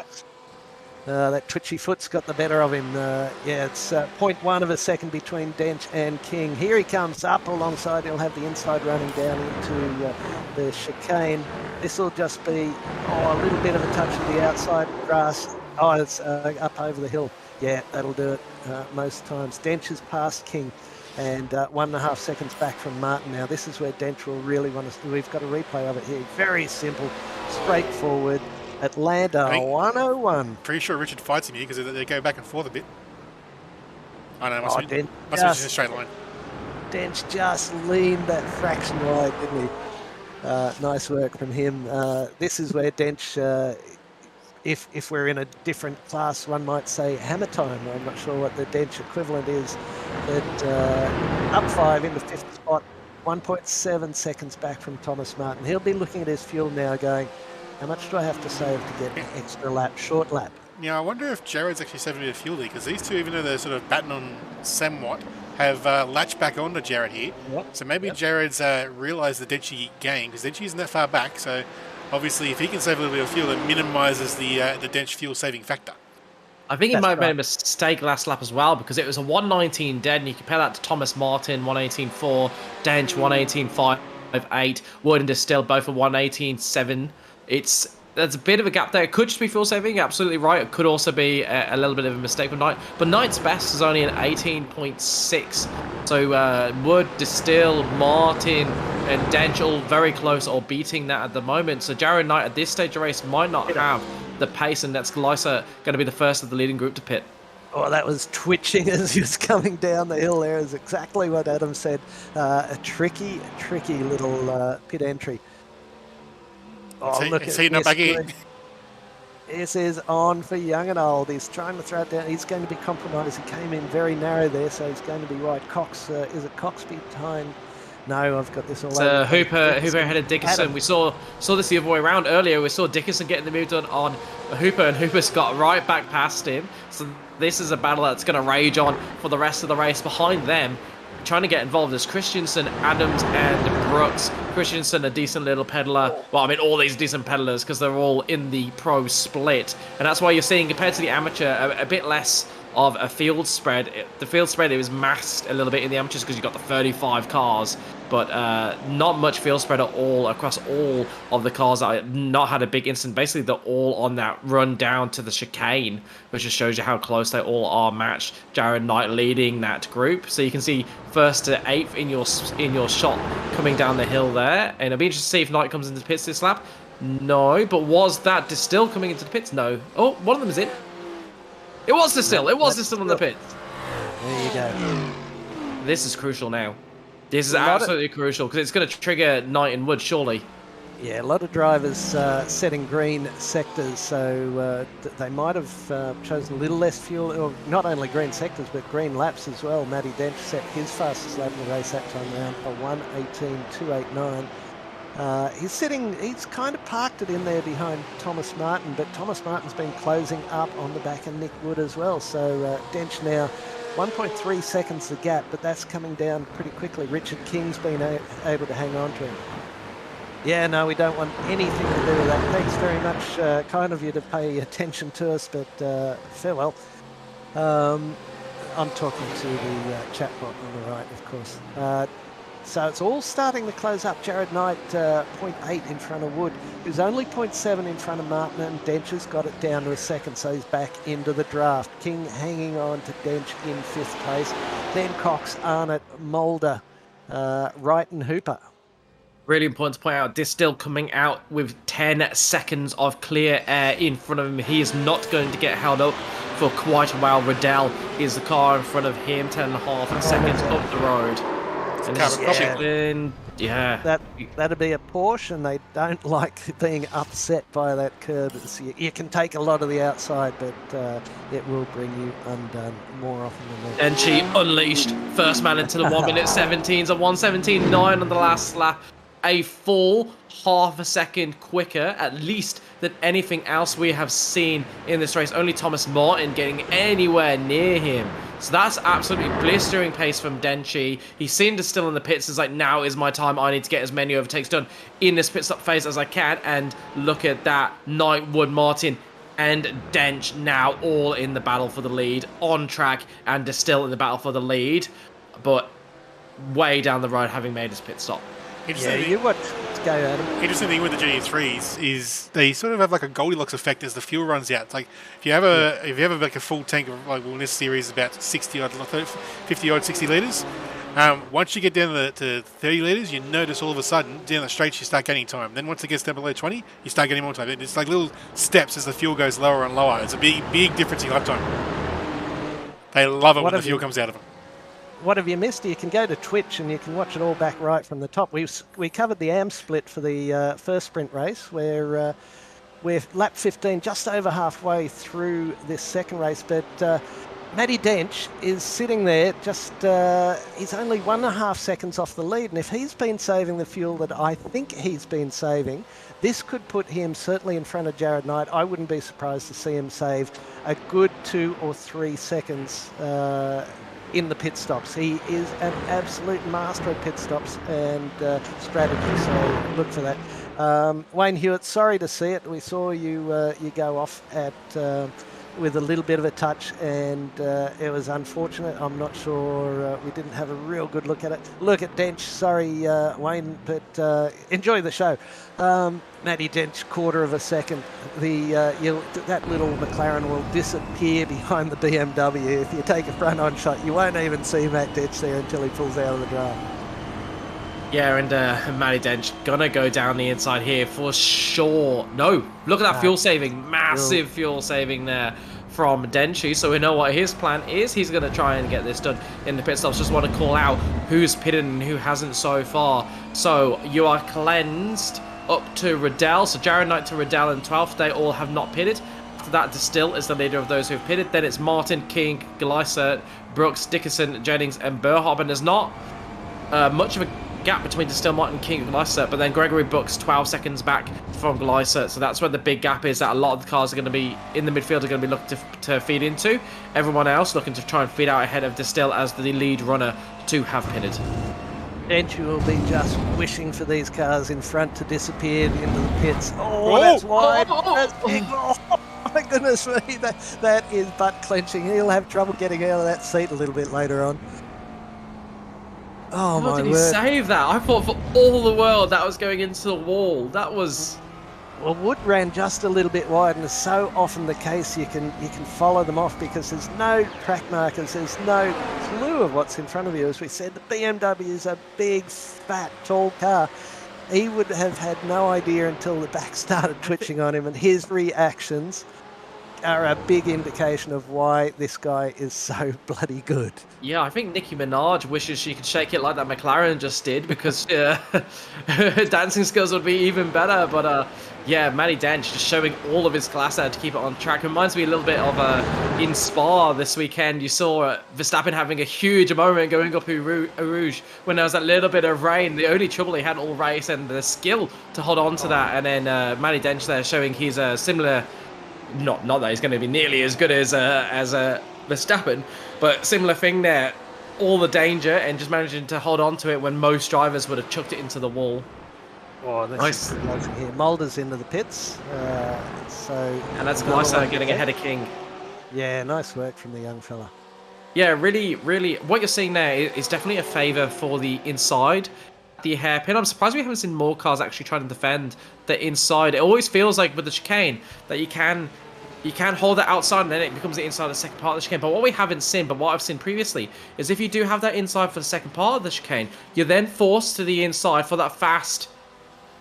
That twitchy foot's got the better of him. Yeah, it's 0.1 of a second between Dench and King. Here he comes up alongside. He'll have the inside running down into the chicane. This will just be a little bit of a touch of the outside grass. Oh, it's up over the hill. Yeah, that'll do it most times. Dench has passed King and 1.5 seconds back from Martin. Now, this is where Dench will really want to... We've got a replay of it here. Very simple, straightforward. Atlanta 101. Pretty sure Richard fights him here because they go back and forth a bit. I don't know. Must be just a straight line. Dench just leaned that fraction wide, didn't he? Nice work from him. This is where Dench, if we're in a different class, one might say hammer time. I'm not sure what the Dench equivalent is. But up 5 in the 5th spot, 1.7 seconds back from Thomas Martin. He'll be looking at his fuel now going, how much do I have to save to get an extra lap, short lap? Yeah, I wonder if Jared's actually saving a bit of fuel here, because these two, even though they're sort of batting on somewhat, have latched back onto Jared here. Yep. So maybe Jared's realised the Denchy gain, because Denchy isn't that far back, so obviously if he can save a little bit of fuel, it minimises the Dench fuel saving factor. I think he might have made a mistake last lap as well, because it was a 119 dead, and you compare that to Thomas Martin, 118.4, Dench, 118.58, Wood and Distill both at 118.7. There's a bit of a gap there. It could just be fuel saving, absolutely right. It could also be a little bit of a mistake with Knight. But Knight's best is only an 18.6. So Wood, Distill, Martin, and Dench all very close or beating that at the moment. So Jared Knight at this stage of the race might not have the pace, and that's Glycer going to be the first of the leading group to pit. Oh, that was twitching as he was coming down the hill there. Is exactly what Adam said. A tricky little pit entry. Oh, look at this. This is on for young and old. He's trying to throw it down. He's going to be compromised. He came in very narrow there, so he's going to be right. Cox, is it Cox behind? No, I've got this all over. Hooper ahead of Dickerson. Adam. We saw this the other way around earlier. We saw Dickerson getting the move done on Hooper, and Hooper's got right back past him. So this is a battle that's going to rage on for the rest of the race. Behind them, trying to get involved is Christensen, Adams, and Brooks. Christensen, a decent little peddler. Well, I mean, all these decent peddlers because they're all in the pro split. And that's why you're seeing, compared to the amateur, a bit less of a field spread. The field spread, it was masked a little bit in the amateurs because you've got the 35 cars. But not much field spread at all across all of the cars that have not had a big incident. Basically, they're all on that run down to the chicane, which just shows you how close they all are matched. Jared Knight leading that group. So you can see 1st to 8th in your shot coming down the hill there. And it'll be interesting to see if Knight comes into the pits this lap. No, but was that Distill coming into the pits? No. Oh, one of them is in. It was Distill. It was Distill in the pits. There you go. This is crucial now. This is absolutely crucial because it's going to trigger Knight and Wood, surely. Yeah, a lot of drivers setting green sectors, so they might have chosen a little less fuel, or not only green sectors, but green laps as well. Matty Dench set his fastest lap in the race that time around for 1:18.289. He's kind of parked it in there behind Thomas Martin, but Thomas Martin's been closing up on the back of Nick Wood as well. So Dench now 1.3 seconds the gap, but that's coming down pretty quickly. Richard King's been able to hang on to him. Yeah, no, we don't want anything to do with that. Thanks very much, kind of you to pay attention to us, but farewell. I'm talking to the chat bot on the right, of course. So it's all starting to close up. Jared Knight, 0.8 in front of Wood, who's only 0.7 in front of Martin, and Dench has got it down to a second, so he's back into the draft. King hanging on to Dench in 5th place. Then Cox, Arnott, Mulder, Wright and Hooper. Really important to point out, Distill coming out with 10 seconds of clear air in front of him. He is not going to get held up for quite a while. Riddell is the car in front of him, 10.5 seconds up the road. And that'd be a Porsche, and they don't like being upset by that curb. You can take a lot of the outside, but it will bring you undone more often than not. And she unleashed. First man into the 1:17s, a 1:17.9 on the last lap. A full half a second quicker, at least, than anything else we have seen in this race. Only Thomas Martin getting anywhere near him. So that's absolutely blistering pace from Denchi. He's seen Distill in the pits. It's like, now is my time. I need to get as many overtakes done in this pit stop phase as I can. And look at that. Knight, Wood, Martin, and Dench now all in the battle for the lead. On track, and Distill in the battle for the lead. But way down the road, having made his pit stop. You watch. Go, Adam. Interesting thing with the GT3s is they sort of have like a Goldilocks effect as the fuel runs out. It's like if you have like a full tank of, like, well, in this series about 50 odd 60 litres. Once you get down to 30 litres, you notice all of a sudden down the straights you start gaining time. Then once it gets down below 20, you start getting more time. It's like little steps as the fuel goes lower and lower. It's a big difference in lap time. They love it when the fuel comes out of them. What have you missed? You can go to Twitch and you can watch it all back right from the top. We covered the AM split for the first sprint race, where we're lap 15, just over halfway through this second race. But Matty Dench is sitting there, just he's only 1.5 seconds off the lead. And if he's been saving the fuel that I think he's been saving, this could put him certainly in front of Jared Knight. I wouldn't be surprised to see him save a good 2 or 3 seconds in the pit stops. He is an absolute master of pit stops and strategy, so look for that. Wayne Hewitt, sorry to see it. We saw you go off at with a little bit of a touch, and it was unfortunate. I'm not sure, we didn't have a real good look at it. Look at Dench, sorry Wayne, but enjoy the show. Matty Dench, 1/4 second. That little McLaren will disappear behind the BMW. If you take a front-on shot, you won't even see Matt Dench there until he pulls out of the draft. Yeah, and Matty Dench gonna go down the inside here for sure. No, look at that fuel saving. Massive fuel saving there from Denchi. So we know what his plan is. He's going to try and get this done in the pit stops. Just want to call out who's pitted and who hasn't so far. So you are cleansed up to Riddell. So Jared Knight to Riddell in 12th. They all have not pitted. After that, Distill is the leader of those who have pitted. Then it's Martin, King, Gleisert, Brooks, Dickerson, Jennings, and Burhoff. And there's not much of a gap between Distill, Martin, King, and Gleisert, but then Gregory Brooks 12 seconds back from Gleisert, so that's where the big gap is that a lot of the cars are going to be in the midfield, are going to be looking to feed into. Everyone else looking to try and feed out ahead of Distill as the lead runner to have pitted. Dench will be just wishing for these cars in front to disappear into the pits. Oh, that's wide. That's big. Oh, my goodness me. That is butt clenching. He'll have trouble getting out of that seat a little bit later on. Oh, how did he save that? I thought for all the world that was going into the wall. That was... Well, Wood ran just a little bit wide, and it's so often the case you can follow them off because there's no track markers, there's no clue of what's in front of you. As we said, the BMW is a big, fat, tall car. He would have had no idea until the back started twitching on him, and his reactions are a big indication of why this guy is so bloody good. Yeah, I think Nicki Minaj wishes she could shake it like that McLaren just did, because her dancing skills would be even better. But yeah, Matty Dench just showing all of his class there to keep it on track. Reminds me a little bit of in Spa this weekend. You saw Verstappen having a huge moment going up Rouge when there was that little bit of rain. The only trouble he had all race and the skill to hold on to that. And then Matty Dench there showing he's a similar. Not that he's going to be nearly as good as Verstappen, but similar thing there. All the danger and just managing to hold on to it when most drivers would have chucked it into the wall. Oh, that's Nice. amazing here. Mulder's into the pits. And that's Glycer getting ahead of King. Yeah, nice work from the young fella. Yeah, really, really. What you're seeing there is definitely a favour for the inside. The hairpin. I'm surprised we haven't seen more cars actually trying to defend the inside. It always feels like with the chicane that you can hold that outside and then it becomes the inside of the second part of the chicane. But what we haven't seen, but what I've seen previously, is if you do have that inside for the second part of the chicane, you're then forced to the inside for that fast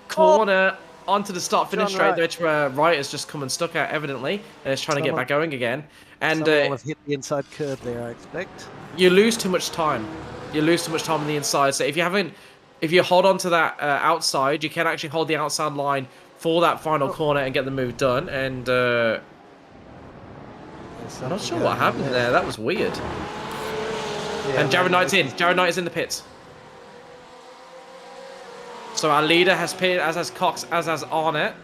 corner onto the start-finish straight, which Wright has just come and stuck out evidently, and is trying to get back going again. And will have hit the inside curb there, I expect. You lose too much time. You lose too much time on the inside. So if you hold on to that outside, you can actually hold the outside line for that final corner and get the move done. And I'm not sure what happened there. That was weird. Yeah, and Jared Knight's in. Jared Knight is in the pits. So our leader has pitted, as has Cox, as has Arnett.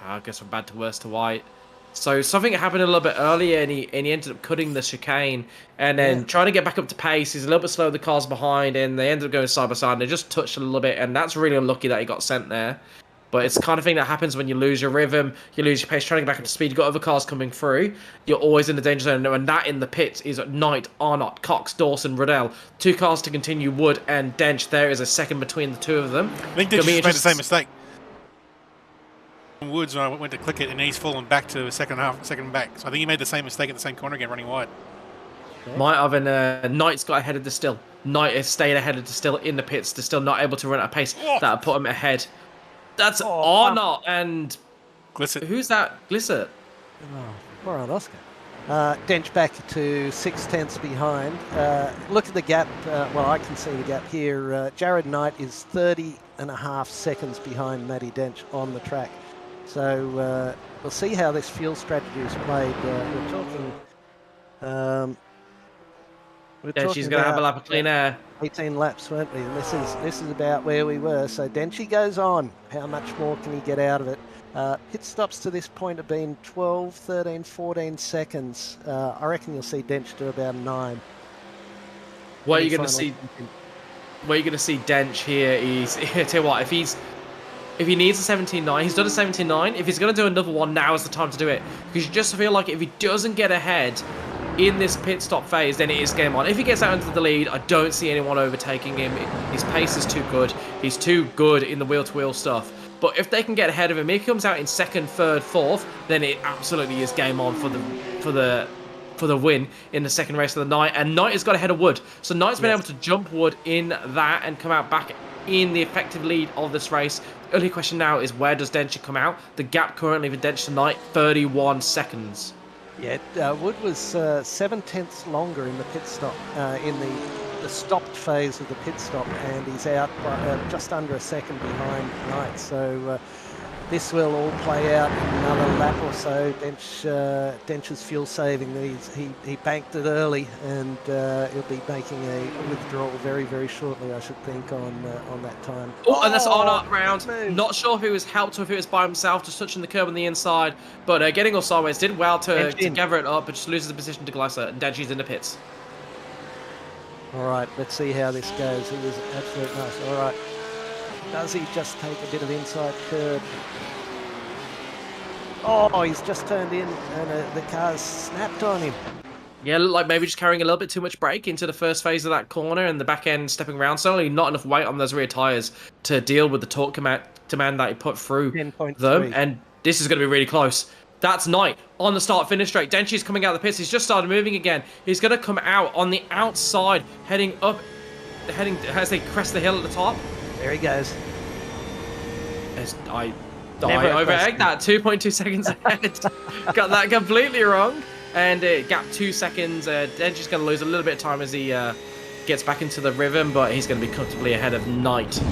I guess from bad to worse to white. So something happened a little bit earlier, and he ended up cutting the chicane, and then trying to get back up to pace. He's a little bit slow. The car's behind, and they ended up going side by side. And they just touched a little bit, and that's really unlucky that he got sent there. But it's the kind of thing that happens when you lose your rhythm, you lose your pace, trying to get back up to speed. You've got other cars coming through. You're always in the danger zone, and that in the pits is Knight, Arnott, Cox, Dawson, Riddell. 2 cars to continue, Wood and Dench. There is a second between the 2 of them. I think Dench just made the same mistake. Woods when I went to click it, and he's fallen back to second back. So I think he made the same mistake at the same corner again, running wide. Might have, and Knight's got ahead of Distill. Knight has stayed ahead of Distill in the pits. Distill not able to run at a pace that put him ahead. That's Arnott and Glissett. Who's that? Glissett. Oh, poor old Oscar. Dench back to 6/10 behind. Look at the gap. Well, I can see the gap here. Jared Knight is 30.5 seconds behind Matty Dench on the track. So we'll see how this fuel strategy is played. We're talking. She's going to have a lap of clean air. 18 laps, weren't we? And this is about where we were. So Denchi goes on. How much more can he get out of it? Pit stops to this point have been 12, 13, 14 seconds. I reckon you'll see Dench do about 9. What are you going to see? Where you're going to see Dench here is, I tell you what, if he needs a 17.9, he's done a 17.9. If he's going to do another one, now is the time to do it. Because you just feel like if he doesn't get ahead in this pit stop phase, then it is game on. If he gets out into the lead, I don't see anyone overtaking him. His pace is too good. He's too good in the wheel-to-wheel stuff. But if they can get ahead of him, if he comes out in second, third, fourth, then it absolutely is game on for the win in the second race of the night. And Knight has got ahead of Wood. So Knight's been able to jump Wood in that and come out back in the effective lead of this race. The only question now is, where does Dench come out? The gap currently for Dench tonight, 31 seconds. Yeah, Wood was 7/10 longer in the pit stop, in the stopped phase of the pit stop, and he's out by, just under a second behind Knight. So this will all play out in another lap or so. Dench's fuel saving. He banked it early, and he'll be making a withdrawal very, very shortly, I should think, on that time. Oh, and that's Arnott round. Not sure who has helped or if it was by himself, just touching the curb on the inside. But getting all sideways, did well to gather it up, but just loses the position to Glycer, and Denchi's in the pits. All right, let's see how this goes. He was absolutely nice. All right. Does he just take a bit of inside curb? Oh, he's just turned in and the car's snapped on him. Yeah, looked like maybe just carrying a little bit too much brake into the first phase of that corner and the back end stepping around. Certainly not enough weight on those rear tyres to deal with the torque demand that he put through them. And this is going to be really close. That's Knight on the start-finish straight. Denchi's coming out of the pits. He's just started moving again. He's going to come out on the outside, heading as they crest the hill at the top. There he goes. Never a overegged that 2.2 seconds ahead. Got that completely wrong. And gap 2 seconds. Dench is going to lose a little bit of time as he gets back into the rhythm, but he's going to be comfortably ahead of Knight.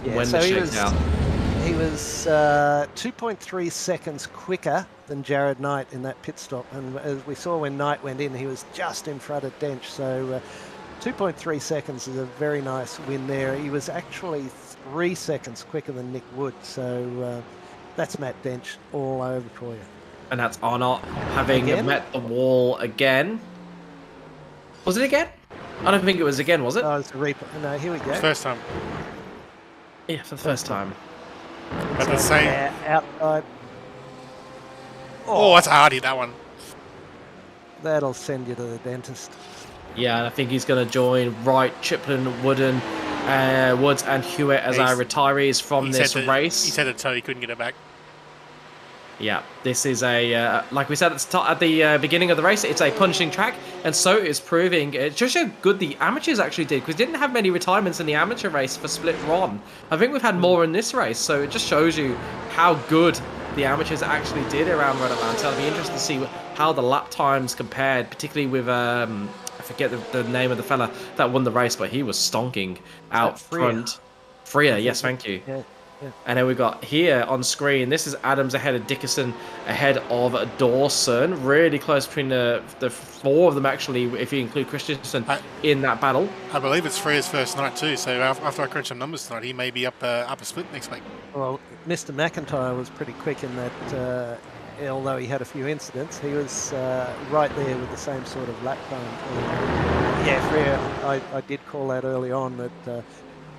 Yeah, when so the he shake's out. He was 2.3 seconds quicker than Jared Knight in that pit stop. And as we saw when Knight went in, he was just in front of Dench. So 2.3 seconds is a very nice win there. He was actually 3 seconds quicker than Nick Wood. So that's Matt Dench all over for you. And that's Arnott having Again? met the wall again. Was it again? I don't think it was again, was it? Oh, it's a replay. No, here we go. First time. Yeah, for the first time. At the same. Outside. Oh, that's hardy, that one. That'll send you to the dentist. Yeah, and I think he's going to join Wright, Chiplin, Woods, and Hewitt as our retirees from this race. He said it so he couldn't get it back. Yeah, this is a, like we said at the beginning of the race, it's a punching track, and so it's proving. It just how good the amateurs actually did, because we didn't have many retirements in the amateur race for Split Ron. I think we've had more in this race, so it just shows you how good the amateurs actually did around Road Atlanta. It'll be interesting to see how the lap times compared, particularly with, I forget the name of the fella that won the race, but he was stonking out front. Freya, yes, thank you. Yeah. And then we got here on screen, this is Adams ahead of Dickerson, ahead of Dawson. Really close between the four of them, actually, if you include Christensen in that battle. I believe it's Freya's first night too, so after I crunch some numbers tonight, he may be up a split next week. Well, Mr. McIntyre was pretty quick in that, although he had a few incidents, he was right there with the same sort of lap time. Yeah, Freya, I did call that early on that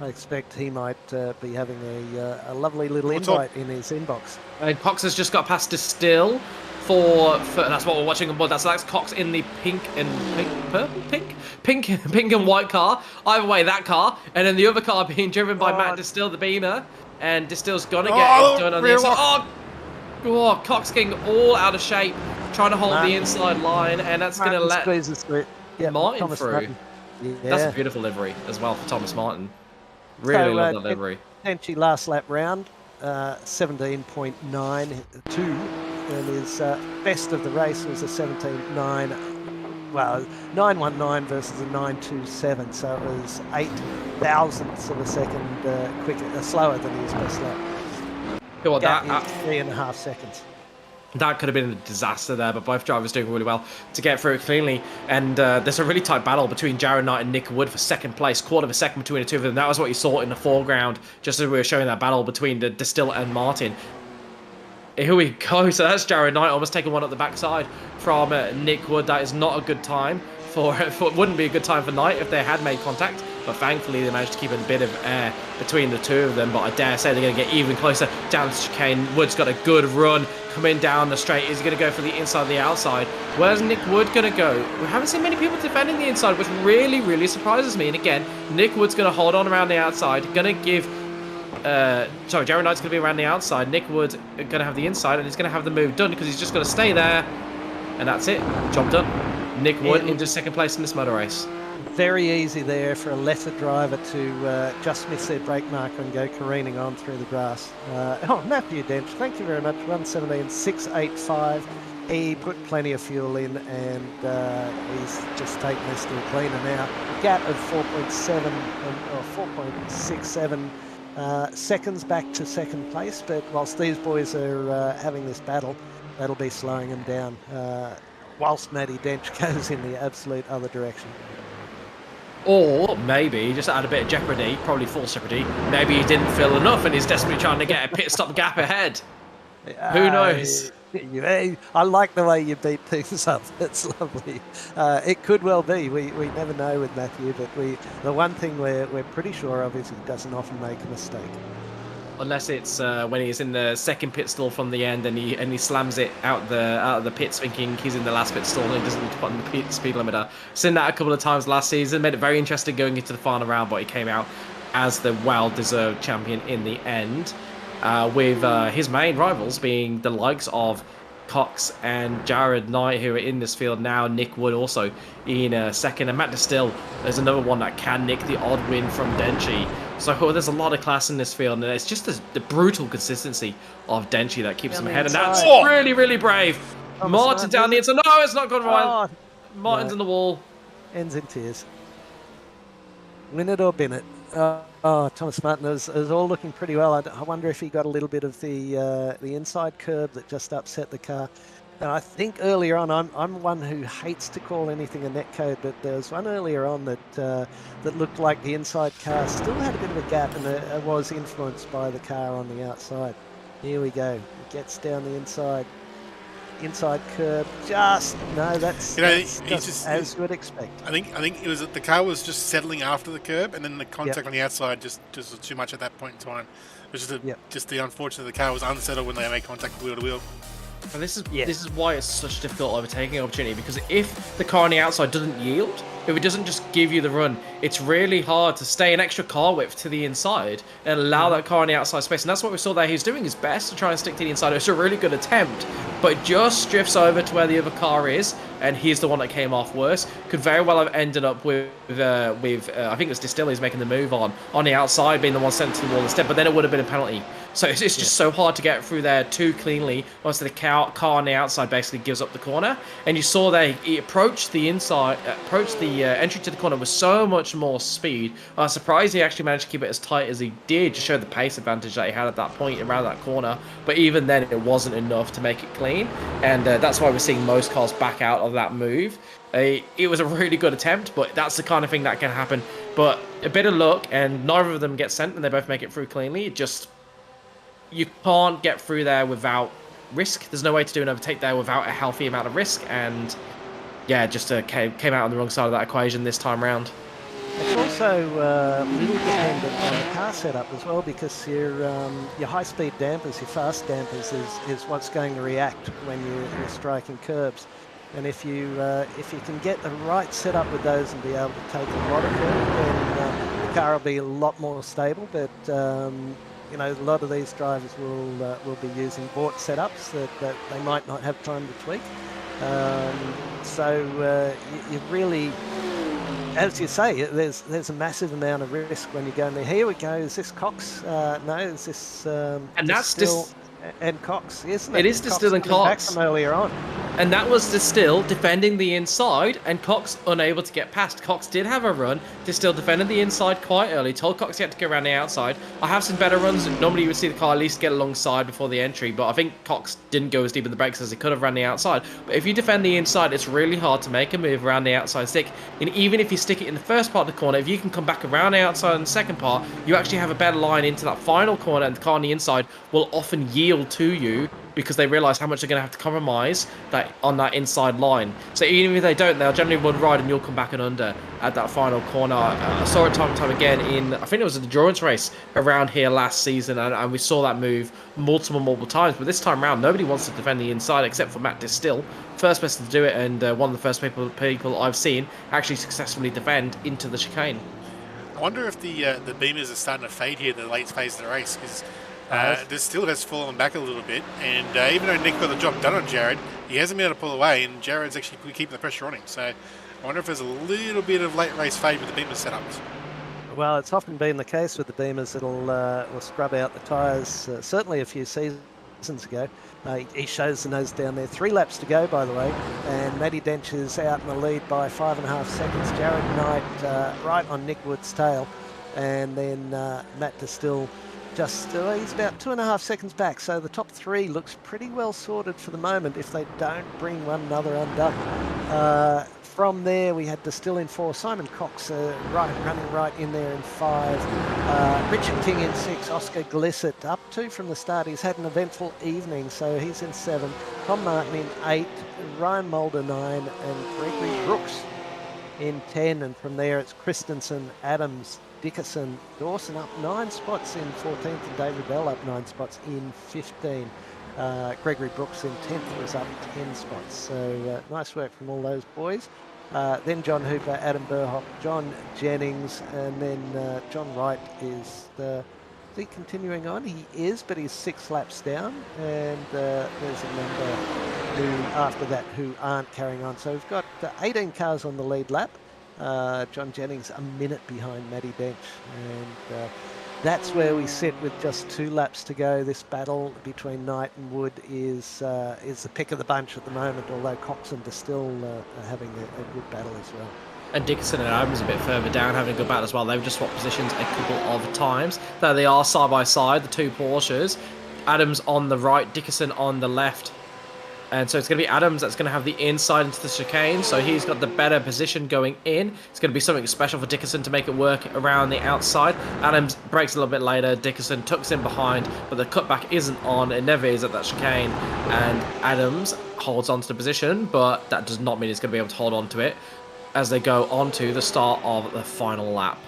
I expect he might be having a lovely little invite in his inbox. And Cox has just got past Distill for that's what we're watching on board. That's Cox in the pink and white car. Either way, that car, and then the other car being driven by Matt Distill, the Beamer, and Distill's gonna get it done on the inside. Oh, Cox getting all out of shape, trying to hold the inside line, and that's gonna let Martin through. Yeah. That's a beautiful livery as well for Thomas Martin. Really love that livery. Tenchi last lap round, 17.92, and his best of the race was a 17.9. Well, 919 versus a 927, so it was 8 thousandths of a second quicker, slower than his best lap. Well, that 3.5 seconds. That could have been a disaster there, but both drivers doing really well to get through it cleanly. And there's a really tight battle between Jared Knight and Nick Wood for second place. Quarter of a second between the two of them. That was what you saw in the foreground, just as we were showing that battle between the Distill and Martin. Here we go. So that's Jared Knight almost taking one up the backside from Nick Wood. That is not a good time for wouldn't be a good time for Knight if they had made contact. But thankfully, they managed to keep a bit of air between the two of them. But I dare say they're going to get even closer down the chicane. Wood's got a good run coming down the straight. Is he going to go for the inside, the outside? Where's Nick Wood going to go? We haven't seen many people defending the inside, which really, really surprises me. And again, Nick Wood's going to hold on around the outside. Going to give... Jared Knight's going to be around the outside. Nick Wood going to have the inside, and he's going to have the move done because he's just going to stay there. And that's it. Job done. Nick Wood into second place in this motor race. Very easy there for a lesser driver to just miss their brake marker and go careening on through the grass. Matthew Dench, thank you very much. 1:17.685. He put plenty of fuel in, and he's just taken this to a cleaner now. A gap of 4.7 or 4.67 seconds back to second place. But whilst these boys are having this battle, that'll be slowing them down. Whilst Matty Dench goes in the absolute other direction. Or maybe, just add a bit of jeopardy, probably false jeopardy, maybe he didn't fill enough and he's desperately trying to get a pit stop gap ahead. Who knows? I like the way you beat things up. It's lovely. It could well be. We never know with Matthew, but the one thing we're pretty sure of is he doesn't often make a mistake. Unless it's when he's in the second pit stall from the end and he slams it out the pits thinking he's in the last pit stall and he doesn't put on the pit speed limiter. Seen that a couple of times last season, made it very interesting going into the final round, but he came out as the well-deserved champion in the end, with his main rivals being the likes of Cox and Jared Knight, who are in this field now. Nick Wood also in second, and Matt Distill is another one that can nick the odd win from Denchi. So there's a lot of class in this field, and it's just the brutal consistency of Denchi that keeps him ahead, and that's really, really brave. Martin down the inside. No, it's not gone right. Martin's in the wall. Ends in tears. Win it or bin it. Thomas Martin is all looking pretty well. I wonder if he got a little bit of the inside curb that just upset the car. And I think earlier on, I'm one who hates to call anything a netcode, but there was one earlier on that looked like the inside car still had a bit of a gap, and it was influenced by the car on the outside. Here we go. It gets down the inside curb. That's just as you would expect. I think it was that the car was just settling after the curb, and then the contact on the outside just was too much at that point in time. It was just the unfortunate the car was unsettled when they made contact wheel to wheel. And this is why it's such a difficult overtaking opportunity, because if the car on the outside doesn't yield, if it doesn't just give you the run, it's really hard to stay an extra car width to the inside and allow that car on the outside space. And that's what we saw there. He's doing his best to try and stick to the inside. It's a really good attempt, but it just drifts over to where the other car is, and he's the one that came off worse. Could very well have ended up with I think it was Distill he's making the move on the outside, being the one sent to the wall instead, but then it would have been a penalty. So it's just so hard to get through there too cleanly once the car on the outside basically gives up the corner. And you saw there he approached the entry to the corner with so much more speed. I was surprised he actually managed to keep it as tight as he did, to show the pace advantage that he had at that point around that corner. But even then, it wasn't enough to make it clean, and that's why we're seeing most cars back out of that move. It was a really good attempt, but that's the kind of thing that can happen. But a bit of luck, and neither of them get sent, and they both make it through cleanly. You can't get through there without risk. There's no way to do an overtake there without a healthy amount of risk, and yeah, just came out on the wrong side of that equation this time round. It's also a little dependent on the car setup as well, because your high-speed dampers, your fast dampers, is what's going to react when you're striking curbs. And if you can get the right setup with those and be able to take a lot of curb, then the car will be a lot more stable. But a lot of these drivers will be using bought setups that they might not have time to tweak. So you really, as you say, there's a massive amount of risk when you go in there. Here we go. Is this Cox? No, is this? And that's Distill and Cox, isn't it? It is Distill and Cox. Back from earlier on. And that was Distill defending the inside, and Cox unable to get past. Cox did have a run. Distill defended the inside quite early, told Cox he had to go around the outside. I have seen better runs. Normally you would see the car at least get alongside before the entry, but I think Cox didn't go as deep in the brakes as he could have ran the outside. But if you defend the inside, it's really hard to make a move around the outside stick. And even if you stick it in the first part of the corner, if you can come back around the outside in the second part, you actually have a better line into that final corner, and the car on the inside will often yield to you, because they realise how much they're going to have to compromise on that inside line. So even if they don't, they'll generally one ride and you'll come back and under at that final corner. I saw it time and time again in, I think it was an endurance race around here last season, and we saw that move multiple times. But this time around, nobody wants to defend the inside except for Matt Distill. First person to do it, and one of the first people I've seen actually successfully defend into the chicane. I wonder if the beamers are starting to fade here in the late phase of the race, because this still has fallen back a little bit, and even though Nick got the job done on Jared, he hasn't been able to pull away, and Jared's actually keeping the pressure on him. So I wonder if there's a little bit of late race fade with the beamer setups. Well, it's often been the case with the beamers. It'll scrub out the tyres. Certainly a few seasons ago, he shows the nose down there. 3 laps to go, by the way, and Matty Dench is out in the lead by 5.5 seconds. Jared Knight right on Nick Wood's tail, and then Matt Distill he's about 2.5 seconds back. So the top 3 looks pretty well sorted for the moment, if they don't bring one another undone. From there, we had Distill in 4, Simon Cox running right in there in 5, Richard King in 6, Oscar Glissett up 2 from the start. He's had an eventful evening, so he's in 7, Tom Martin in 8, Ryan Mulder 9, and Gregory Brooks in 10. And from there, it's Christensen, Adams, Dickerson, Dawson up 9 spots in 14th, and David Bell up 9 spots in 15. Gregory Brooks in 10th was up 10 spots. So nice work from all those boys. Then John Hooper, Adam Burhock, John Jennings, and then John Wright is he continuing on? He is, but he's 6 laps down, and there's a number who after that who aren't carrying on. So we've got 18 cars on the lead lap. John Jennings a minute behind Matty Dench, and that's where we sit with just 2 laps to go. This battle between Knight and Wood is the pick of the bunch at the moment, although Cox and Distill are having a good battle as well. And Dickinson and Adams a bit further down having a good battle as well. They've just swapped positions a couple of times. There they are side by side, the 2 Porsches. Adams on the right, Dickinson on the left. And so it's going to be Adams that's going to have the inside into the chicane. So he's got the better position going in. It's going to be something special for Dickinson to make it work around the outside. Adams breaks a little bit later. Dickinson tucks in behind, but the cutback isn't on. It never is at that chicane. And Adams holds on to the position, but that does not mean he's going to be able to hold on to it as they go on to the start of the final lap.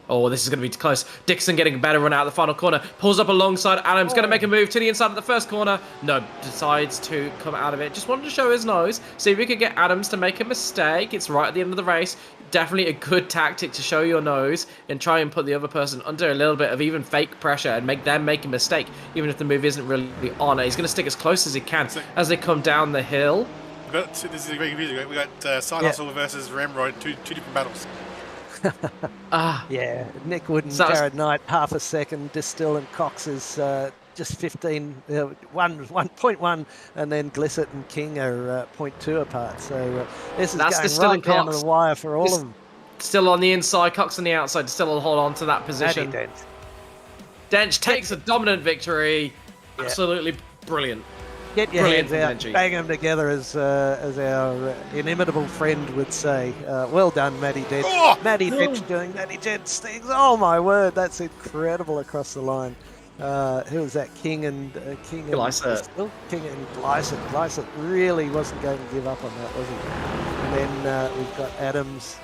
Oh, this is going to be close. Dixon getting a better run out of the final corner. Pulls up alongside Adams. Going to make a move to the inside of the first corner. No, decides to come out of it. Just wanted to show his nose. See if we could get Adams to make a mistake. It's right at the end of the race. Definitely a good tactic to show your nose and try and put the other person under a little bit of even fake pressure and make them make a mistake, even if the move isn't really on. He's going to stick as close as he can as they come down the hill. This is very confusing. We got Side Hustle versus Ramrod, two different battles. Yeah, Nick Wood and Jared Knight, half a second. Distill and Cox is just 1.1, and then Glissett and King are 0.2 apart. So this is going right down to the wire for all of them. Still on the inside, Cox on the outside. Still will hold on to that position. Dench takes a dominant victory. Yeah. Absolutely brilliant. Get your hands out, bang them together, as our inimitable friend would say. Well done, Matty Dench. Oh! Matty Dench doing Matty Dench things. Oh my word, that's incredible across the line. Who was that? King and Glissett. King and Glissett. Glissett really wasn't going to give up on that, was he? And then we've got Adams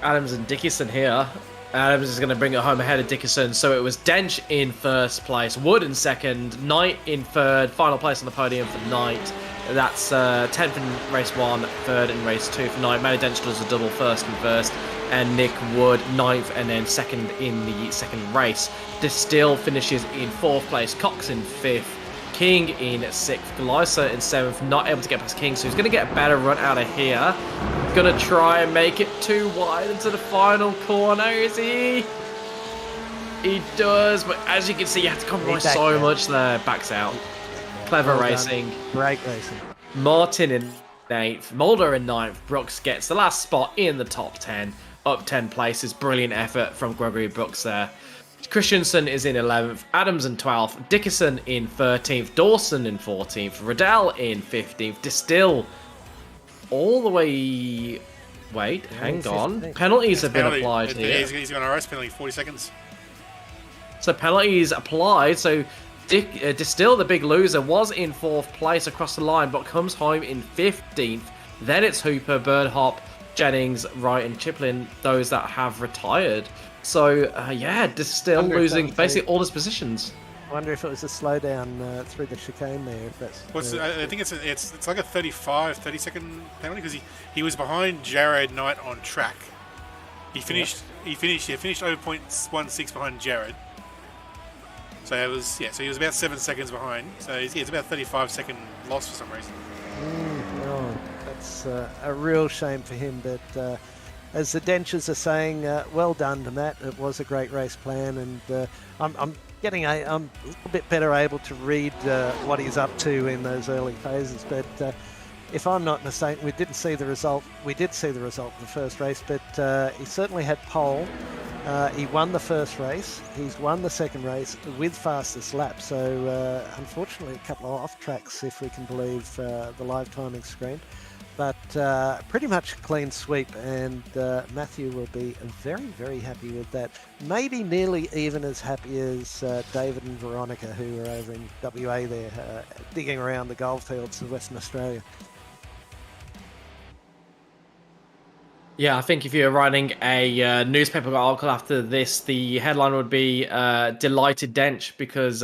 and Dickinson here. Adams is going to bring it home ahead of Dickinson. So it was Dench in first place, Wood in second, Knight in third, final place on the podium for Knight. That's 10th in race 1, 3rd in race 2 for Knight. Matty Dench does a double first and first, and Nick Wood 9th and then 2nd in the second race. Distill finishes in 4th place, Cox in 5th, King in 6th, Glissett in 7th, not able to get past King, so he's going to get a better run out of here. Going to try and make it too wide into the final corner, is he? He does, but as you can see, you have to compromise so much there. Backs out. Clever racing. Great racing. Martin in 8th, Mulder in 9th, Brooks gets the last spot in the top 10, up 10 places. Brilliant effort from Gregory Brooks there. Christensen is in 11th, Adams in 12th, Dickinson in 13th, Dawson in 14th, Riddell in 15th, Distill all the way... Wait, hang on. Penalties have been applied here. He's got a race penalty, 40 seconds. So penalties applied, so Distill, the big loser, was in 4th place across the line, but comes home in 15th. Then it's Hooper, Birdhop, Jennings, Wright and Chiplin, those that have retired. So, yeah, Distill losing basically all his positions. I wonder if it was a slowdown through the chicane there. If that's, I think it's like a 30 second penalty because he was behind Jared Knight on track. He finished over 0.16 behind Jared. So it was so he was about 7 seconds behind. So it's about 35-second loss for some reason. That's a real shame for him. But as the Denchers are saying, well done to Matt. It was a great race plan, and I'm a little bit better able to read what he's up to in those early phases. But if I'm not mistaken, we did see the result of the first race, but he certainly had pole. He won the first race. He's won the second race with fastest lap. So unfortunately, a couple of off tracks, if we can believe the live timing screen. But pretty much a clean sweep, and Matthew will be very, very happy with that. Maybe nearly even as happy as David and Veronica, who are over in WA there, digging around the goldfields of Western Australia. Yeah, I think if you're writing a newspaper article after this, the headline would be "Delighted Dench," because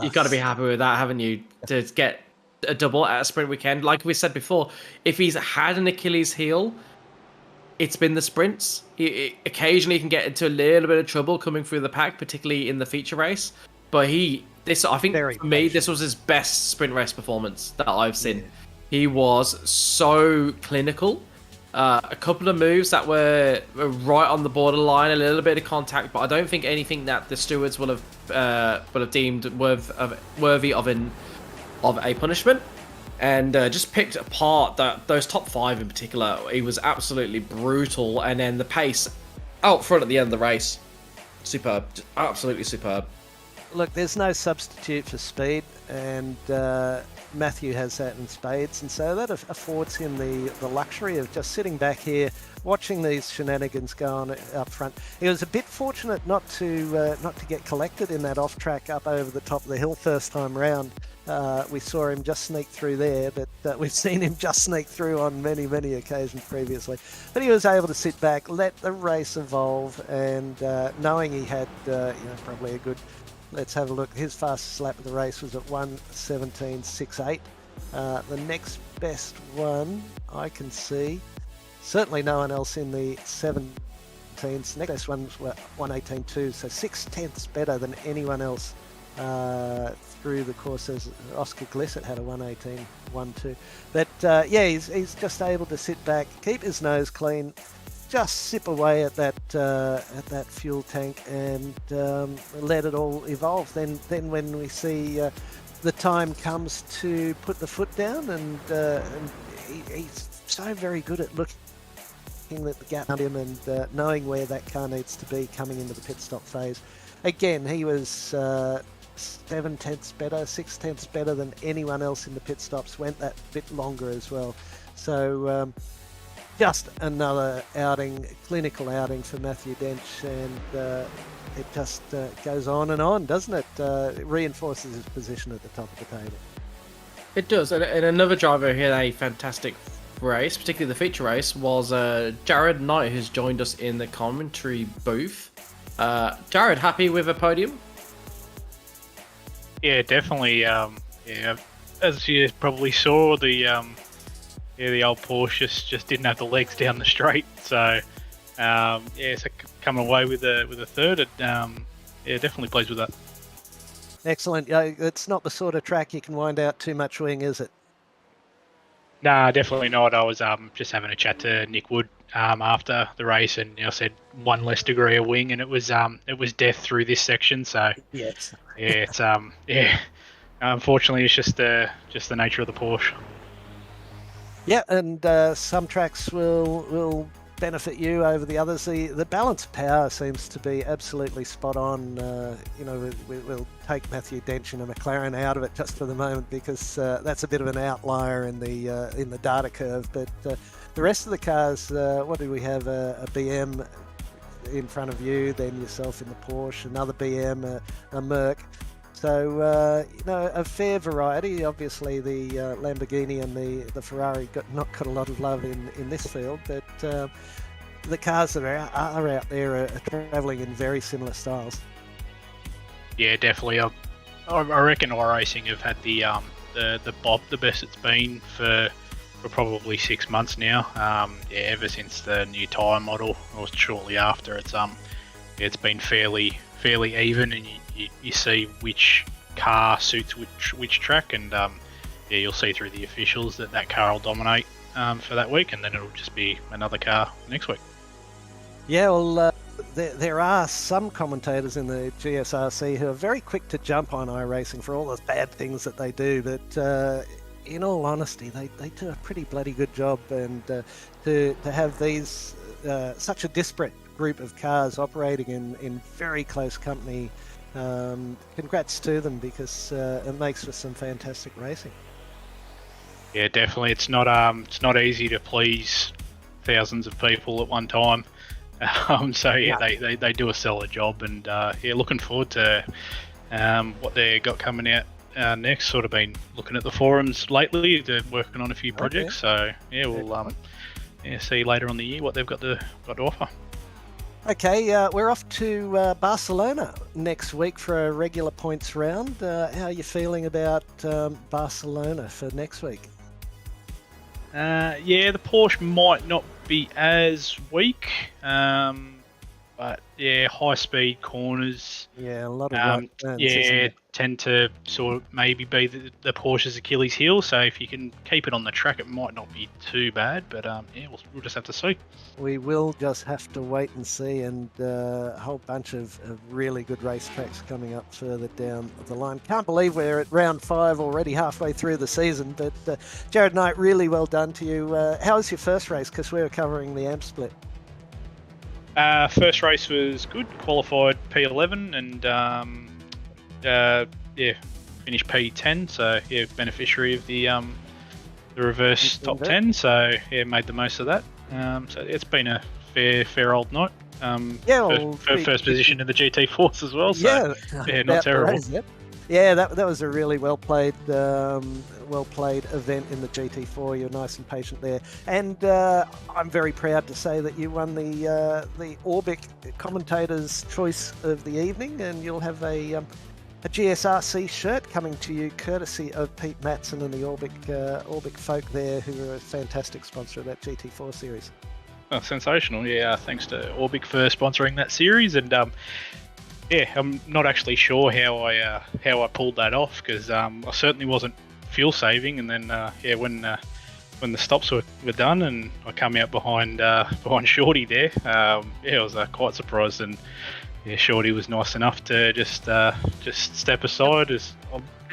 you've got to be happy with that, haven't you? To get a double at a sprint weekend. Like we said before, if he's had an Achilles heel, it's been the sprints. He occasionally can get into a little bit of trouble coming through the pack, particularly in the feature race. But I think for me, this was his best sprint race performance that I've seen. Yeah. He was so clinical. a couple of moves that were right on the borderline, a little bit of contact, but I don't think anything that the stewards will have deemed worthy of a punishment. And just picked apart those top 5 in particular. He was absolutely brutal, and then the pace out front at the end of the race, superb, just absolutely superb. Look, there's no substitute for speed, and Matthew has that in spades, and so that affords him the luxury of just sitting back here, watching these shenanigans go on up front. He was a bit fortunate not to get collected in that off track up over the top of the hill first time round. We saw him just sneak through there, but we've seen him just sneak through on many, many occasions previously. But he was able to sit back, let the race evolve, and knowing he had probably a good... Let's have a look. His fastest lap of the race was at 1:17.68. The next best one I can see, certainly no one else in the 17s. Next best one was 1:18.2, so 6/10 better than anyone else through the course. As Oscar Glissett had a 1:18.12. But he's just able to sit back, keep his nose clean, just sip away at that fuel tank, and let it all evolve. Then when we see the time comes to put the foot down, and he's so very good at looking at the gap around him and knowing where that car needs to be coming into the pit stop phase. Again, he was 7/10 better, 6/10 better than anyone else in the pit stops. Went that bit longer as well. So just another outing, clinical outing for Matthew Dench, and it just goes on and on, doesn't it? It reinforces his position at the top of the table. It does, and another driver who had a fantastic race, particularly the feature race, was Jared Knight, who's joined us in the commentary booth. Jared, happy with a podium? Yeah, definitely. As you probably saw, the old Porsche just didn't have the legs down the straight. So, so coming away with a third, definitely pleased with that. Excellent. It's not the sort of track you can wind out too much wing, is it? Nah, definitely not. I was just having a chat to Nick Wood after the race, and I said one less degree of wing, and it was death through this section. So yes, it's unfortunately it's just the nature of the Porsche. Yeah, and some tracks will benefit you over the others. The balance of power seems to be absolutely spot on. We'll take Matthew Dench and a McLaren out of it just for the moment, because that's a bit of an outlier in the data curve. But the rest of the cars, what do we have? A BM in front of you, then yourself in the Porsche, another BM, a Merc. So, a fair variety. Obviously, the Lamborghini and the Ferrari not got a lot of love in this field, but the cars that are out there are travelling in very similar styles. Yeah, definitely. I reckon iRacing have had the Bob the best it's been for probably 6 months now. Ever since the new tyre model, or shortly after, it's been fairly even, and you see which car suits which track, and you'll see through the officials that car will dominate for that week, and then it'll just be another car next week. Yeah, well, there are some commentators in the GSRC who are very quick to jump on iRacing for all the bad things that they do, but in all honesty, they do a pretty bloody good job, and to have these such a disparate group of cars operating in very close company, congrats to them, because it makes for some fantastic racing. Yeah, definitely. It's not easy to please thousands of people at one time. They do a stellar job, and looking forward to what they got coming out next. Sort of been looking at the forums lately. They're working on a few projects, so we'll see you later on the year what they've got to offer. Okay, we're off to Barcelona next week for a regular points round. How are you feeling about Barcelona for next week? The Porsche might not be as weak. I but yeah, high speed corners. Yeah, a lot of right turns, isn't Yeah, it? tend to sort of maybe be the Porsche's Achilles heel. So if you can keep it on the track, it might not be too bad. But yeah, we'll just have to see. We will just have to wait and see, and a whole bunch of really good racetracks coming up further down the line. Can't believe we're at round 5 already, halfway through the season. But Jared Knight, really well done to you. How was your first race? Because we were covering the AMP split. First race was good. Qualified P11 and yeah, finished P10. So yeah, beneficiary of the reverse top 10. So yeah, made the most of that. So it's been a fair old night. Yeah, well, first position in the GT4s as well. So yeah, not terrible. Race, yep. Yeah, that was a really well played event in the GT4. You're nice and patient there, and I'm very proud to say that you won the Orbic Commentator's Choice of the Evening, and you'll have a GSRC shirt coming to you courtesy of Pete Matson and the Orbic folk there, who are a fantastic sponsor of that GT4 series. Oh, sensational! Yeah, thanks to Orbic for sponsoring that series, and yeah, I'm not actually sure how I pulled that off, because I certainly wasn't fuel saving, and then yeah, when the stops were done and I come out behind Shorty there, yeah, I was quite surprised, and yeah, Shorty was nice enough to just step aside as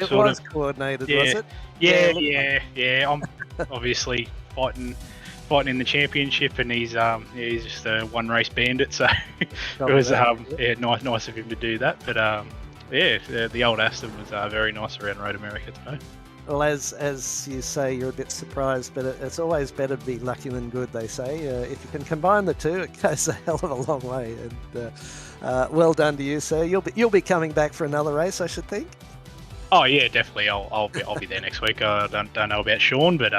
it was coordinated, was it? Yeah. I'm obviously fighting in the championship, and he's just a one race bandit, so it was yeah, nice of him to do that. But yeah, the old Aston was very nice around Road America today. Well, as you say, you're a bit surprised, but it's always better to be lucky than good, they say. If you can combine the two, it goes a hell of a long way. And well done to you, sir. You'll be coming back for another race, I should think. Oh yeah, definitely. I'll be there next week. I don't know about Sean, but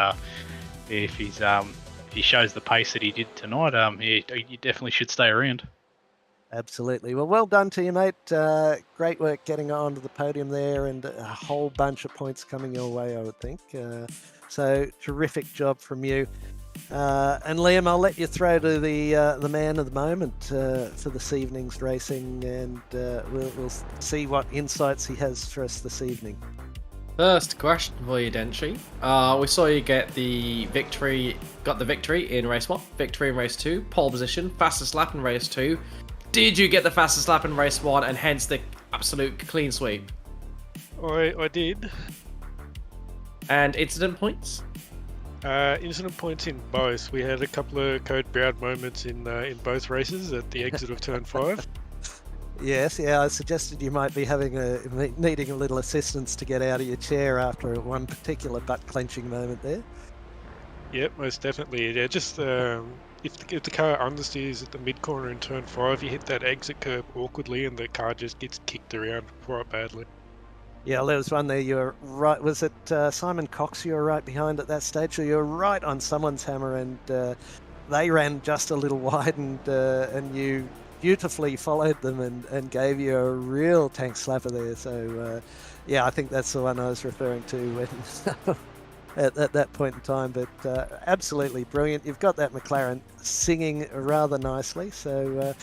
if he shows the pace that he did tonight, yeah, you definitely should stay around. Absolutely. Well done to you, mate. Great work getting onto the podium there, and a whole bunch of points coming your way, I would think. So terrific job from you. And Liam, I'll let you throw to the man of the moment for this evening's racing, and we'll see what insights he has for us this evening. First question for you, Dentry. We saw you get the victory in race 1, victory in race 2, pole position, fastest lap in race 2. Did you get the fastest lap in race 1 and hence the absolute clean sweep? I did. And incident points? Incident points in both. We had a couple of code brown moments in both races at the exit of turn 5. Yes, yeah, I suggested you might be needing a little assistance to get out of your chair after one particular butt-clenching moment there. Yep, most definitely. Yeah, just if the car understeers at the mid-corner in turn 5, you hit that exit curve awkwardly and the car just gets kicked around quite badly. Yeah, well, there was one there, you were right, was it Simon Cox you were right behind at that stage? So you were right on someone's hammer, and they ran just a little wide, and you beautifully followed them and gave you a real tank slapper there. So yeah, I think that's the one I was referring to when at that point in time. But absolutely brilliant. You've got that McLaren singing rather nicely. So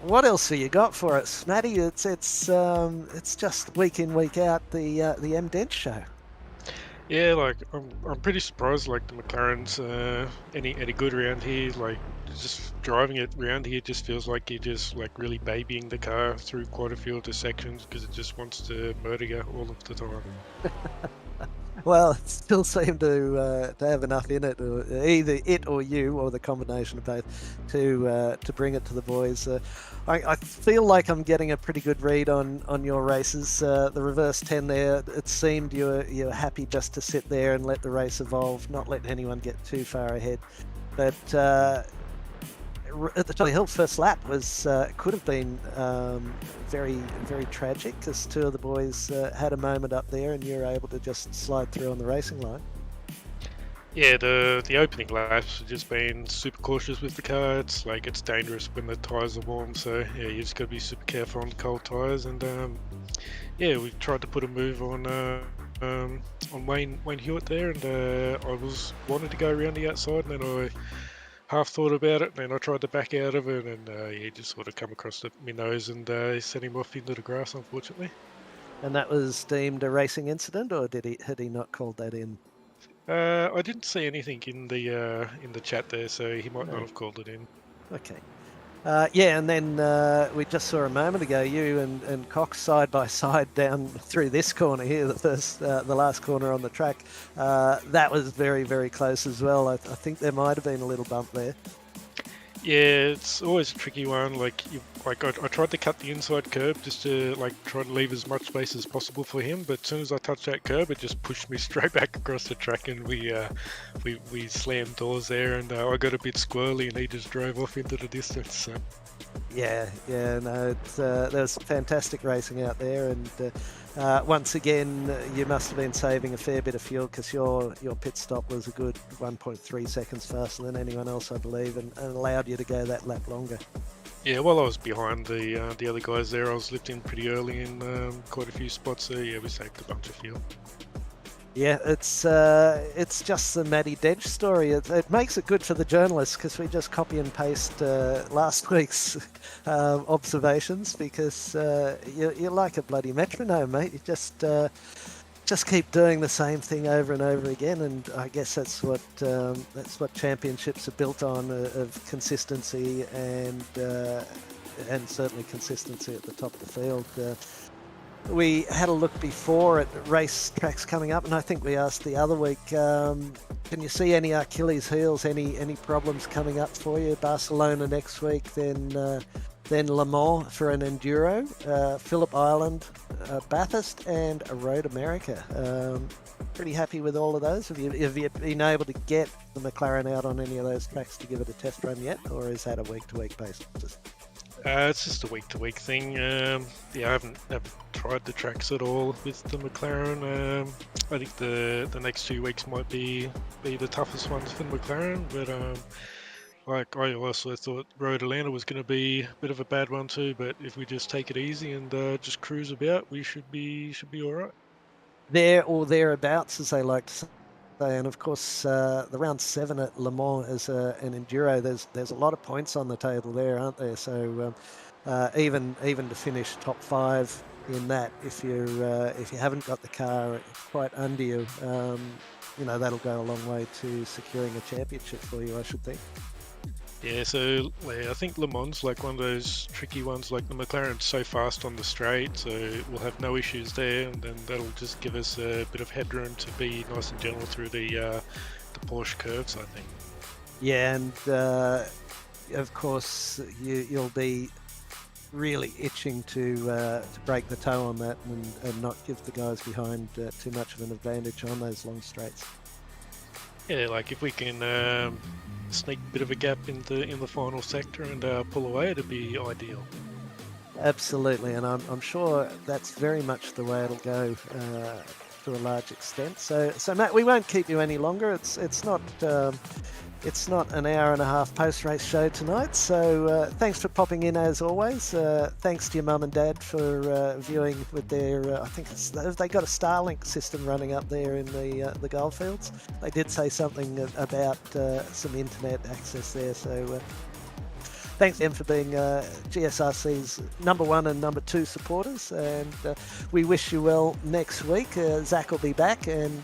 what else have you got for us, Matty? It's just week in, week out the M Dent show. Yeah, like I'm pretty surprised. Like the McLaren's any good around here. Like just driving it around here just feels like you're just like really babying the car through quite a few of the sections because it just wants to murder you all of the time. Well, it still seemed to have enough in it, or either it or you, or the combination of both, to bring it to the boys. I feel like I'm getting a pretty good read on your races. The reverse 10 there, it seemed you were happy just to sit there and let the race evolve, not let anyone get too far ahead. But at the Charlie Hill first lap could have been very, very tragic, because two of the boys had a moment up there and you were able to just slide through on the racing line. Yeah, the opening laps have just been super cautious with the car. It's dangerous when the tyres are warm, so yeah, you just got to be super careful on the cold tyres. And yeah, we tried to put a move on Wayne Hewitt there, and I wanted to go around the outside, and then half thought about it, and then I tried to back out of it, and he just sort of come across my nose and sent him off into the grass, unfortunately. And that was deemed a racing incident, or had he not called that in? I didn't see anything in the chat there, so he might not have called it in. Okay. Yeah, and then we just saw a moment ago you and Cox side by side down through this corner here, the last corner on the track. That was very, very close as well. I think there might have been a little bump there. Yeah, it's always a tricky one. I tried to cut the inside curb just to try to leave as much space as possible for him. But as soon as I touched that curb, it just pushed me straight back across the track, and we slammed doors there. And I got a bit squirrely, and he just drove off into the distance. So. Yeah, no, there was fantastic racing out there, and once again, you must have been saving a fair bit of fuel because your pit stop was a good 1.3 seconds faster than anyone else, I believe, and allowed you to go that lap longer. Yeah, while I was behind the other guys there, I was lifting pretty early in quite a few spots. So yeah, we saved a bunch of fuel. Yeah, it's just the Matty Dench story. It makes it good for the journalists because we just copy and paste last week's observations because you're like a bloody metronome, mate. You just keep doing the same thing over and over again, and I guess that's what championships are built on, of consistency and certainly consistency at the top of the field. We had a look before at race tracks coming up, and I think we asked the other week, can you see any Achilles heels, any problems coming up for you? Barcelona next week, then Le Mans for an enduro, Phillip Island, Bathurst, and a Road America. Pretty happy with all of those. Have you been able to get the McLaren out on any of those tracks to give it a test run yet, or is that a week-to-week basis? It's just a week-to-week thing. I haven't tried the tracks at all with the McLaren. I think the next 2 weeks might be the toughest ones for the McLaren, but I also thought Road Atlanta was going to be a bit of a bad one too. But if we just take it easy and just cruise about, we should be all right. There or thereabouts, as they like to say. And of course, the round 7 at Le Mans is an enduro. There's a lot of points on the table there, aren't there? So even to finish top 5 in that, if you haven't got the car quite under you, that'll go a long way to securing a championship for you, I should think. Yeah, so I think Le Mans like one of those tricky ones. Like the McLaren's so fast on the straight, so we'll have no issues there, and then that'll just give us a bit of headroom to be nice and gentle through the Porsche curves, I think. Yeah, and of course you'll be really itching to break the toe on that and not give the guys behind too much of an advantage on those long straights. Yeah, like if we can sneak a bit of a gap in the final sector and pull away, it'd be ideal. Absolutely, and I'm sure that's very much the way it'll go to a large extent. So Matt, we won't keep you any longer. It's not an hour and a half post-race show tonight. So thanks for popping in as always. Thanks to your mum and dad for viewing with their. I think they got a Starlink system running up there in the Goldfields. They did say something about some internet access there. So thanks them for being GSRC's number 1 and number 2 supporters, and we wish you well next week. Zach will be back, and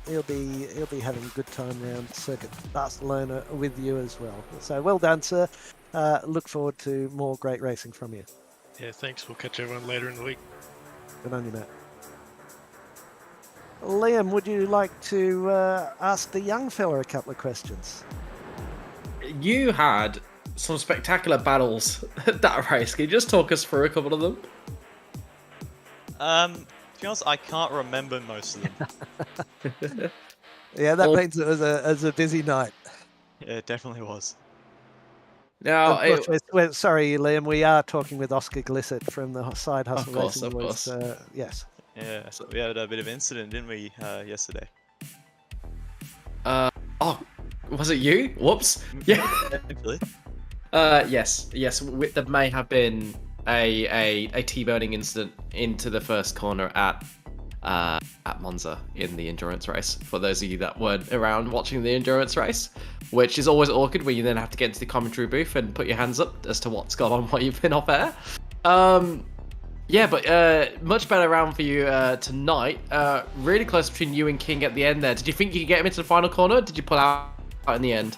he'll be having a good time around Circuit Barcelona with you as well. So well done, sir. Look forward to more great racing from you. Yeah, thanks. We'll catch everyone later in the week. Good on you, Matt. Liam, would you like to ask the young fella a couple of questions? You had some spectacular battles at that race. Can you just talk us through a couple of them? To be honest, I can't remember most of them. Yeah, that means it was a busy night. Yeah, it definitely was. Now, sorry, Liam, we are talking with Oscar Glissett from the Side Hustle Racing. Of course. Yes. Yeah, so we had a bit of incident, didn't we, yesterday? Was it you? Whoops. Yeah. Actually. Yes. There may have been a T-boning incident into the first corner at at Monza in the endurance race. For those of you that weren't around watching the endurance race, which is always awkward when you then have to get into the commentary booth and put your hands up as to what's gone on while you've been off air. Yeah, but much better round for you tonight. Really close between you and King at the end there. Did you think you could get him into the final corner? Or did you pull out in the end?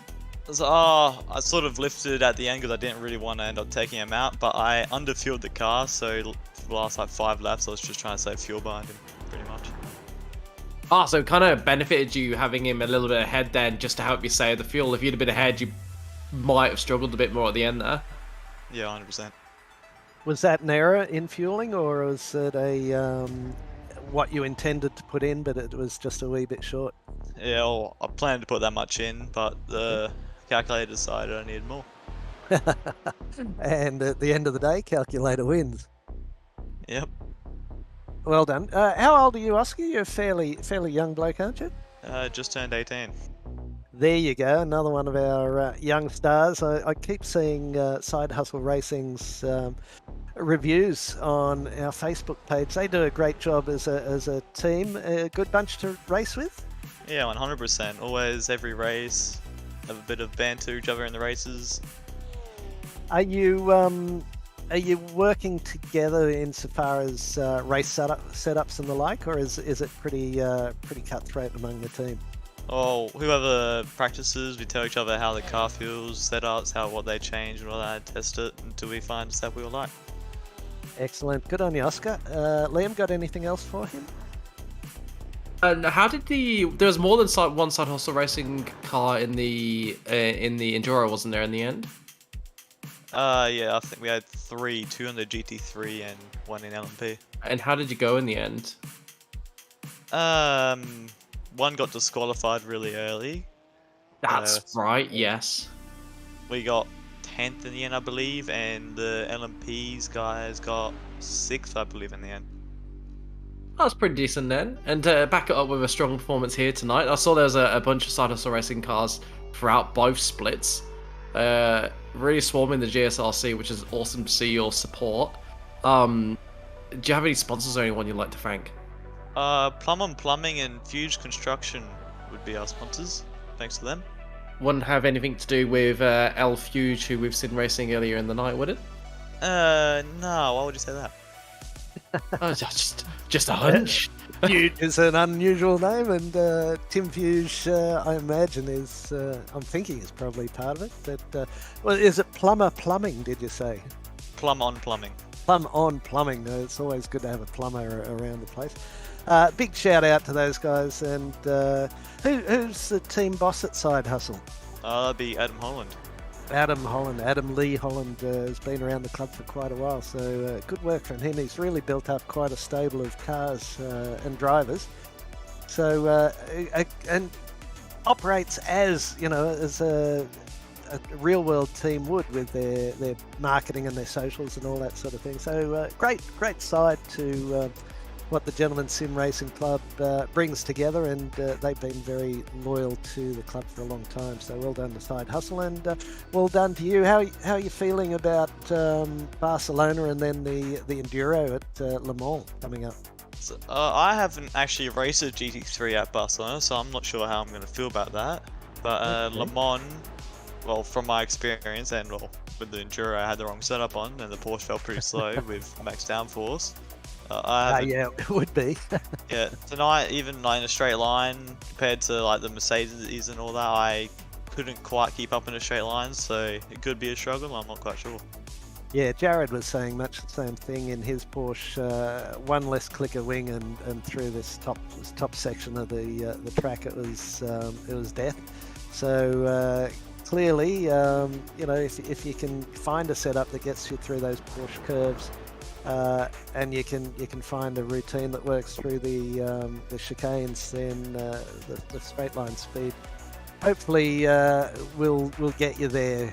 So, I sort of lifted at the end because I didn't really want to end up taking him out, but I underfueled the car, so for the last like 5 laps I was just trying to save fuel behind him, pretty much. So it kind of benefited you having him a little bit ahead then, just to help you save the fuel. If you'd have been ahead, you might have struggled a bit more at the end there. Yeah, 100%. Was that an error in fueling, or was it a what you intended to put in, but it was just a wee bit short? Yeah, well, I planned to put that much in, but the calculator decided I needed more. And at the end of the day, calculator wins. Yep. Well done. How old are you, Oscar? You're a fairly young bloke, aren't you? Just turned 18. There you go, another one of our young stars. I keep seeing Side Hustle Racing's reviews on our Facebook page. They do a great job as a team. A good bunch to race with. Yeah, 100%. Always, every race, have a bit of banter each other in the races. Are you working together insofar as race setups and the like, or is it pretty cutthroat among the team? Oh, whoever practices, we tell each other how the car feels, setups, what they change and all that, test it until we find a set we all like. Excellent. Good on you, Oscar. Liam, got anything else for him? How did there was more than one Side Hustle Racing car in the Enduro, wasn't there, in the end? Yeah, I think we had 3, 2 on the GT3 and 1 in LMP. And how did you go in the end? One got disqualified really early. That's right, yes. We got 10th in the end, I believe, and the LMP's guys got 6th, I believe, in the end. That's pretty decent then. And to back it up with a strong performance here tonight, I saw there was a bunch of Side Hustle Racing cars throughout both splits. Really swarming the GSRC, which is awesome to see your support. Do you have any sponsors or anyone you'd like to thank? Plum on Plumbing and Fuge Construction would be our sponsors. Thanks to them. Wouldn't have anything to do with L Fuge, who we've seen racing earlier in the night, would it? No. Why would you say that? Oh, just a hunch. Fuge is an unusual name, and Tim Fuge, I imagine, is I'm thinking is probably part of it. But well, is it Plumber Plumbing? Did you say? Plum on Plumbing. Plum on Plumbing. It's always good to have a plumber around the place. Big shout out to those guys. And who's the team boss at Side Hustle? That'd be Adam Holland. Adam Lee Holland has been around the club for quite a while, so good work from him. He's really built up quite a stable of cars and drivers. So and operates as a real world team would, with their marketing and their socials and all that sort of thing. So great side to what the Gentlemen's Sim Racing Club brings together, and they've been very loyal to the club for a long time. So well done to Side Hustle, and well done to you. How are you feeling about Barcelona and then the Enduro at Le Mans coming up? So, I haven't actually raced a GT3 at Barcelona, so I'm not sure how I'm going to feel about that. But Le Mans, well, from my experience, and well, with the Enduro I had the wrong setup on, and the Porsche felt pretty slow with max downforce. Yeah, it would be. Yeah, tonight, even like in a straight line compared to like the Mercedes and all that, I couldn't quite keep up in a straight line, so it could be a struggle. I'm not quite sure. Yeah, Jared was saying much the same thing in his Porsche. One less clicker wing, and through this top section of the track, it was death. So clearly, if you can find a setup that gets you through those Porsche curves. And you can find a routine that works through the chicanes, then the straight line speed hopefully will get you there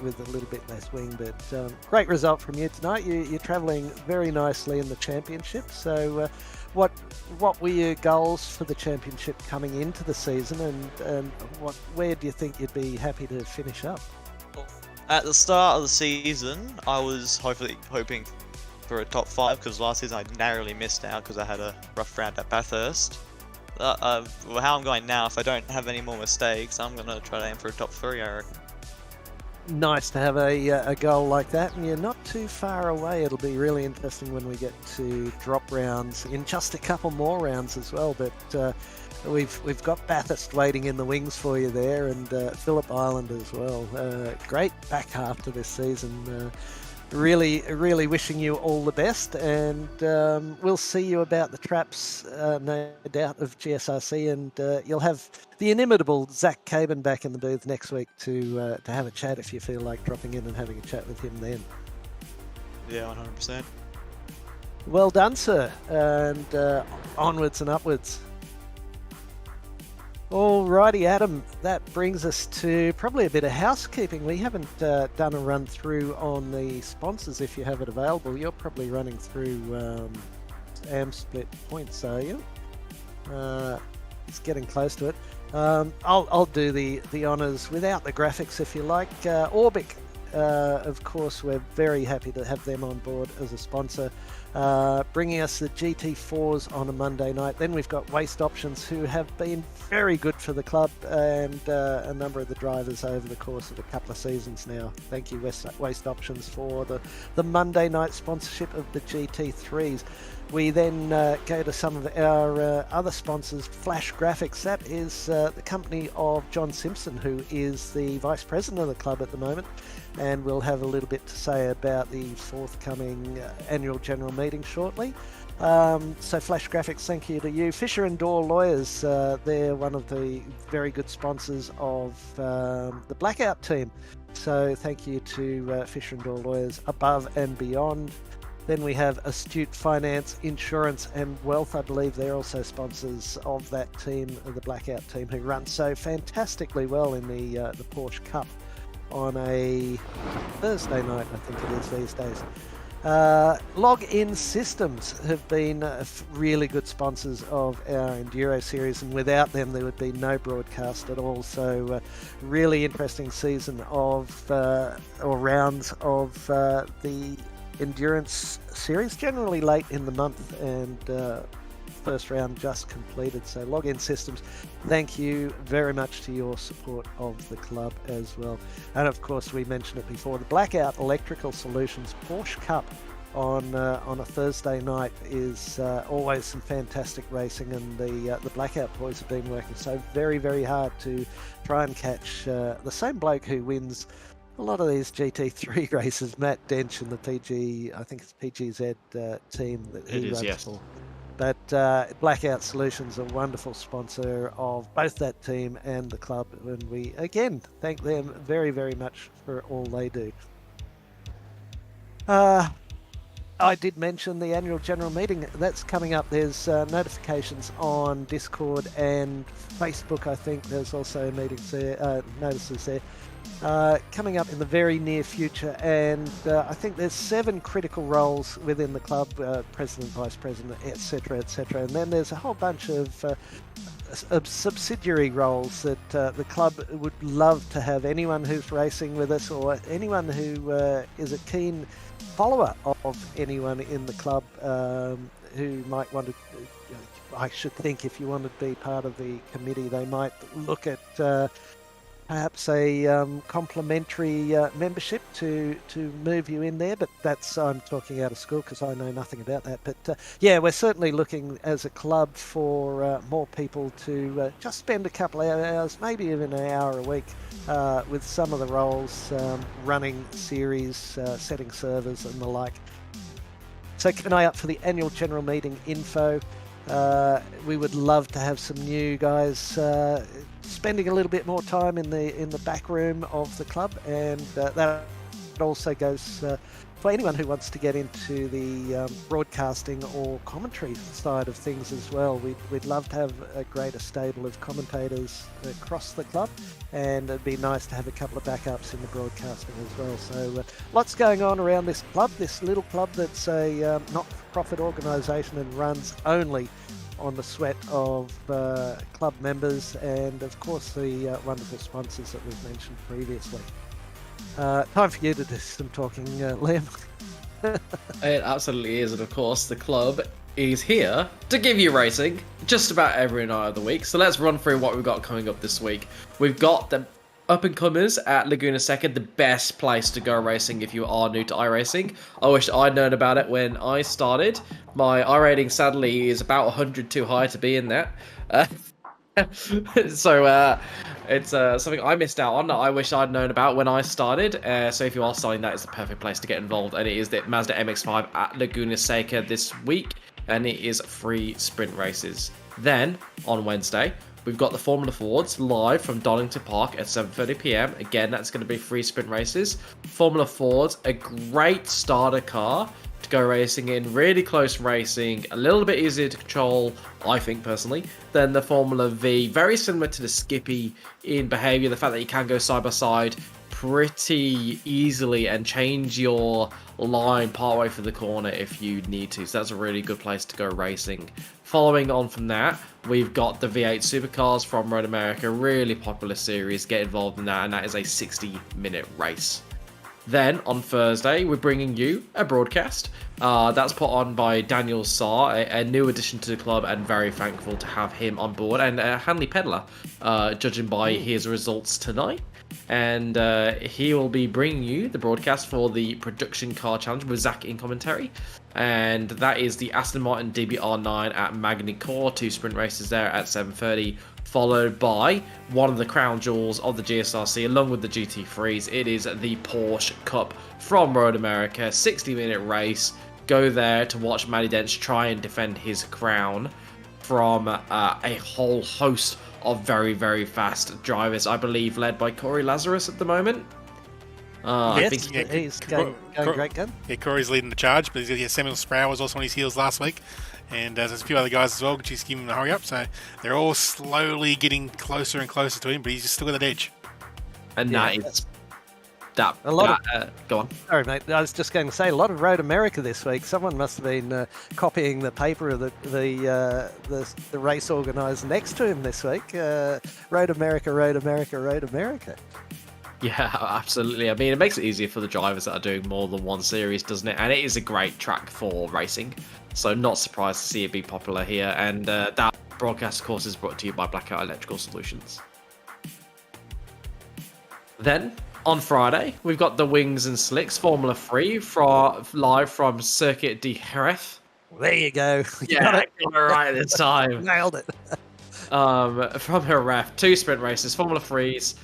with a little bit less wing. But great result from you tonight. You're travelling very nicely in the championship. So what were your goals for the championship coming into the season, and where do you think you'd be happy to finish up? At the start of the season, I was hoping for a top 5 because last season I narrowly missed out because I had a rough round at Bathurst. How I'm going now, if I don't have any more mistakes, I'm going to try to aim for a top 3, I reckon. Nice to have a goal like that, and you're not too far away. It'll be really interesting when we get to drop rounds in just a couple more rounds as well. But we've got Bathurst waiting in the wings for you there, and Phillip Island as well. Great back half to this season. Really wishing you all the best, and we'll see you about the traps, no doubt, of GSRC, and you'll have the inimitable Zach Caban back in the booth next week to have a chat if you feel like dropping in and having a chat with him then. Yeah, 100%. Well done, sir, and onwards and upwards. Alrighty, Adam, that brings us to probably a bit of housekeeping. We haven't done a run through on the sponsors if you have it available. You're probably running through Split points, are you? It's getting close to it. I'll do the honours without the graphics if you like. Orbic, of course, we're very happy to have them on board as a sponsor. Bringing us the GT4s on a Monday night. Then we've got Waste Options, who have been very good for the club, and a number of the drivers over the course of a couple of seasons now. Thank you, Waste Options, for the Monday night sponsorship of the GT3s. We then go to some of our other sponsors. Flash Graphics, that is the company of John Simpson, who is the Vice President of the club at the moment, and we'll have a little bit to say about the forthcoming annual general meeting shortly. So Flash Graphics, thank you to you. Fisher & Dorr Lawyers, they're one of the very good sponsors of the Blackout team. So thank you to Fisher & Dorr Lawyers above and beyond. Then we have Astute Finance, Insurance and Wealth. I believe they're also sponsors of that team, the Blackout team, who run so fantastically well in the Porsche Cup on a Thursday night, I think it is these days. Login Systems have been really good sponsors of our Enduro series, and without them there would be no broadcast at all. So really interesting season of or rounds of the Endurance series, generally late in the month, and first round just completed. So Login Systems, thank you very much to your support of the club as well. And of course, we mentioned it before, the Blackout Electrical Solutions Porsche Cup on a Thursday night is always some fantastic racing, and the Blackout boys have been working so very hard to try and catch the same bloke who wins a lot of these GT3 races, Matt Dench, and the PG, I think it's PGZ team that he runs for. But Blackout Solutions are a wonderful sponsor of both that team and the club, and we again thank them very much for all they do. I did mention the annual general meeting that's coming up. There's notifications on Discord and Facebook. I think there's also meetings there, notices there. Coming up in the very near future, and I think there's 7 critical roles within the club, president, vice president, etc., and then there's a whole bunch of subsidiary roles that the club would love to have anyone who's racing with us, or anyone who is a keen follower of anyone in the club who might want to, I should think if you want to be part of the committee, they might look at perhaps a complimentary membership to move you in there, but that's, I'm talking out of school because I know nothing about that. But yeah, we're certainly looking as a club for more people to just spend a couple of hours, maybe even an hour a week with some of the roles, running series, setting servers and the like. So keep an eye out for the annual general meeting info. We would love to have some new guys spending a little bit more time in the back room of the club, and that also goes for anyone who wants to get into the broadcasting or commentary side of things as well. We'd love to have a greater stable of commentators across the club, and it'd be nice to have a couple of backups in the broadcasting as well. So lots going on around this club, this little club that's a not-for-profit organisation and runs only on the sweat of club members, and of course the wonderful sponsors that we've mentioned previously. Time for you to do some talking, Liam. It absolutely is, and of course, the club is here to give you racing just about every night of the week. So let's run through what we've got coming up this week. We've got the up-and-comers at Laguna Seca, the best place to go racing if you are new to iRacing. I wish I'd known about it when I started. My iRating, sadly, is about 100 too high to be in there. So it's something I missed out on. I wish I'd known about when I started. So if you are starting, that is the perfect place to get involved. And it is the Mazda MX-5 at Laguna Seca this week, and it is free sprint races. Then on Wednesday, we've got the Formula Fords live from Donington Park at 7:30 p.m. Again, that's going to be free sprint races. Formula Fords, a great starter car to go racing in, really close racing, a little bit easier to control, I think personally, than the Formula V. Very similar to the Skippy in behaviour, the fact that you can go side by side pretty easily and change your line partway through the corner if you need to. So that's a really good place to go racing. Following on from that, we've got the V8 Supercars from Road America, really popular series. Get involved in that, and that is a 60-minute race. Then on Thursday, we're bringing you a broadcast. That's put on by Daniel Saar, a new addition to the club, and very thankful to have him on board. And Hanley Pedler, judging by his results tonight. And he will be bringing you the broadcast for the Production Car Challenge with Zach in commentary. And that is the Aston Martin DBR9 at Magny-Cours, 2 sprint races there at 7:30. Followed by one of the crown jewels of the GSRC, along with the GT3s. It is the Porsche Cup from Road America, 60-minute race. Go there to watch Matty Dench try and defend his crown from a whole host of very, very fast drivers, I believe led by Corey Lazarus at the moment. Yes, I think he's going great gun. Yeah, Corey's leading the charge, but Samuel Sproul was also on his heels last week. And there's a few other guys as well, just giving him a hurry up. So they're all slowly getting closer and closer to him, but he's just still got that edge. And Yeah. that is that. A lot go on. Sorry, mate. I was just going to say a lot of Road America this week. Someone must have been copying the paper of the race organizer next to him this week. Road America, Road America, Road America. Yeah, absolutely. I mean, it makes it easier for the drivers that are doing more than one series, doesn't it? And it is a great track for racing. So not surprised to see it be popular here. And that broadcast, of course, is brought to you by Blackout Electrical Solutions. Then, on Friday, we've got the Wings and Slicks Formula 3 live from Circuit de Jerez. There you go. Yeah, got it right this time. Nailed it. From Jerez, 2 sprint races, Formula 3s.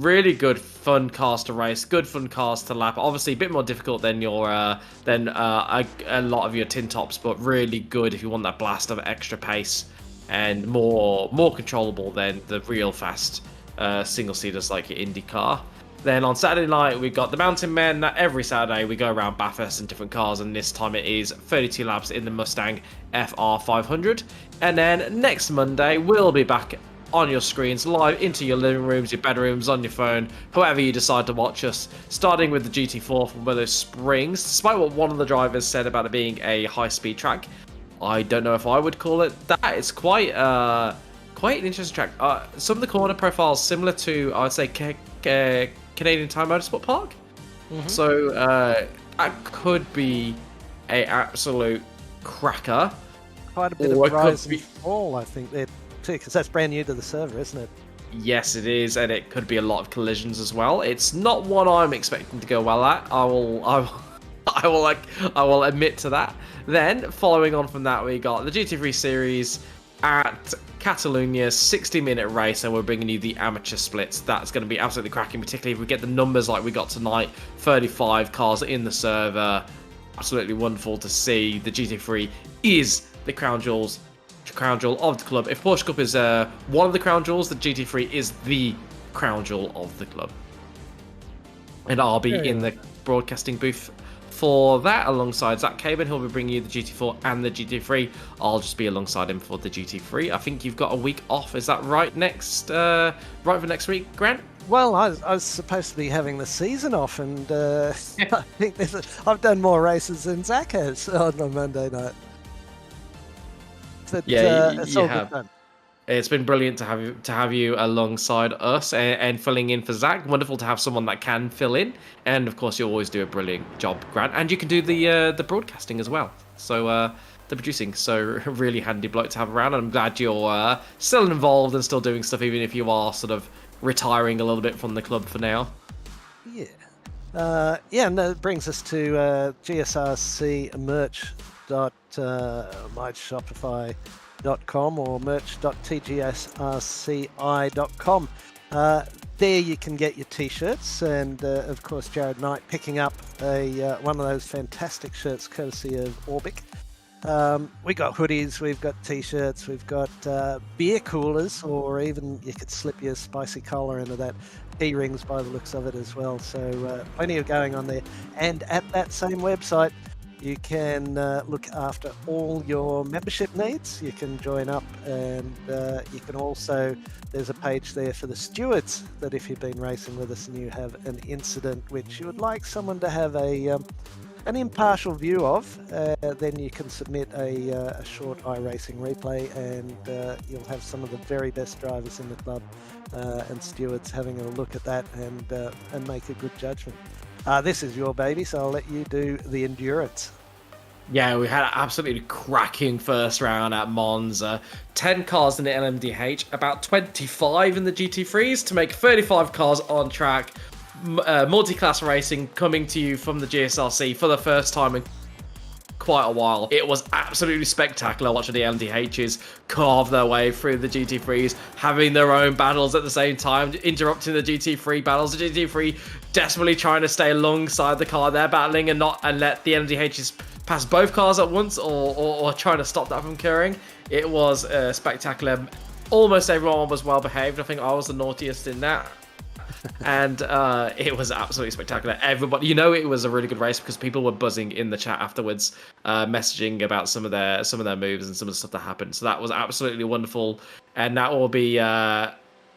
Really good fun cars to race, good fun cars to lap. Obviously a bit more difficult than your a lot of your tin tops, but really good if you want that blast of extra pace and more controllable than the real fast single seaters like your Indy car. Then on Saturday night we've got the Mountain Men. Every Saturday we go around Bathurst in different cars, and this time it is 32 laps in the Mustang FR500. And then next Monday we'll be back on your screens, live into your living rooms, your bedrooms, on your phone, however you decide to watch us, starting with the GT4 from Willow Springs. Despite what one of the drivers said about it being a high-speed track, I don't know if I would call it that. It's quite an interesting track. Some of the corner profiles similar to, I would say, Canadian Tire Motorsport Park. Mm-hmm. So that could be an absolute cracker. Quite a bit of rise and fall, I think, there too, because that's brand new to the server, isn't it? Yes, it is, and it could be a lot of collisions as well. It's not one I'm expecting to go well at. I will admit to that. Then, following on from that, we got the GT3 series at Catalonia, 60-minute race, and we're bringing you the amateur splits. That's going to be absolutely cracking, particularly if we get the numbers like we got tonight. 35 cars in the server. Absolutely wonderful to see. The GT3 is the crown jewel of the club. If Porsche Cup is one of the crown jewels, the GT3 is the crown jewel of the club. And I'll be in the broadcasting booth for that alongside Zach Caban. He'll be bringing you the GT4 and the GT3. I'll just be alongside him for the GT3. I think you've got a week off. Is that right? Right for next week, Grant? Well, I was supposed to be having the season off, and I think I've done more races than Zach has on a Monday night. But, yeah, it's you all have. good fun. It's been brilliant to have you alongside us and filling in for Zach. Wonderful to have someone that can fill in, and of course you always do a brilliant job, Grant. And you can do the broadcasting as well. So the producing, so really handy bloke to have around. And I'm glad you're still involved and still doing stuff, even if you are sort of retiring a little bit from the club for now. Yeah. And that brings us to GSRC merch.myshopify.com or merch.tgsrci.com. There you can get your t-shirts, and of course Jared Knight picking up one of those fantastic shirts courtesy of Orbic. We got hoodies, we've got t-shirts, we've got beer coolers, or even you could slip your spicy cola into that. Key-rings by the looks of it as well, so plenty of going on there. And at that same website you can look after all your membership needs. You can join up, and you can also, there's a page there for the stewards, that if you've been racing with us and you have an incident which you would like someone to have an impartial view of, then you can submit a short iRacing replay, and you'll have some of the very best drivers in the club and stewards having a look at that and make a good judgment. This is your baby, so I'll let you do the endurance. Yeah, we had an absolutely cracking first round at Monza. 10 cars in the LMDH, about 25 in the GT3s to make 35 cars on track. Multi-class racing coming to you from the GSRC for the first time in quite a while. It was absolutely spectacular watching the LMDHs carve their way through the GT3s, having their own battles at the same time, interrupting the GT3 battles. The GT3 desperately trying to stay alongside the car they're battling and let the LMDHs pass both cars at once, or trying to stop that from occurring. It was spectacular. Almost everyone was well behaved. I think I was the naughtiest in that. And it was absolutely spectacular. Everybody, it was a really good race because people were buzzing in the chat afterwards, messaging about some of their moves and some of the stuff that happened. So that was absolutely wonderful, and that will be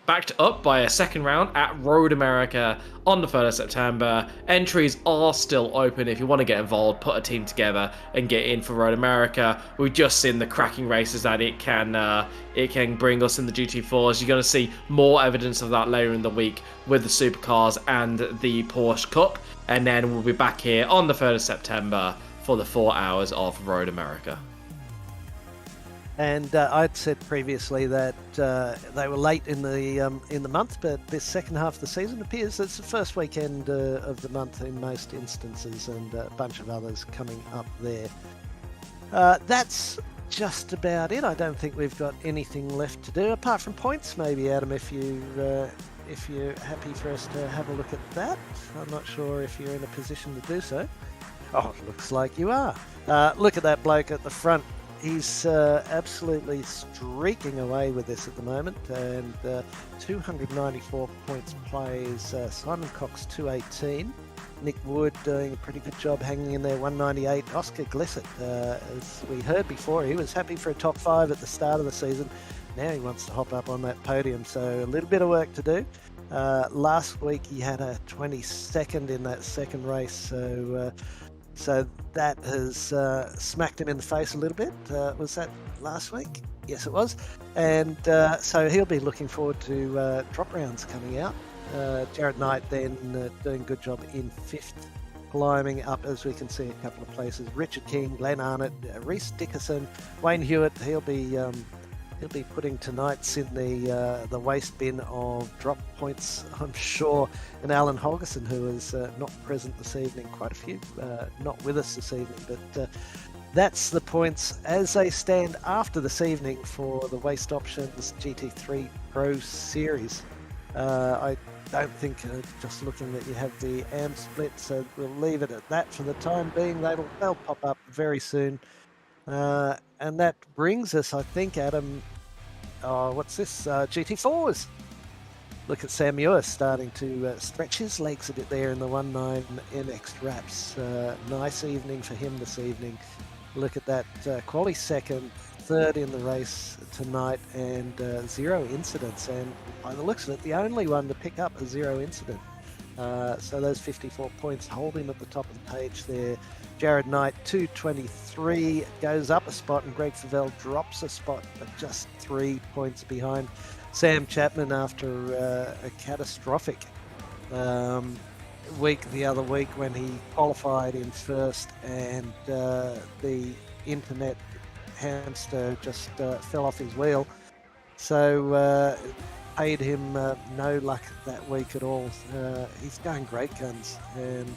backed up by a second round at Road America on the 3rd of September. Entries are still open if you want to get involved, put a team together and get in for Road America. We've just seen the cracking races that it can bring us in the GT4s. You're going to see more evidence of that later in the week with the supercars and the Porsche Cup, and then we'll be back here on the 3rd of September for the 4 hours of Road America. And I'd said previously that they were late in the month, but this second half of the season appears it's the first weekend of the month in most instances, and a bunch of others coming up there. That's just about it. I don't think we've got anything left to do apart from points. Maybe Adam, if you're happy for us to have a look at that. I'm not sure if you're in a position to do so. Oh, it looks like you are. Look at that bloke at the front. He's absolutely streaking away with this at the moment, and 294 points plays Simon Cox 218. Nick Wood doing a pretty good job hanging in there, 198. Oscar Glissett, as we heard before, he was happy for a top 5 at the start of the season. Now he wants to hop up on that podium, so a little bit of work to do. Last week he had a 22nd in that second race, so that has smacked him in the face a little bit. Was that last week? Yes, it was. And so he'll be looking forward to drop rounds coming out. Jared Knight then doing a good job in 5th, climbing up, as we can see, a couple of places. Richard King, Glenn Arnott, Reese Dickerson, Wayne Hewitt. He'll be putting tonight's in the waste bin of drop points, I'm sure. And Alan Holgerson, who is not present this evening, quite a few not with us this evening, but that's the points as they stand after this evening for the Waste Options GT3 Pro Series. I don't think, just looking, that you have the AM split, so we'll leave it at that for the time being. They'll pop up very soon. And that brings us, I think, Adam, what's this? GT4s. Look at Sam Ewers starting to stretch his legs a bit there in the 1.9 MX wraps. Nice evening for him this evening. Look at that, quali second, 3rd in the race tonight, and 0 incidents. And by the looks of it, the only one to pick up a 0 incident. So those 54 points hold him at the top of the page there. Jared Knight 223, goes up a spot, and Greg Favell drops a spot, but just 3 points behind Sam Chapman after a catastrophic week the other week when he qualified in first, and the internet hamster just fell off his wheel. So paid him no luck that week at all. He's going great guns, and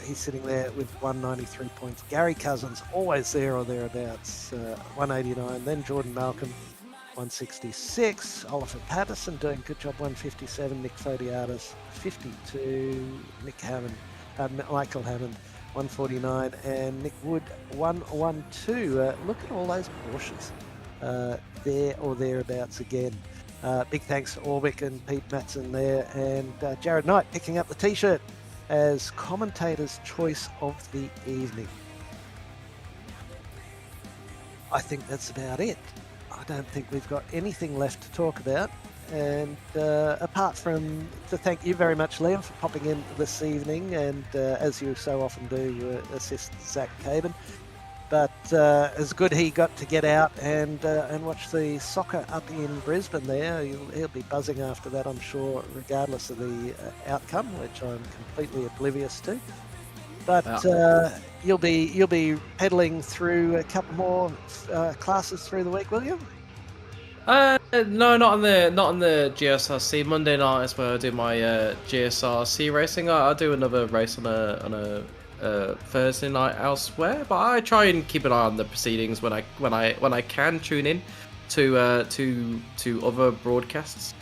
he's sitting there with 193 points. Gary Cousins, always there or thereabouts, 189. Then Jordan Malcolm, 166. Oliver Patterson doing a good job, 157. Nick Fodiatis, 52. Michael Hammond, 149. And Nick Wood, 112. Look at all those Porsches there or thereabouts again. Big thanks to Orbic and Pete Matson there. And Jared Knight picking up the T-shirt as commentator's choice of the evening. I think that's about it. I don't think we've got anything left to talk about. And apart from to thank you very much, Liam, for popping in this evening and as you so often do, assist Zach Caban. But it's good he got to get out and watch the soccer up in Brisbane there. He'll be buzzing after that, I'm sure, regardless of the outcome, which I'm completely oblivious to. But you'll be pedaling through a couple more classes through the week, will you? No, not on the GSRC. Monday night is where I do my GSRC racing. I do another race on a Thursday night elsewhere, but I try and keep an eye on the proceedings when I can tune in to other broadcasts.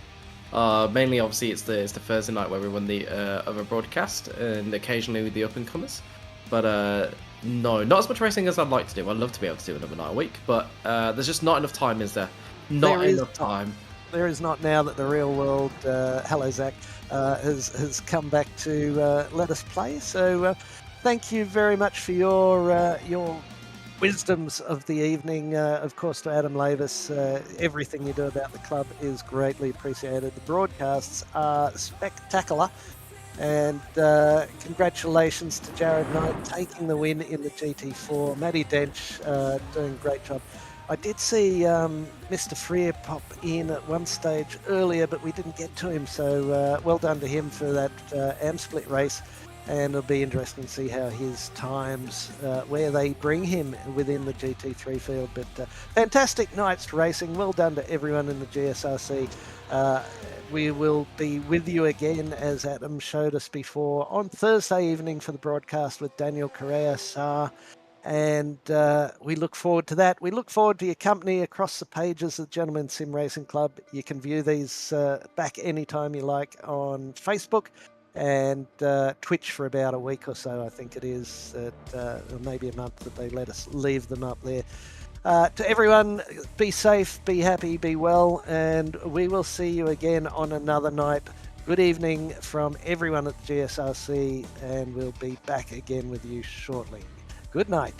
Mainly, obviously, it's the Thursday night where we run the other broadcast, and occasionally with the up and comers. But no, not as much racing as I'd like to do. I'd love to be able to do another night a week, but there's just not enough time, is there? Not enough time. There is not, now that the real world, hello Zach, has come back to let us play. So thank you very much for your wisdoms of the evening. Of course, to Adam Lavis, everything you do about the club is greatly appreciated. The broadcasts are spectacular. And congratulations to Jared Knight taking the win in the GT4. Matty Dench doing a great job. I did see Mr. Freer pop in at one stage earlier, but we didn't get to him. So well done to him for that AM split race. And it'll be interesting to see how his times, where they bring him within the GT3 field. But fantastic night's racing. Well done to everyone in the GSRC. We will be with you again, as Adam showed us before, on Thursday evening for the broadcast with Daniel Correa-Sarr. And we look forward to that. We look forward to your company across the pages of the Gentleman Sim Racing Club. You can view these back anytime you like on Facebook and Twitch for about a week or so, I think it is, or maybe a month that they let us leave them up there. To everyone, be safe, be happy, be well, and we will see you again on another night. Good evening from everyone at the GSRC, and we'll be back again with you shortly. Good night.